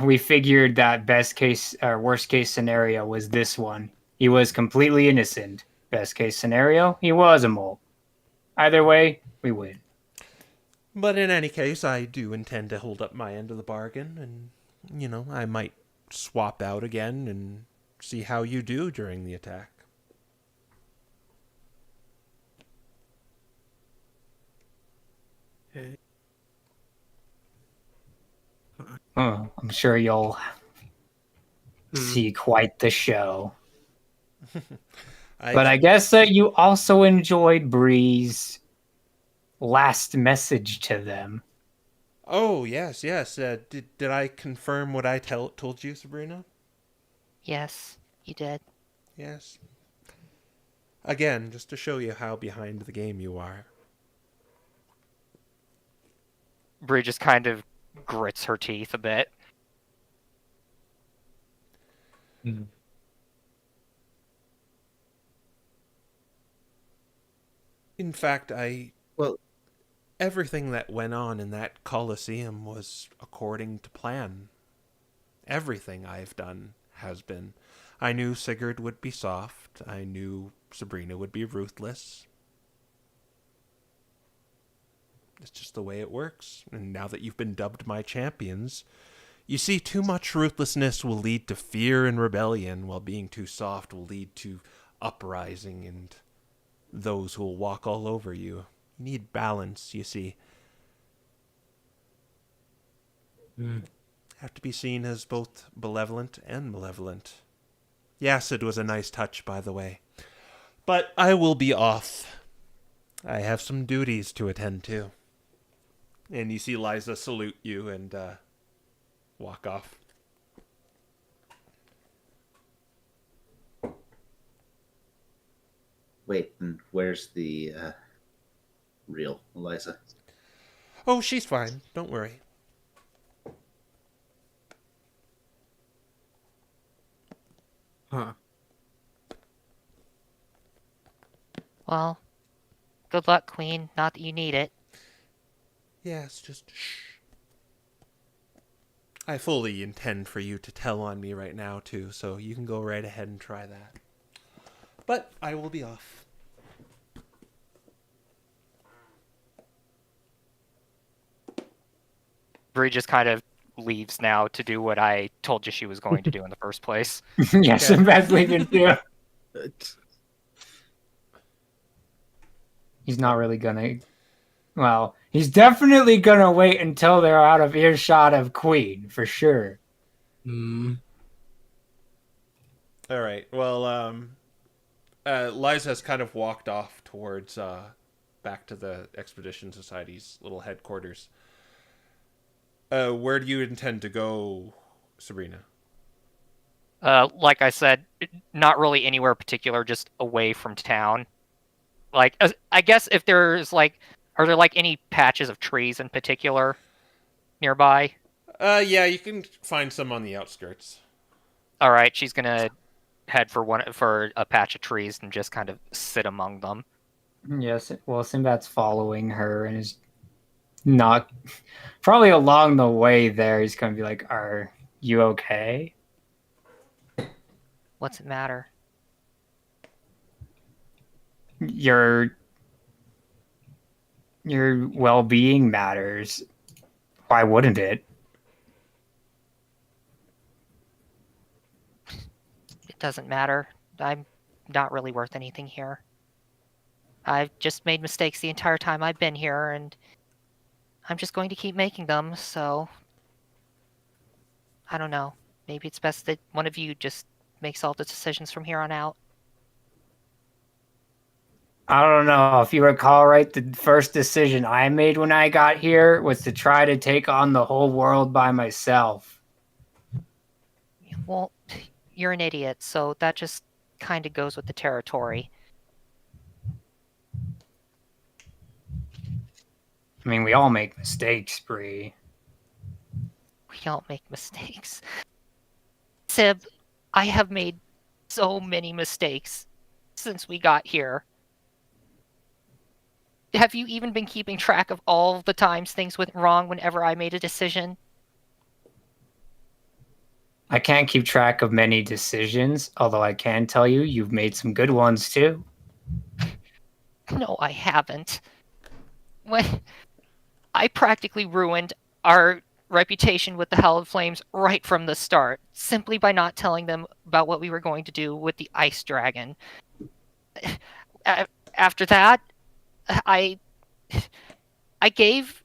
We figured that best case or worst case scenario was this one. He was completely innocent. Best case scenario, he was a mole. Either way, we win. But in any case, I do intend to hold up my end of the bargain, and, you know, I might swap out again and see how you do during the attack. Okay. Oh, I'm sure you'll see quite the show. But I guess that you also enjoyed Bree's last message to them. Oh, yes. Did I confirm what I told you, Sabrina? Yes, you did. Yes. Again, just to show you how behind the game you are. Bree just kind of grits her teeth a bit. In fact, Well, everything that went on in that Colosseum was according to plan. Everything I've done has been. I knew Sigurd would be soft. I knew Sabrina would be ruthless. It's just the way it works. And now that you've been dubbed my champions, you see, too much ruthlessness will lead to fear and rebellion, while being too soft will lead to uprising and those who will walk all over you. You need balance, you see. Have to be seen as both benevolent and malevolent. Yes, it was a nice touch, by the way. But I will be off. I have some duties to attend to. And you see Liza salute you and walk off. Wait, and where's the real Eliza? Oh, she's fine. Don't worry. huh. Well, good luck, Queen. Not that you need it. Yes, just shh. I fully intend for you to tell on me right now, too, so you can go right ahead and try that. But I will be off. Bree just kind of leaves now to do what I told you she was going to do in the first place. Yeah, Sinbad's leaving too. He's not really gonna. Well, he's definitely gonna wait until they're out of earshot of Queen for sure. Hmm. All right. Well, Liza has kind of walked off towards back to the Expedition Society's little headquarters. Where do you intend to go, Sabrina? Like I said, not really anywhere particular, just away from town. Like, I guess if there's like, are there like any patches of trees in particular nearby? Yeah, you can find some on the outskirts. All right, she's gonna head for a patch of trees and just kind of sit among them. Yes, well, Sinbad's following her and is not probably along the way there. He's gonna be like, "Are you okay?" What's it matter? Your well-being matters. Why wouldn't it? It doesn't matter. I'm not really worth anything here. I've just made mistakes the entire time I've been here, and I'm just going to keep making them, so I don't know. Maybe it's best that one of you just makes all the decisions from here on out. I don't know. If you recall right, the first decision I made when I got here was to try to take on the whole world by myself. Well, you're an idiot, so that just kind of goes with the territory. I mean, we all make mistakes, Bree. We all make mistakes. Sib, I have made so many mistakes since we got here. Have you even been keeping track of all the times things went wrong whenever I made a decision? I can't keep track of many decisions, although I can tell you you've made some good ones too. No, I haven't. When I practically ruined our reputation with the Hallowed Flames right from the start, simply by not telling them about what we were going to do with the Ice Dragon. After that, I gave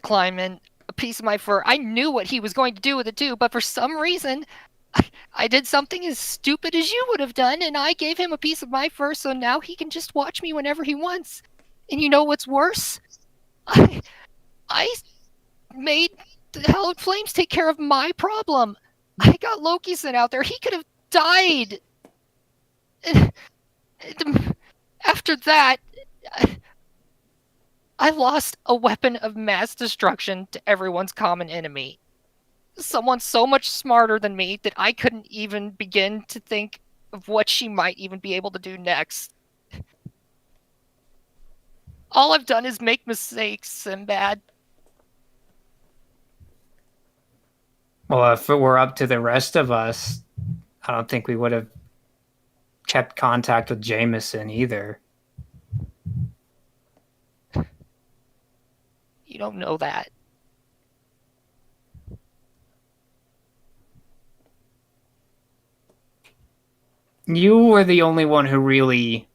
Kleiman a piece of my fur. I knew what he was going to do with it too, but for some reason, I did something as stupid as you would have done, and I gave him a piece of my fur, so now he can just watch me whenever he wants. And you know what's worse? I made the Hallowed Flames take care of my problem. I got Loki sent out there. He could have died. After that, I lost a weapon of mass destruction to everyone's common enemy. Someone so much smarter than me that I couldn't even begin to think of what she might even be able to do next. All I've done is make mistakes, Sinbad. Well, if it were up to the rest of us, I don't think we would have kept contact with Jameson either. You don't know that. You were the only one who really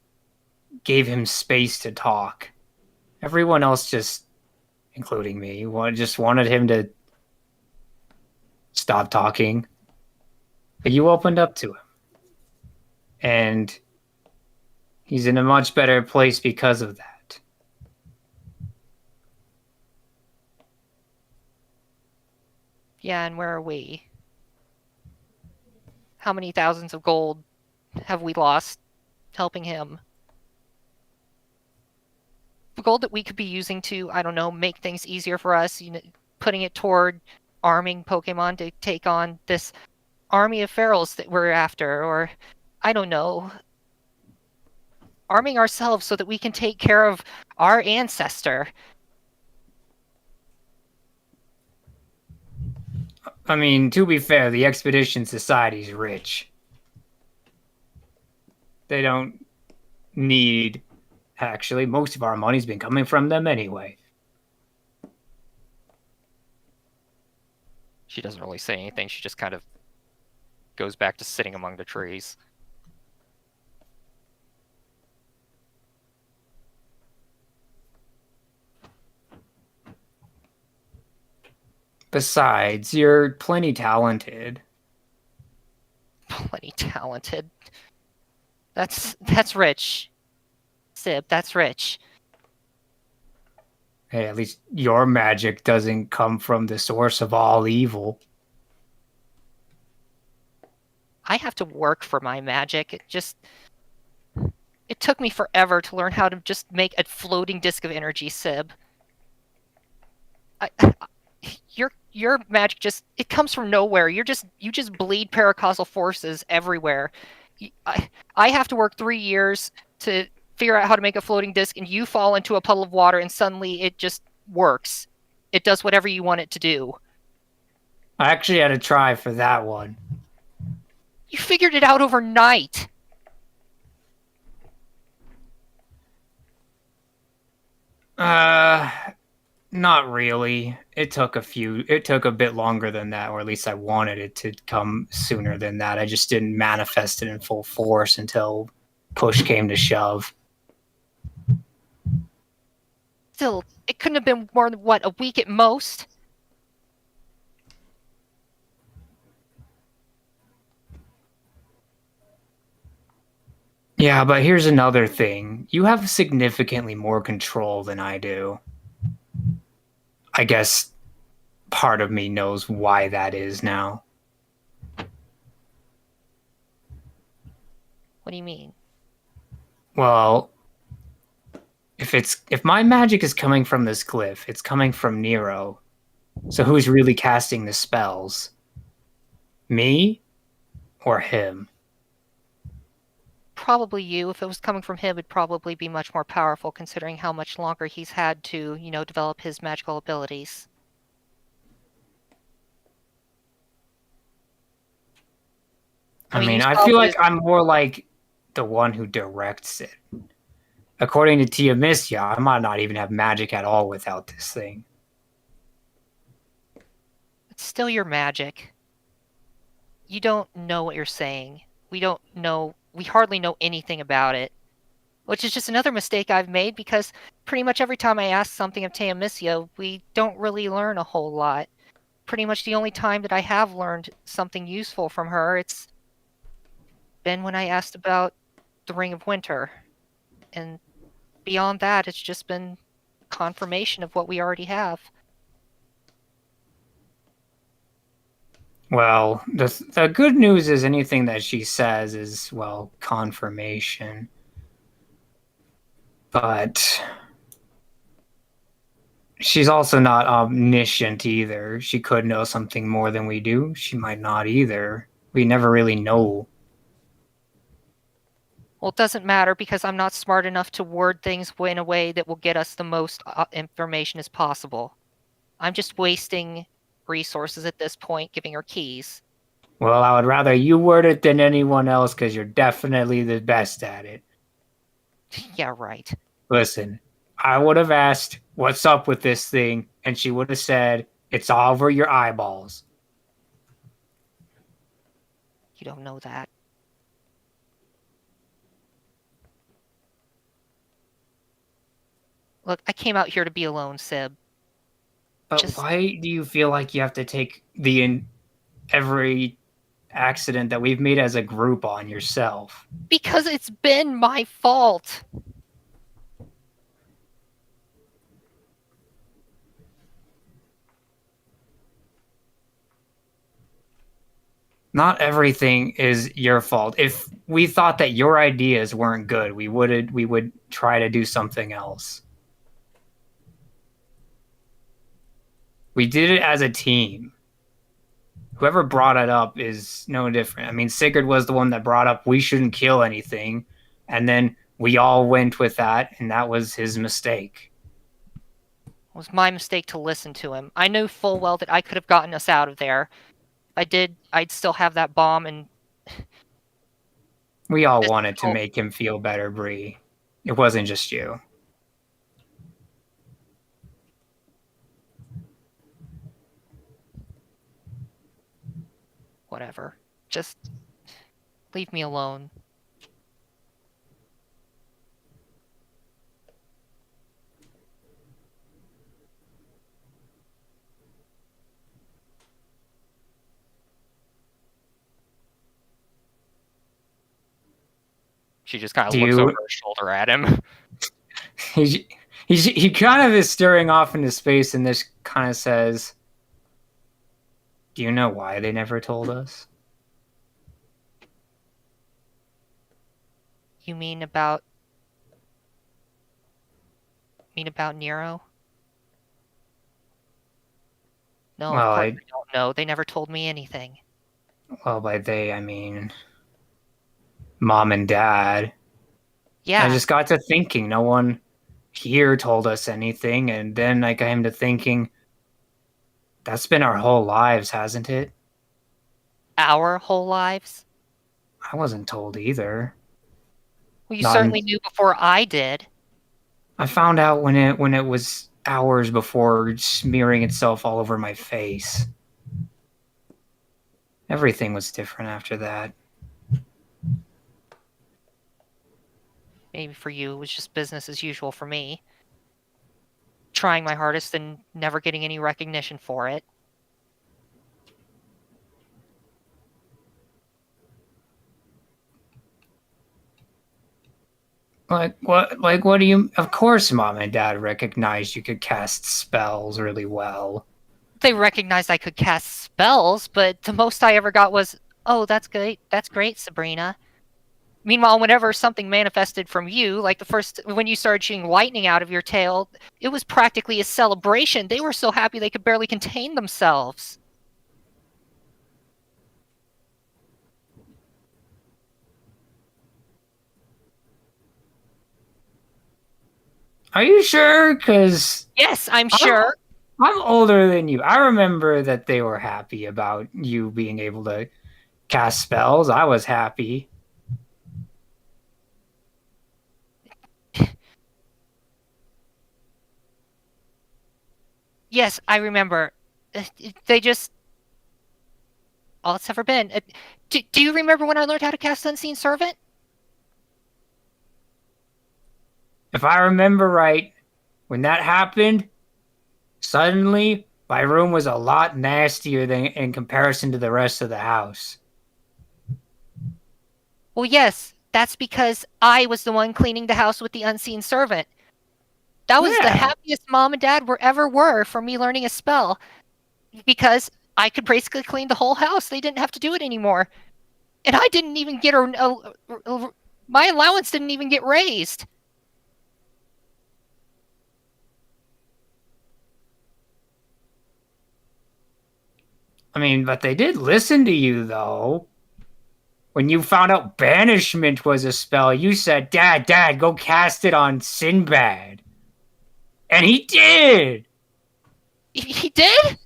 gave him space to talk. Everyone else just, including me, just wanted him to stop talking. But you opened up to him. And he's in a much better place because of that. Yeah, and where are we? How many thousands of gold have we lost helping him? The gold that we could be using to, I don't know, make things easier for us, putting it toward arming Pokemon to take on this army of ferals that we're after, or, I don't know, arming ourselves so that we can take care of our ancestor. I mean, to be fair, the Expedition Society's rich. They don't need. Actually, most of our money's been coming from them anyway. She doesn't really say anything. She just kind of goes back to sitting among the trees. Besides, you're plenty talented. Plenty talented. That's rich. Sib, that's rich. Hey, at least your magic doesn't come from the source of all evil. I have to work for my magic. It took me forever to learn how to just make a floating disk of energy, Sib. Your magic it comes from nowhere. You just bleed paracausal forces everywhere. I have to work 3 years to figure out how to make a floating disc, and you fall into a puddle of water, and suddenly it just works. It does whatever you want it to do. I actually had to try for that one. You figured it out overnight. Not really. It took a bit longer than that, or at least I wanted it to come sooner than that. I just didn't manifest it in full force until push came to shove. Still, it couldn't have been more than, what, a week at most? Yeah, but here's another thing. You have significantly more control than I do. I guess part of me knows why that is now. What do you mean? Well, if my magic is coming from this glyph, it's coming from Nero. So who's really casting the spells? Me or him? Probably you. If it was coming from him, it'd probably be much more powerful, considering how much longer he's had to, develop his magical abilities. I mean, I feel like I'm more like the one who directs it. According to Tiamissia, I might not even have magic at all without this thing. It's still your magic. You don't know what you're saying. We hardly know anything about it. Which is just another mistake I've made, because pretty much every time I ask something of Tiamissia, we don't really learn a whole lot. Pretty much the only time that I have learned something useful from her, it's been when I asked about the Ring of Winter. And beyond that, it's just been confirmation of what we already have. Well, the good news is anything that she says is, well, confirmation. But she's also not omniscient either. She could know something more than we do. She might not either. We never really know. Well, it doesn't matter, because I'm not smart enough to word things in a way that will get us the most information as possible. I'm just wasting resources at this point, giving her keys. Well, I would rather you word it than anyone else, because you're definitely the best at it. Yeah, right. Listen, I would have asked, what's up with this thing? And she would have said, it's all over your eyeballs. You don't know that. Look, I came out here to be alone, Sib. But why do you feel like you have to take every accident that we've made as a group on yourself? Because it's been my fault. Not everything is your fault. If we thought that your ideas weren't good, we would try to do something else. We did it as a team. Whoever brought it up is no different. I mean, Sigurd was the one that brought up we shouldn't kill anything, and then we all went with that, and that was his mistake. It was my mistake to listen to him. I knew full well that I could have gotten us out of there, I did, I'd still have that bomb, and We all Just wanted to hope- make him feel better, Bree. It wasn't just you. whatever. Just leave me alone. She just kind of Do looks you- over her shoulder at him. He kind of is staring off into space, and this kind of says, "Do you know why they never told us?" You mean about Nero? No, Well, of course I don't know. They never told me anything. Well, by they, I mean Mom and Dad. Yeah, I just got to thinking, no one here told us anything, and then I came to thinking, that's been our whole lives, hasn't it? our whole lives. I wasn't told either. Well, you Not certainly in- knew before I did. I found out when it was hours before smearing itself all over my face. Everything was different after that. Maybe for you, it was just business as usual for me. Trying my hardest and never getting any recognition for it. What do you... Of course Mom and Dad recognized you could cast spells really well. They recognized I could cast spells, but the most I ever got was, "Oh, that's great, Sabrina." Meanwhile, whenever something manifested from you, like when you started shooting lightning out of your tail, it was practically a celebration. They were so happy they could barely contain themselves. Are you sure? Because Yes, I'm sure. I'm older than you. I remember that they were happy about you being able to cast spells. I was happy. Yes, I remember. They just... all it's ever been. Do you remember when I learned how to cast Unseen Servant? If I remember right, when that happened, suddenly my room was a lot nastier than in comparison to the rest of the house. Well, yes, that's because I was the one cleaning the house with the Unseen Servant. That was the Yeah. happiest Mom and Dad ever were for me learning a spell. Because I could basically clean the whole house. They didn't have to do it anymore. And I didn't even get my allowance didn't even get raised. I mean, but they did listen to you, though. When you found out banishment was a spell, you said, Dad, go cast it on Sinbad. And he did! He did?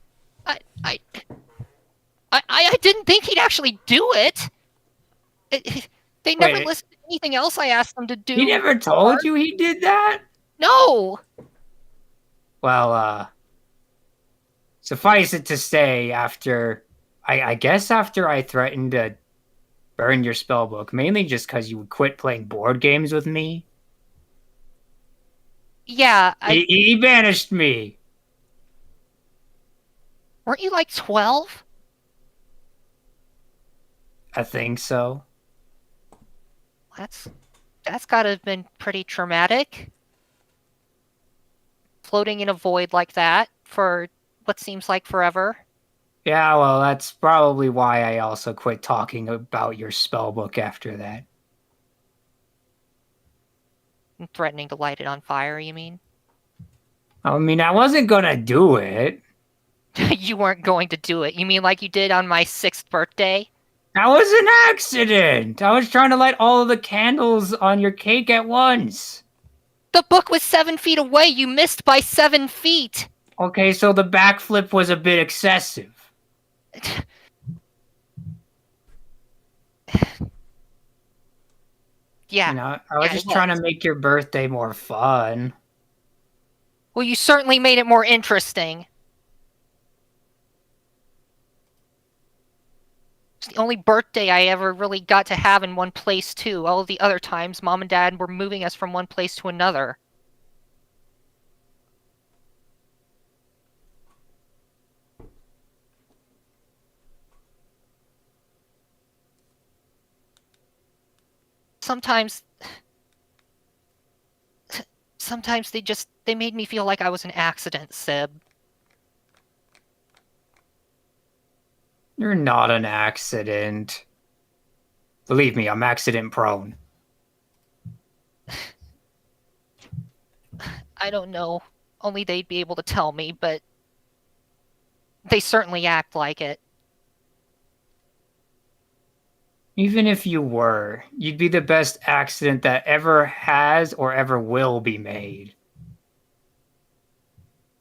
I didn't think he'd actually do it. They never Wait. listened to anything else I asked them to do. He never told you he did that? No. Well, suffice it to say, I guess after I threatened to burn your spell book, mainly just because you would quit playing board games with me, Yeah, he banished me. weren't you like 12? I think so. That's gotta have been pretty traumatic. Floating in a void like that for what seems like forever. Yeah, well, that's probably why I also quit talking about your spell book after that. And threatening to light it on fire, you mean? I mean, I wasn't gonna do it. You weren't going to do it. You mean like you did on my 6th birthday? That was an accident. I was trying to light all of the candles on your cake at once. The book was 7 feet away. You missed by 7 feet. Okay, so the backflip was a bit excessive. Yeah. You know, I was Yeah, just it trying was. to make your birthday more fun. Well, you certainly made it more interesting. It's the only birthday I ever really got to have in one place, too. All of the other times, Mom and Dad were moving us from one place to another. Sometimes sometimes they made me feel like I was an accident, Sib. You're not an accident. Believe me, I'm accident prone. I don't know. Only they'd be able to tell me, but they certainly act like it. Even if you were, you'd be the best accident that ever has or ever will be made.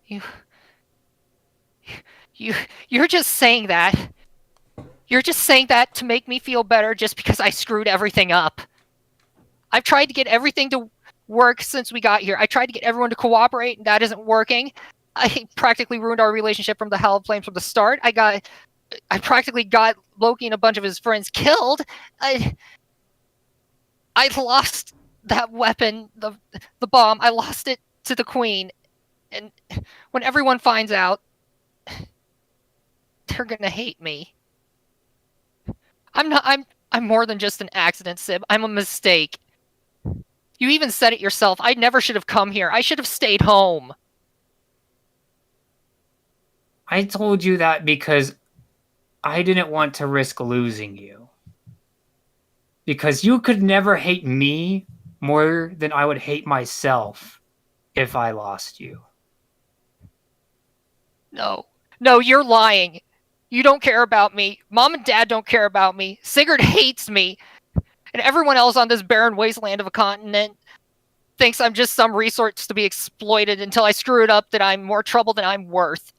You you you're just saying that. You're just saying that to make me feel better just because I screwed everything up. I've tried to get everything to work since we got here. I tried to get everyone to cooperate, and that isn't working. I practically ruined our relationship from the Hell of Flames from the start. I practically got Loki and a bunch of his friends killed. I lost that weapon, the bomb. I lost it to the Queen, and when everyone finds out, they're gonna hate me. I'm not. I'm more than just an accident, Sib. I'm a mistake. You even said it yourself. I never should have come here. I should have stayed home. I told you that because I didn't want to risk losing you. Because you could never hate me more than I would hate myself if I lost you. No. No, you're lying. You don't care about me. Mom and Dad don't care about me. Sigurd hates me. And everyone else on this barren wasteland of a continent thinks I'm just some resource to be exploited until I screw it up that I'm more trouble than I'm worth.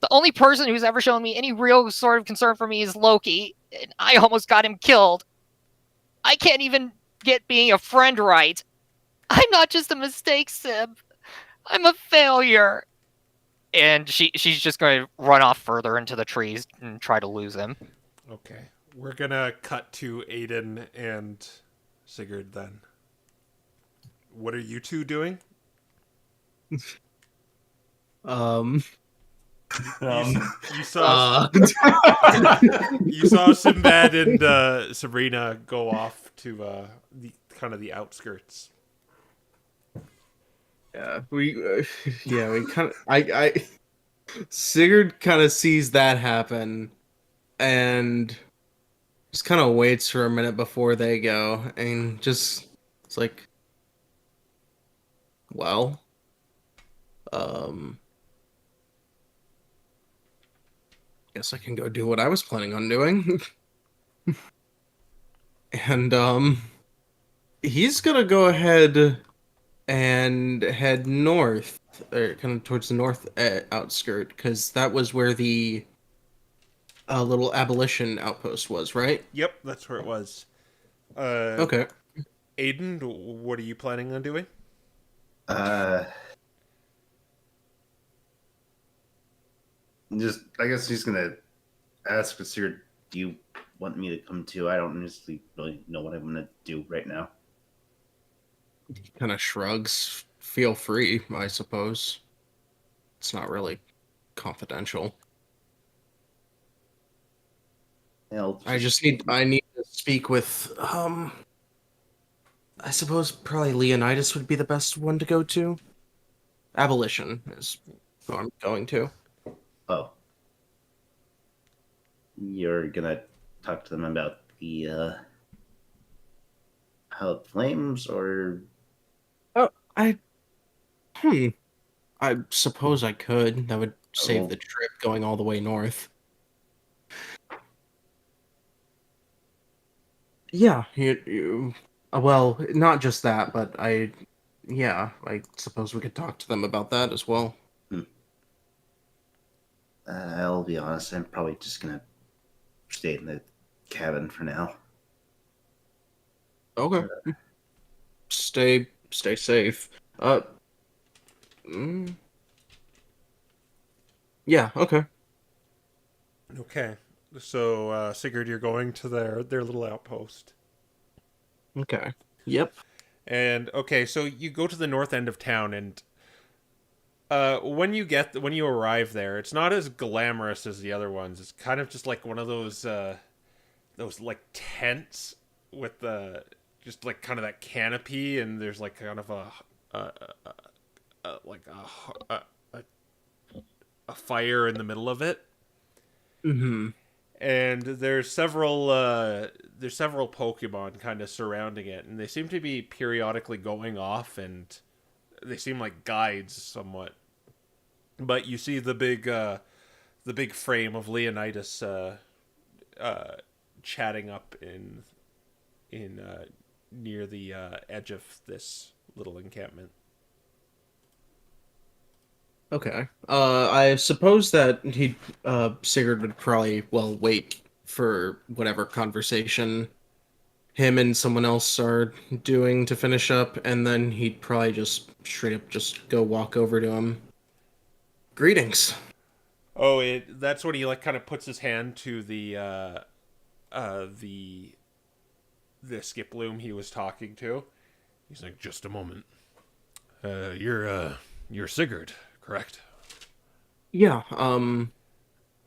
The only person who's ever shown me any real sort of concern for me is Loki, and I almost got him killed. I can't even get being a friend right. I'm not just a mistake, Sib. I'm a failure. And she's just going to run off further into the trees and try to lose him. Okay. We're gonna cut to Aiden and Sigurd then. What are you two doing? Um. You saw Uh, you saw Sinbad and Sabrina go off to the kind of the outskirts. yeah, we kind of. I Sigurd kind of sees that happen, and just kind of waits for a minute before they go, and just it's like, well, um, guess I can go do what I was planning on doing, and he's gonna go ahead and head north, or kind of towards the north outskirt, because that was where the little abolition outpost was, right? Yep, that's where it was. Okay. Aiden, what are you planning on doing? Just, I guess he's gonna ask Sir, do you want me to come too? I don't honestly really know what I'm gonna do right now. He kind of shrugs. Feel free, I suppose. It's not really confidential. I need to speak with I suppose probably Leonidas would be the best one to go to. Abolition is who I'm going to. Oh, you're gonna talk to them about the how it flames, or Oh, I suppose I could. That would save the trip going all the way north. Yeah, well, not just that, but yeah, I suppose we could talk to them about that as well. I'll be honest, I'm probably just gonna stay in the cabin for now. Okay. Stay safe. Mm, yeah, okay. Okay. So, Sigurd, you're going to their little outpost. Okay. Yep. And okay, so you go to the north end of town, and when you arrive there, it's not as glamorous as the other ones. It's kind of just like one of those like tents with the just like kind of that canopy, and there's like kind of a, like a fire in the middle of it, Mm-hmm. and there's several Pokemon kind of surrounding it, and they seem to be periodically going off, and they seem like guides somewhat. But you see the big frame of Leonidas chatting up in near the edge of this little encampment. Okay. I suppose that Sigurd would probably, well, wait for whatever conversation him and someone else are doing to finish up, and then he'd probably just straight up just go walk over to him. Greetings. Oh, that's when he like kind of puts his hand to uh the the Skiploom he was talking to. He's like, just a moment. You're Sigurd, correct? Yeah,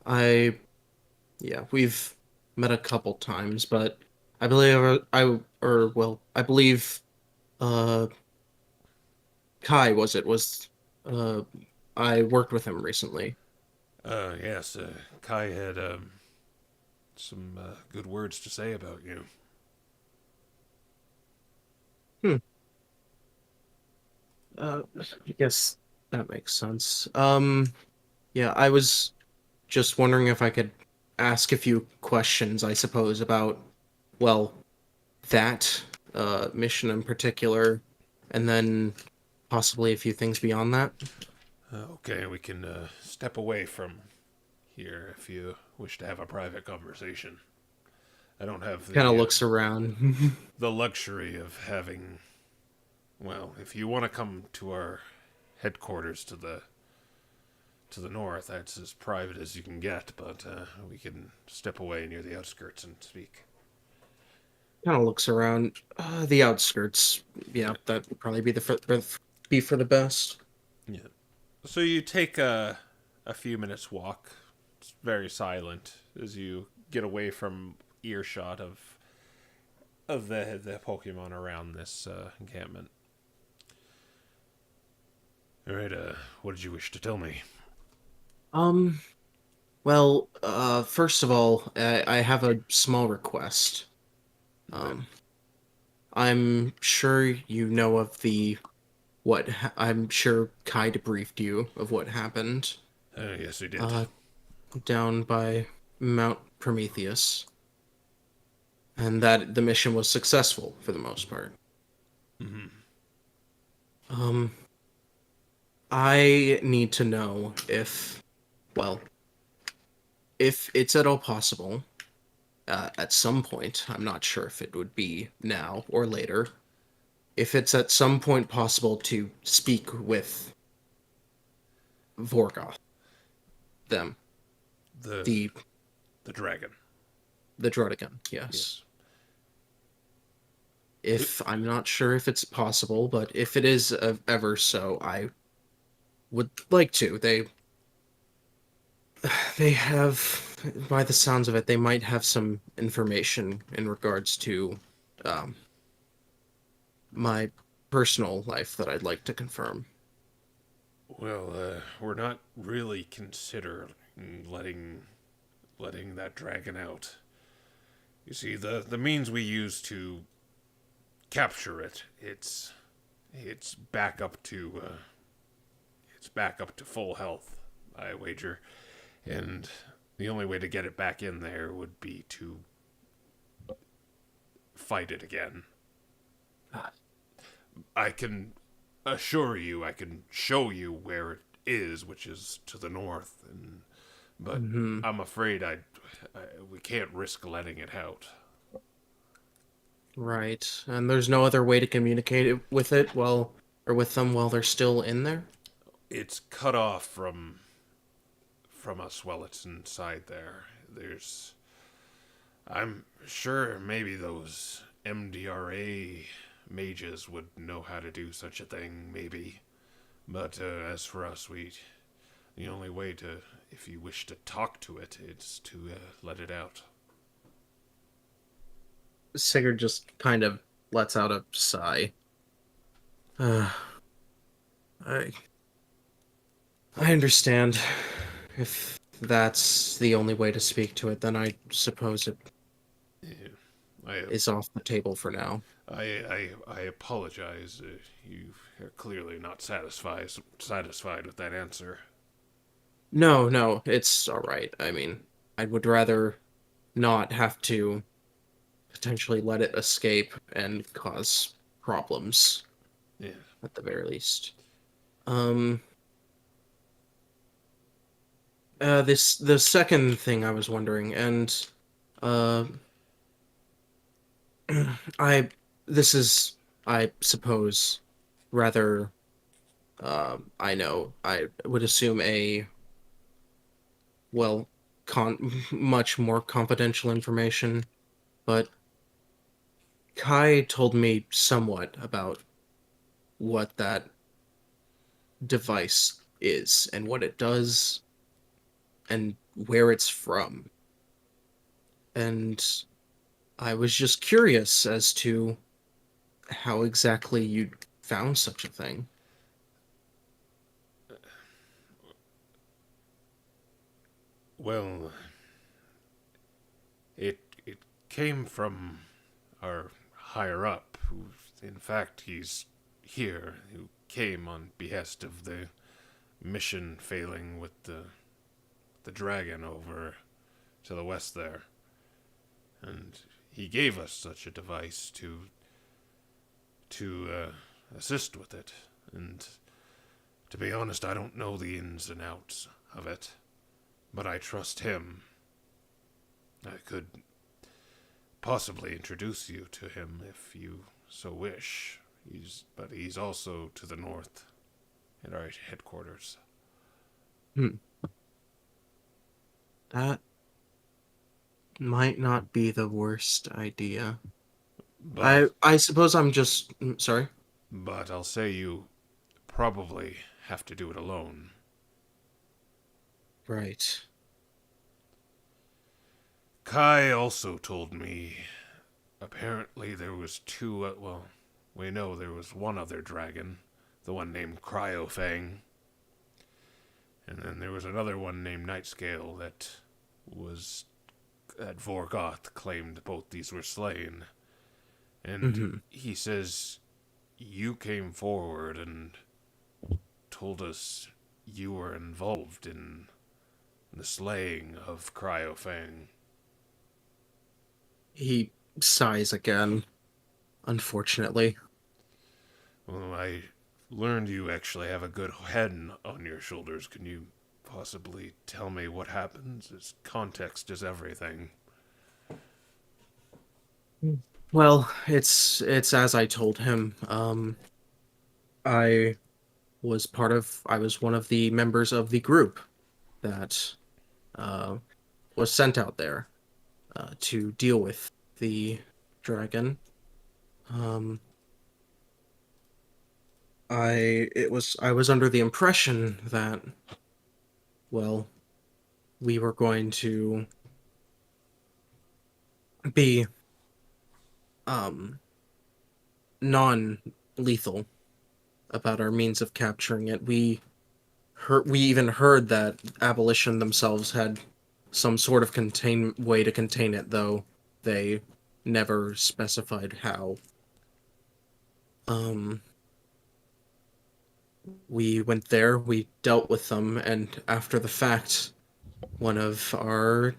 I, yeah, we've met a couple times, but I believe I believe, uh, Kai uh, I worked with him recently. Yes. Kai had some good words to say about you. Hmm. I guess that makes sense. Yeah, I was just wondering if I could ask a few questions, I suppose, about, well, that mission in particular, and then possibly a few things beyond that. Okay, we can step away from here if you wish to have a private conversation. I don't have Kind of looks around. the luxury of having. Well, if you want to come to our headquarters to the north, that's as private as you can get. But we can step away near the outskirts and speak. Kind of looks around. The outskirts. Yeah, that would probably be for the best. Yeah. So you take a few minutes walk. It's very silent as you get away from earshot of the Pokemon around this encampment. All right. What did you wish to tell me? Um. Well, first of all, I have a small request. Um, I'm sure you know of I'm sure Kai debriefed you of what happened Yes, we did. uh, down by Mount Prometheus, and that the mission was successful for the most part. Hmm. Um, I need to know well, if it's at all possible, at some point, I'm not sure if it would be now or later, if it's at some point possible to speak with Vorgoth, them, The the the dragon. the Drotigan, yes. If I'm not sure if it's possible, but if it is ever so, I would like to. They have, by the sounds of it, they might have some information in regards to um, my personal life that I'd like to confirm. Well, we're not really considering letting that dragon out. You see, the means we use to capture it, it's back up to full health, I wager, and the only way to get it back in there would be to fight it again. I can assure you, I can show you where it is, which is to the north, but Hmm. I'm afraid we can't risk letting it out. Right. And there's no other way to communicate with it or with them while they're still in there? It's cut off from us while it's inside there. I'm sure maybe those MDRA mages would know how to do such a thing, maybe. But as for us, the only way to, if you wish to talk to it, is to let it out. Sigurd just kind of lets out a sigh. Uh, I I understand. If that's the only way to speak to it, then I suppose it Yeah. I is off the table for now. I apologize. You are clearly not satisfied with that answer. No, no, it's all right. I mean, I would rather not have to potentially let it escape and cause problems Yeah. at the very least. Um, the second thing I was wondering, and uh, I this is, I suppose, rather, I know I would assume a well, much more confidential information, but Kai told me somewhat about what that device is and what it does and where it's from. And I was just curious as to how exactly you found such a thing. Well, it came from our higher up, who, in fact, he's here, who came on behest of the mission failing with the dragon over to the west there, and he gave us such a device to assist with it. And to be honest, I don't know the ins and outs of it, but I trust him. I could possibly introduce you to him if you so wish. But he's also to the north at our headquarters. Hmm. That might not be the worst idea. But I suppose I'm just sorry. but I'll say you probably have to do it alone. Right. Kai also told me apparently there was two, well, we know there was one other dragon, the one named Cryofang, and then there was another one named Nightscale that Vorgoth claimed both these were slain. And Hmm. he says you came forward and told us you were involved in the slaying of Cryofang. He sighs again, unfortunately. Well, I learned you actually have a good head on your shoulders. Can you possibly tell me what happens? As context is everything. Well, it's as I told him. I I was one of the members of the group that uh was sent out there to deal with the dragon. Um, I was under the impression that, well, we were going to be um non-lethal about our means of capturing it. We even heard that Abolition themselves had some sort of contain way to contain it, though they never specified how. Um, we went there, we dealt with them, and after the fact, one of our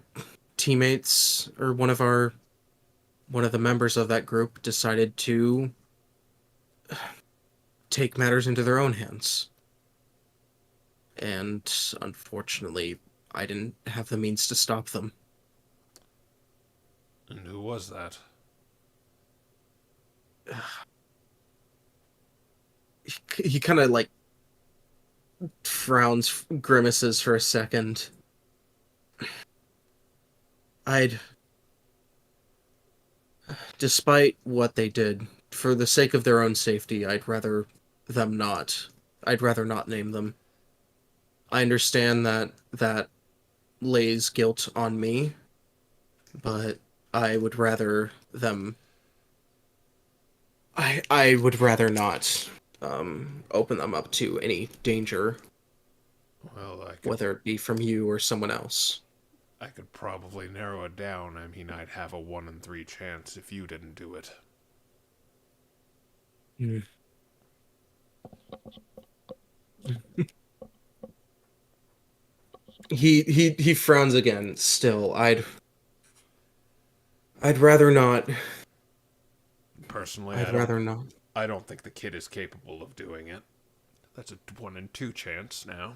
teammates or one of the members of that group decided to take matters into their own hands. And unfortunately, I didn't have the means to stop them. And who was that? he kind of like frowns, grimaces for a second. I'd, despite what they did, for the sake of their own safety, I'd rather them not. I'd rather not name them. I understand that lays guilt on me, but I would rather them. I would rather not open them up to any danger, Well, whether it be from you or someone else. I could probably narrow it down. I mean, I'd have a 1 in 3 chance if you didn't do it. Hmm. He frowns again. Still, I'd rather not. Personally, I'd rather not. I don't think the kid is capable of doing it. That's a 1 in 2 chance now.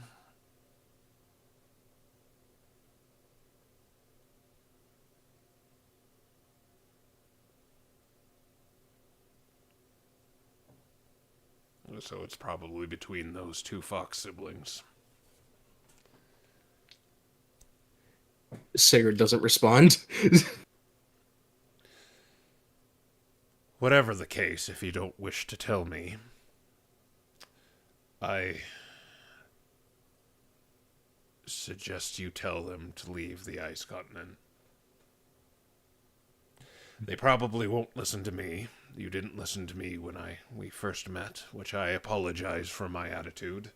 So it's probably between those 2 Fox siblings. Sigurd doesn't respond. Whatever the case, if you don't wish to tell me, I suggest you tell them to leave the ice continent. They probably won't listen to me. You didn't listen to me when we first met, which I apologize for my attitude.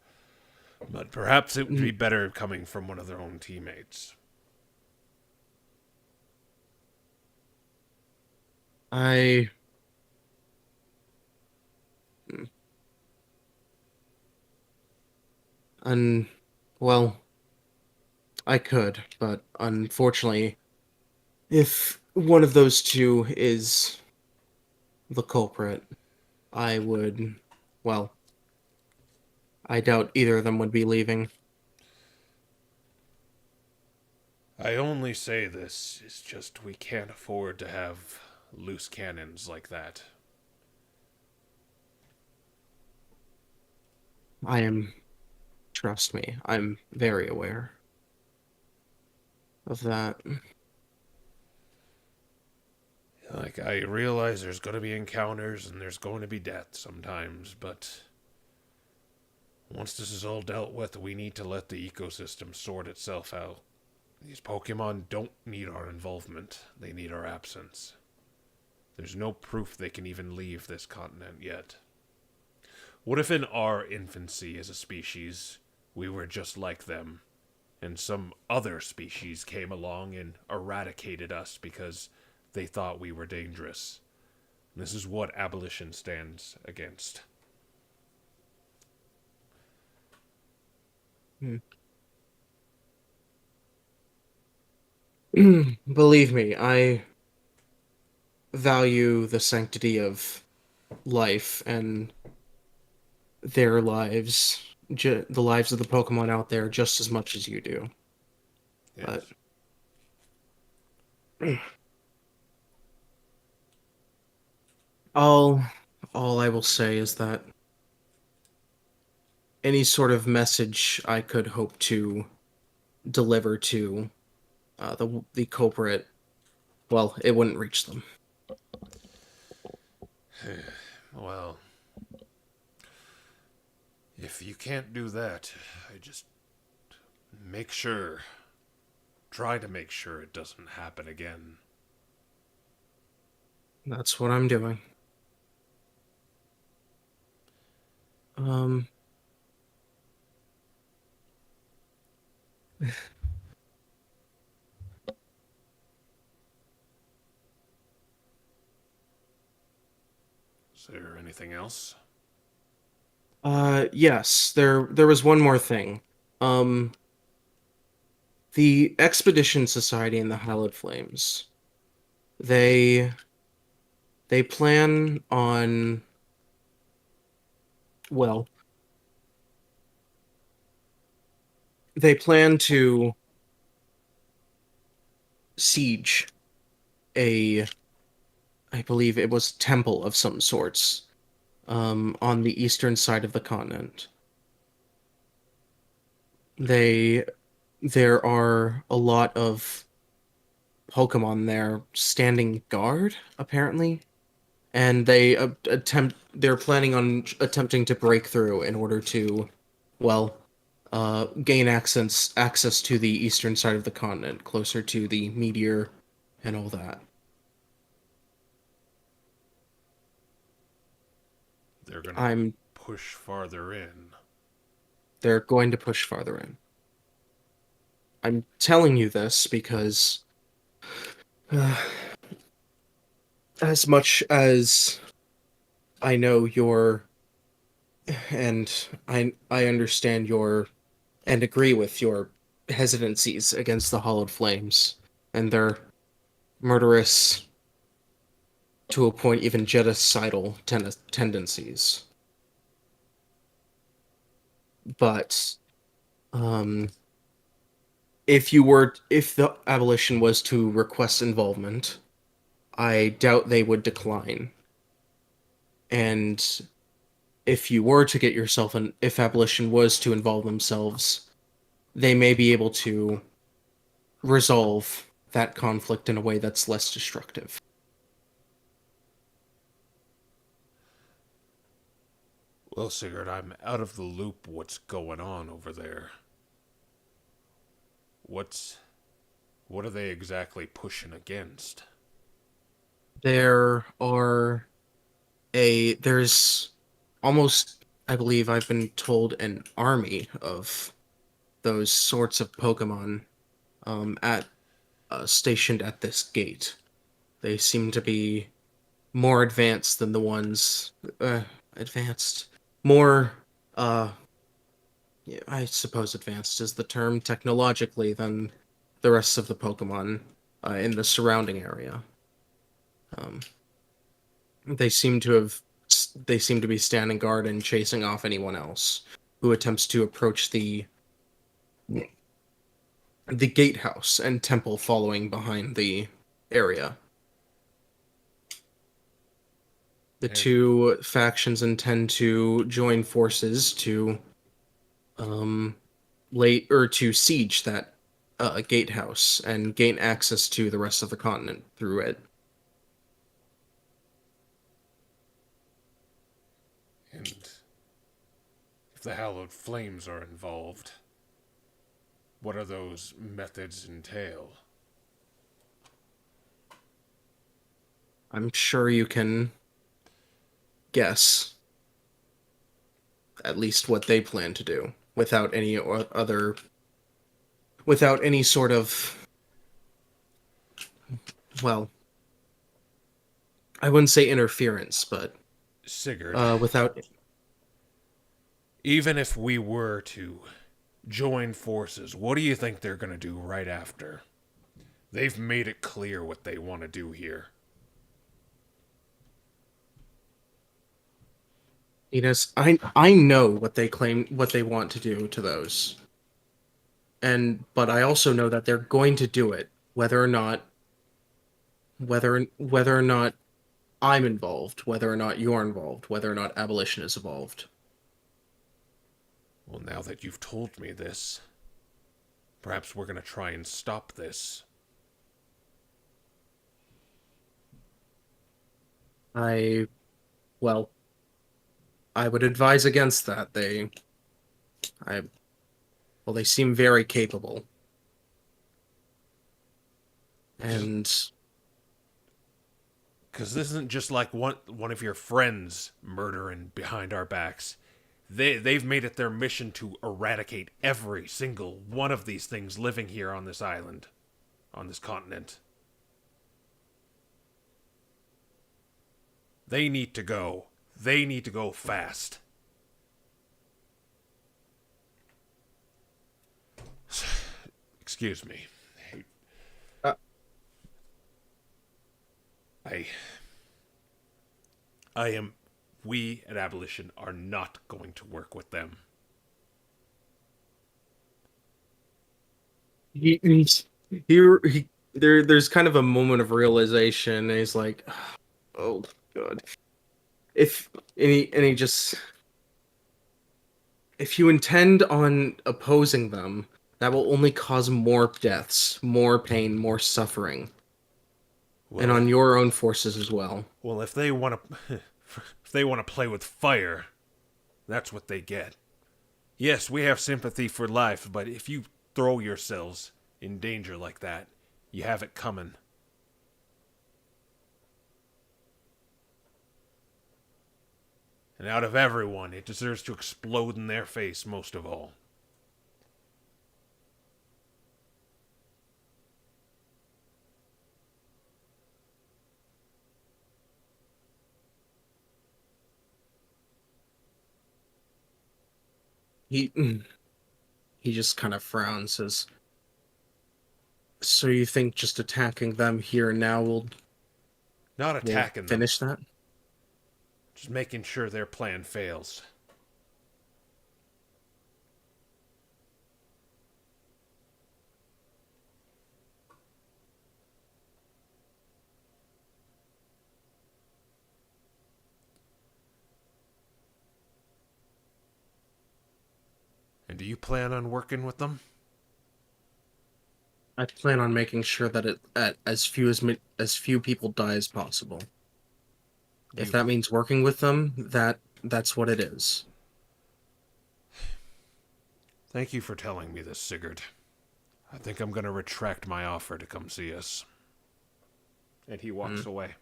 But perhaps it would be better coming from one of their own teammates. I. Well, I could, but unfortunately, if one of those two is the culprit, I would. Well, I doubt either of them would be leaving. I only say this, it's just we can't afford to have loose cannons like that. I am. Trust me, I'm very aware of that. Like, I realize there's going to be encounters and there's going to be death sometimes, but once this is all dealt with, we need to let the ecosystem sort itself out. These Pokemon don't need our involvement, they need our absence. There's no proof they can even leave this continent yet. What if in our infancy as a species, we were just like them, and some other species came along and eradicated us because they thought we were dangerous? This is what abolition stands against. Believe me, I value the sanctity of life and their lives, the lives of the Pokemon out there, just as much as you do. Yes. But all I will say is that any sort of message I could hope to deliver to the culprit, well, it wouldn't reach them. Well, if you can't do that, I just try to make sure it doesn't happen again. That's what I'm doing. Um, Is there anything else? yes, there was one more thing. Um, the Expedition Society and the Hallowed Flames, they plan on, well, they plan to siege a, I believe it was temple of some sorts on the eastern side of the continent. There are a lot of Pokemon there standing guard, apparently, and they're planning on attempting to break through in order to, well, gain access to the eastern side of the continent, closer to the meteor and all that. They're gonna I'm push farther in. They're going to push farther in. I'm telling you this because uh, as much as I know and I understand your and agree with your hesitancies against the Hollowed Flames and their murderous, to a point, even genocidal tendencies. But um, if the abolition was to request involvement, I doubt they would decline. And if you were to get yourself if abolition was to involve themselves, they may be able to resolve that conflict in a way that's less destructive. Well, Sigurd, I'm out of the loop what's going on over there. What are they exactly pushing against? There's almost, I believe I've been told, an army of those sorts of Pokemon at stationed at this gate. They seem to be more advanced than the ones advanced. More yeah, I suppose advanced is the term technologically than the rest of the Pokemon in the surrounding area. Um, they seem to have they seem to be standing guard and chasing off anyone else who attempts to approach the gatehouse and temple following behind the area. The And two factions intend to join forces to to siege that gatehouse and gain access to the rest of the continent through it. and if the hallowed flames are involved, what are those methods entail? I'm sure you can guess at least what they plan to do without any sort of, well, I wouldn't say interference, but Sigurd, without. even if we were to join forces, what do you think they're going to do right after? They've made it clear what they want to do here. Enos, I know what they want to do to those. But I also know that they're going to do it whether or not I'm involved, whether or not you're involved, whether or not abolition is involved. Well, now that you've told me this, perhaps we're going to try and stop this. I well, I would advise against that. They seem very capable. And Because this isn't just like one of your friends murdering behind our backs. They've made it their mission to eradicate every single one of these things living here on this island, on this continent. They need to go. They need to go fast. Excuse me. Uh. We at Abolition are not going to work with them. there's kind of a moment of realization, and he's like, oh god. if any just if you intend on opposing them, that will only cause more deaths, more pain, more suffering, and Well, on your own forces as well. well, if they want to, if they want to play with fire, that's what they get. Yes, we have sympathy for life, but if you throw yourselves in danger like that, you have it coming. And out of everyone, it deserves to explode in their face most of all. He he just kind of frowns, says, "So you think just attacking them here and now will Not attacking them, finish that?" just making sure their plan fails. And do you plan on working with them? I plan on making sure that as few people die as possible. If that means working with them, that's what it is. Thank you for telling me this, Sigurd. I think I'm going to retract my offer to come see us. And he walks away.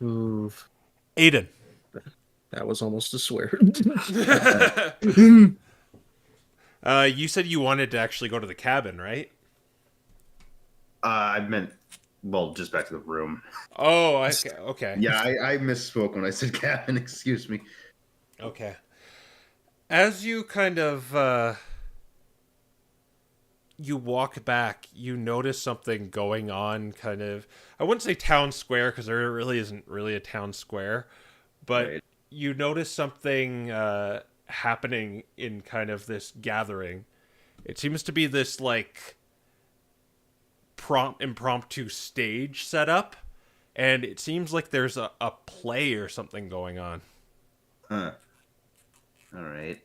Oof. Aiden. That was almost a swear. You said you wanted to actually go to the cabin, right? I meant, well, just back to the room. Oh, okay. Yeah, I misspoke when I said cabin. Excuse me. Okay. As you kind of you walk back, you notice something going on kind of, I wouldn't say town square because there really isn't really a town square, but Right. you notice something happening in kind of this gathering. It seems to be this like impromptu stage set up, and it seems like there's a play or something going on. Huh. All right.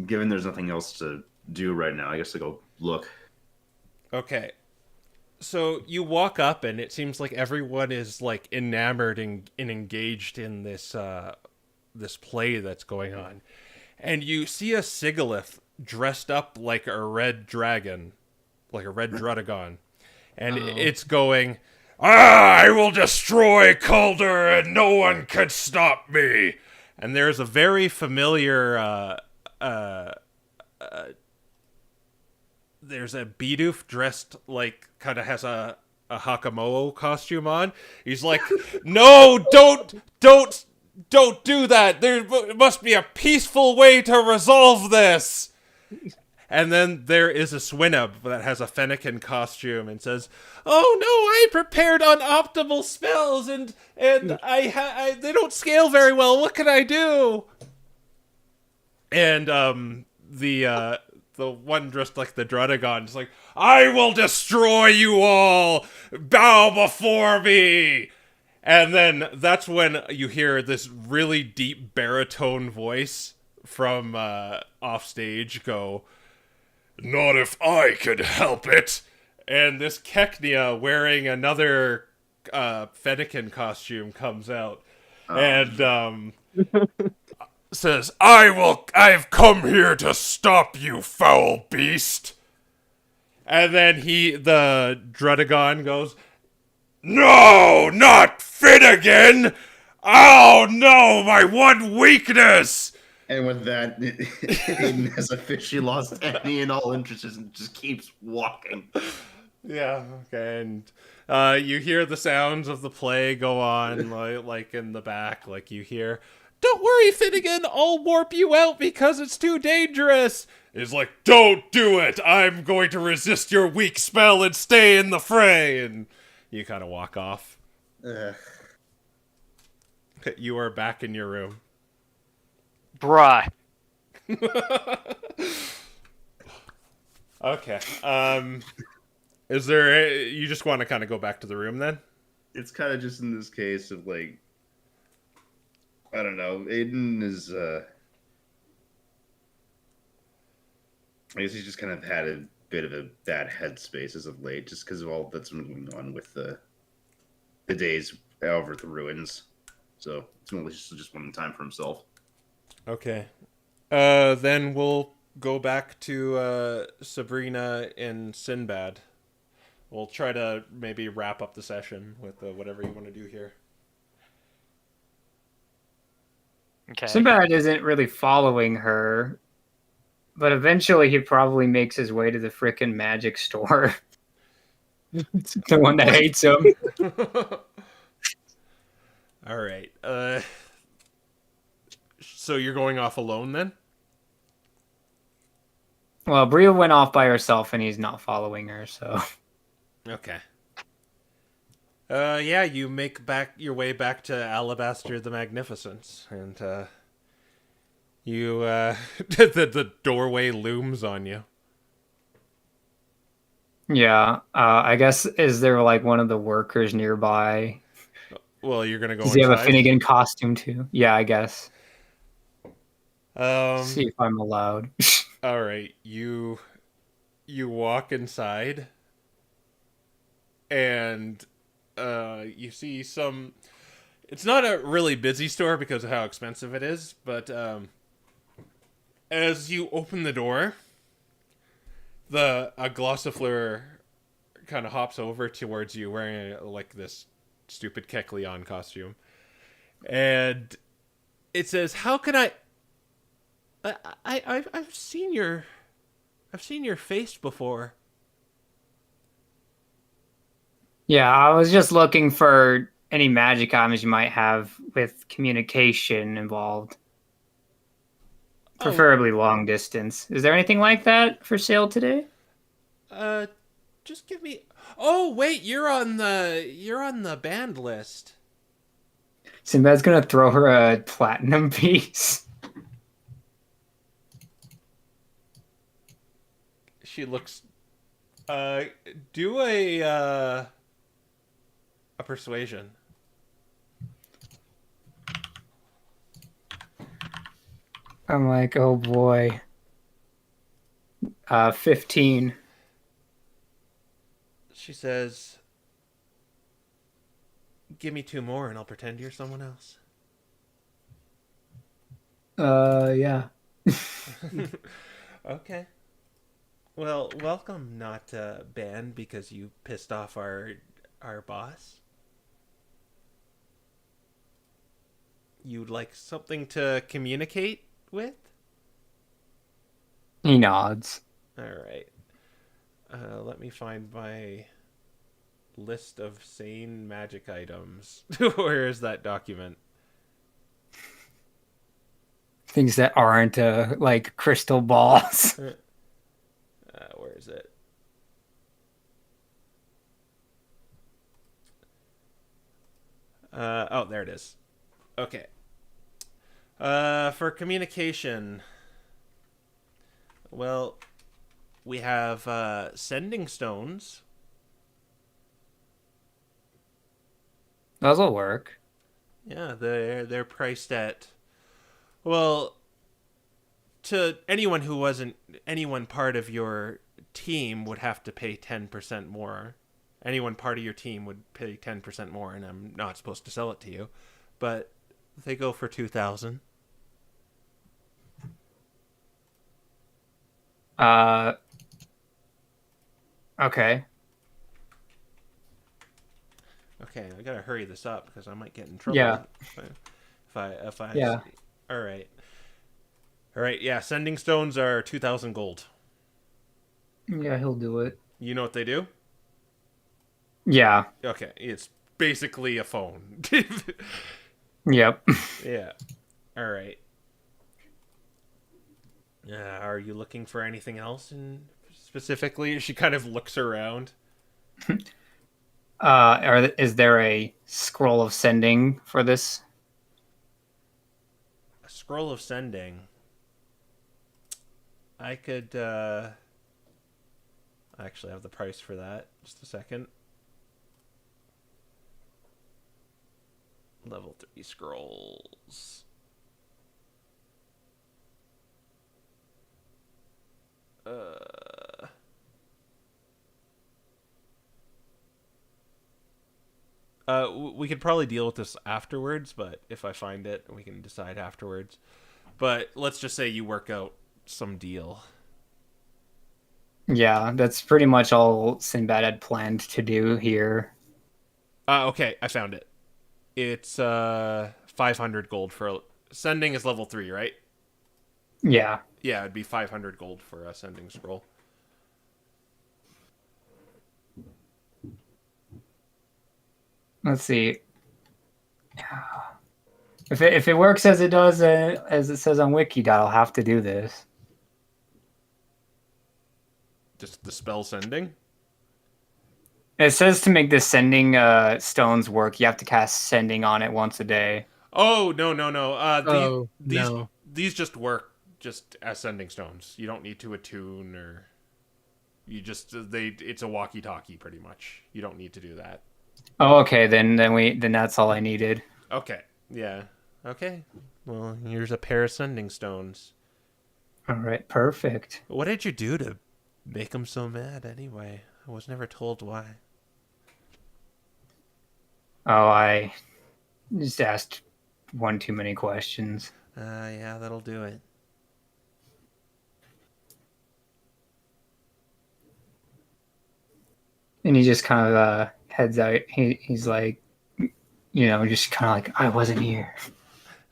Given there's nothing else to do right now, I guess I'll go look. Okay. So you walk up, and it seems like everyone is like enamored and engaged in this this play that's going on, and you see a Sigilith dressed up like a red dragon, like a red Drudagon, and it's going, "I will destroy Calder, and no one can stop me." And there's a very familiar. There's a Bidoof dressed like kind of has a Hakamoa costume on. He's like, "No, don't do that. There must be a peaceful way to resolve this." And then there is a Swinub that has a Fennekin costume and says, "Oh no, I prepared unoptimal spells and I they don't scale very well. What can I do?" And the one dressed like the Drudagon is like, "I will destroy you all! Bow before me!" And then that's when you hear this really deep baritone voice from off stage go, "Not if I could help it!" And this Keknia wearing another Fennekin costume comes out. And says, "I've come here to stop you, foul beast." And then the Drudagon goes, "No, not Finnegan! Oh no, my one weakness!" And with that, Aiden has officially lost any and all interest and just keeps walking. Yeah, okay, and you hear the sounds of the play go on, like in the back, like you hear, "Don't worry, Finnegan, I'll warp you out because it's too dangerous." He's like, "Don't do it! I'm going to resist your weak spell and stay in the fray!" And you kind of walk off. You are back in your room. Bruh. Okay. Is there? You just want to kind of go back to the room then? It's kind of just in this case of like, I don't know. Aiden is. I guess he's just kind of had a bit of a bad headspace as of late, just because of all that's been going on with the days over the ruins. So it's really just one time for himself. Okay. Then we'll go back to Sabrina and Sinbad. We'll try to maybe wrap up the session with whatever you want to do here. Okay. Sinbad isn't really following her, but eventually he probably makes his way to the frickin' magic store. The one that hates him. All right. So you're going off alone then? Well, Bria went off by herself and he's not following her, so. Okay. Yeah, you make back your way back to Alabaster the Magnificent, and you the doorway looms on you. Yeah, I guess, is there like one of the workers nearby? Well, you're gonna go Does he have a inside. Finnegan costume too? Yeah, I guess. Um, See if I'm allowed. all right, you walk inside, and you see some. It's not a really busy store because of how expensive it is, but as you open the door, a Glossifleur kind of hops over towards you wearing like this stupid Kecleon costume, and it says, "How can I've seen your face before." Yeah, I was just looking for any magic items you might have with communication involved. Oh. Preferably long distance. Is there anything like that for sale today? Just give me. Oh wait, you're on the band list. Sinbad's gonna throw her a platinum piece. She looks. Do a persuasion. I'm like, oh boy. 15. She says, "Give me 2 more, and I'll pretend you're someone else." Yeah. Okay. Well, welcome, not banned because you pissed off our boss. You'd like something to communicate with? He nods. All right. Let me find my list of sane magic items. Where is that document? Things that aren't like crystal balls. Where is it? Oh, there it is. Okay. For communication, well, we have sending stones. Those will work. Yeah, they're priced at, well, to anyone who wasn't anyone part of your team would have to pay 10% more. Anyone part of your team would pay 10% more, and I'm not supposed to sell it to you, but they go for 2,000. Okay. Okay, I gotta hurry this up because I might get in trouble. Yeah. If I Yeah. All right. Yeah, sending stones are 2,000 gold. Yeah, he'll do it. You know what they do? Yeah. Okay, it's basically a phone. Yep. Yeah. All right. Are you looking for anything else specifically? She kind of looks around. Is there a scroll of sending for this? Scroll of Sending. I could I actually have the price for that. Just a second. Level 3 scrolls. We could probably deal with this afterwards, but if I find it, we can decide afterwards. But let's just say you work out some deal. Yeah, that's pretty much all Sinbad had planned to do here. Okay, I found it. It's 500 gold for sending is level 3, right? Yeah. Yeah, it'd be 500 gold for a sending scroll. Let's see. If it works as it does, as it says on Wiki, I'll have to do this. Just the spell sending? It says to make the sending stones work, you have to cast sending on it once a day. Oh, no. No. These just work just as sending stones. You don't need to attune or you just it's a walkie-talkie pretty much. You don't need to do that. Oh, okay, then that's all I needed. Okay. Yeah. Okay. Well, here's a pair of sending stones. All right, perfect. What did you do to make them so mad anyway? I was never told why. Oh, I just asked one too many questions. Yeah, that'll do it. And he just kind of heads out. He's like, just kind of like, I wasn't here.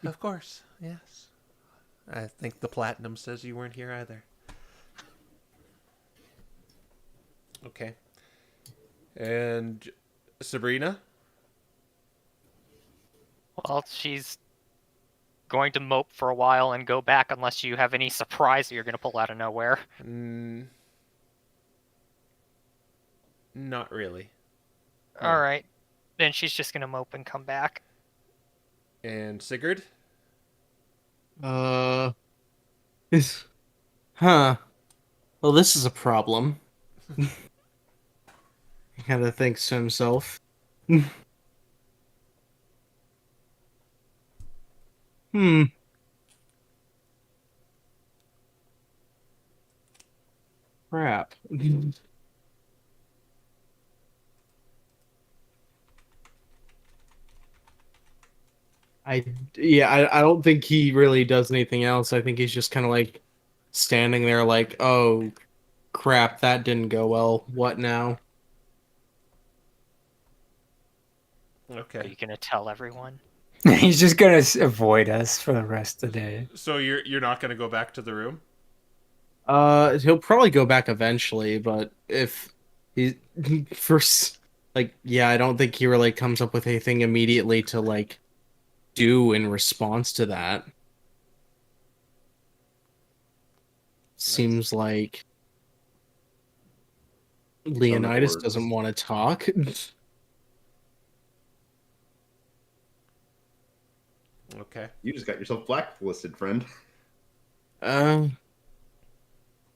Of course, yes. I think the platinum says you weren't here either. Okay. And Sabrina? Well, she's going to mope for a while and go back unless you have any surprise that you're going to pull out of nowhere. Not really. All right. Then she's just going to mope and come back. And Sigurd? Huh. Well, this is a problem. He kind of thinks to himself. Crap. I don't think he really does anything else. I think he's just kind of like standing there like, oh crap, that didn't go well. What now? Are Okay. you going to tell everyone? He's just gonna avoid us for the rest of the day. So you're not going to go back to the room? He'll probably go back eventually, but if he first, like, yeah, I don't think he really comes up with anything immediately to like do in response to that. Seems like Leonidas words. doesn't want to talk. Okay. You just got yourself blacklisted, friend.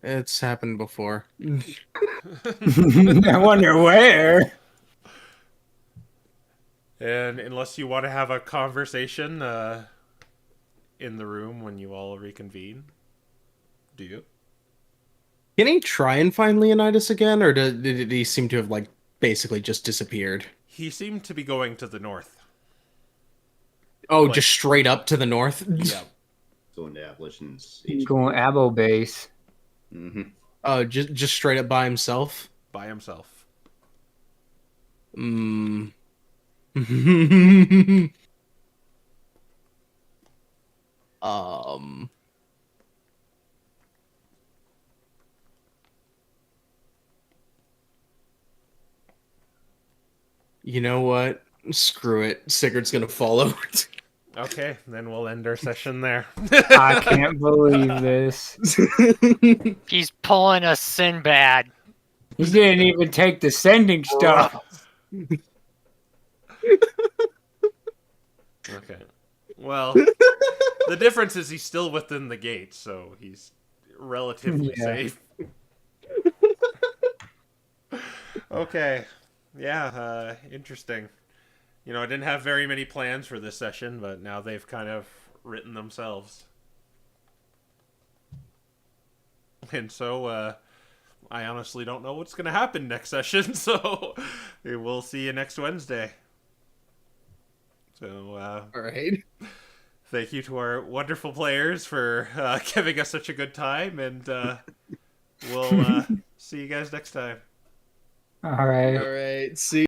It's happened before. I wonder where. And unless you want to have a conversation in the room when you all reconvene, do you? Can he try and find Leonidas again, or did he seem to have like basically just disappeared? He seemed to be going to the north. Oh, Like- just straight up to the north? Yeah. So into Abolition's Going Abo base. Mm-hmm. Oh, just straight up by himself? By himself. Hmm. You know what? Screw it. Sigurd's gonna follow. Okay, then we'll end our session there. I can't believe this. He's pulling a Sinbad. He didn't even take the sending stuff. Okay. Well, The difference is he's still within the gate, so he's relatively Yeah. safe. Okay. Yeah, interesting. You know, I didn't have very many plans for this session, but now they've kind of written themselves. And so, I honestly don't know what's going to happen next session, so we'll see you next Wednesday. So, All right. thank you to our wonderful players for giving us such a good time, and we'll see you guys next time. All right. All right. See.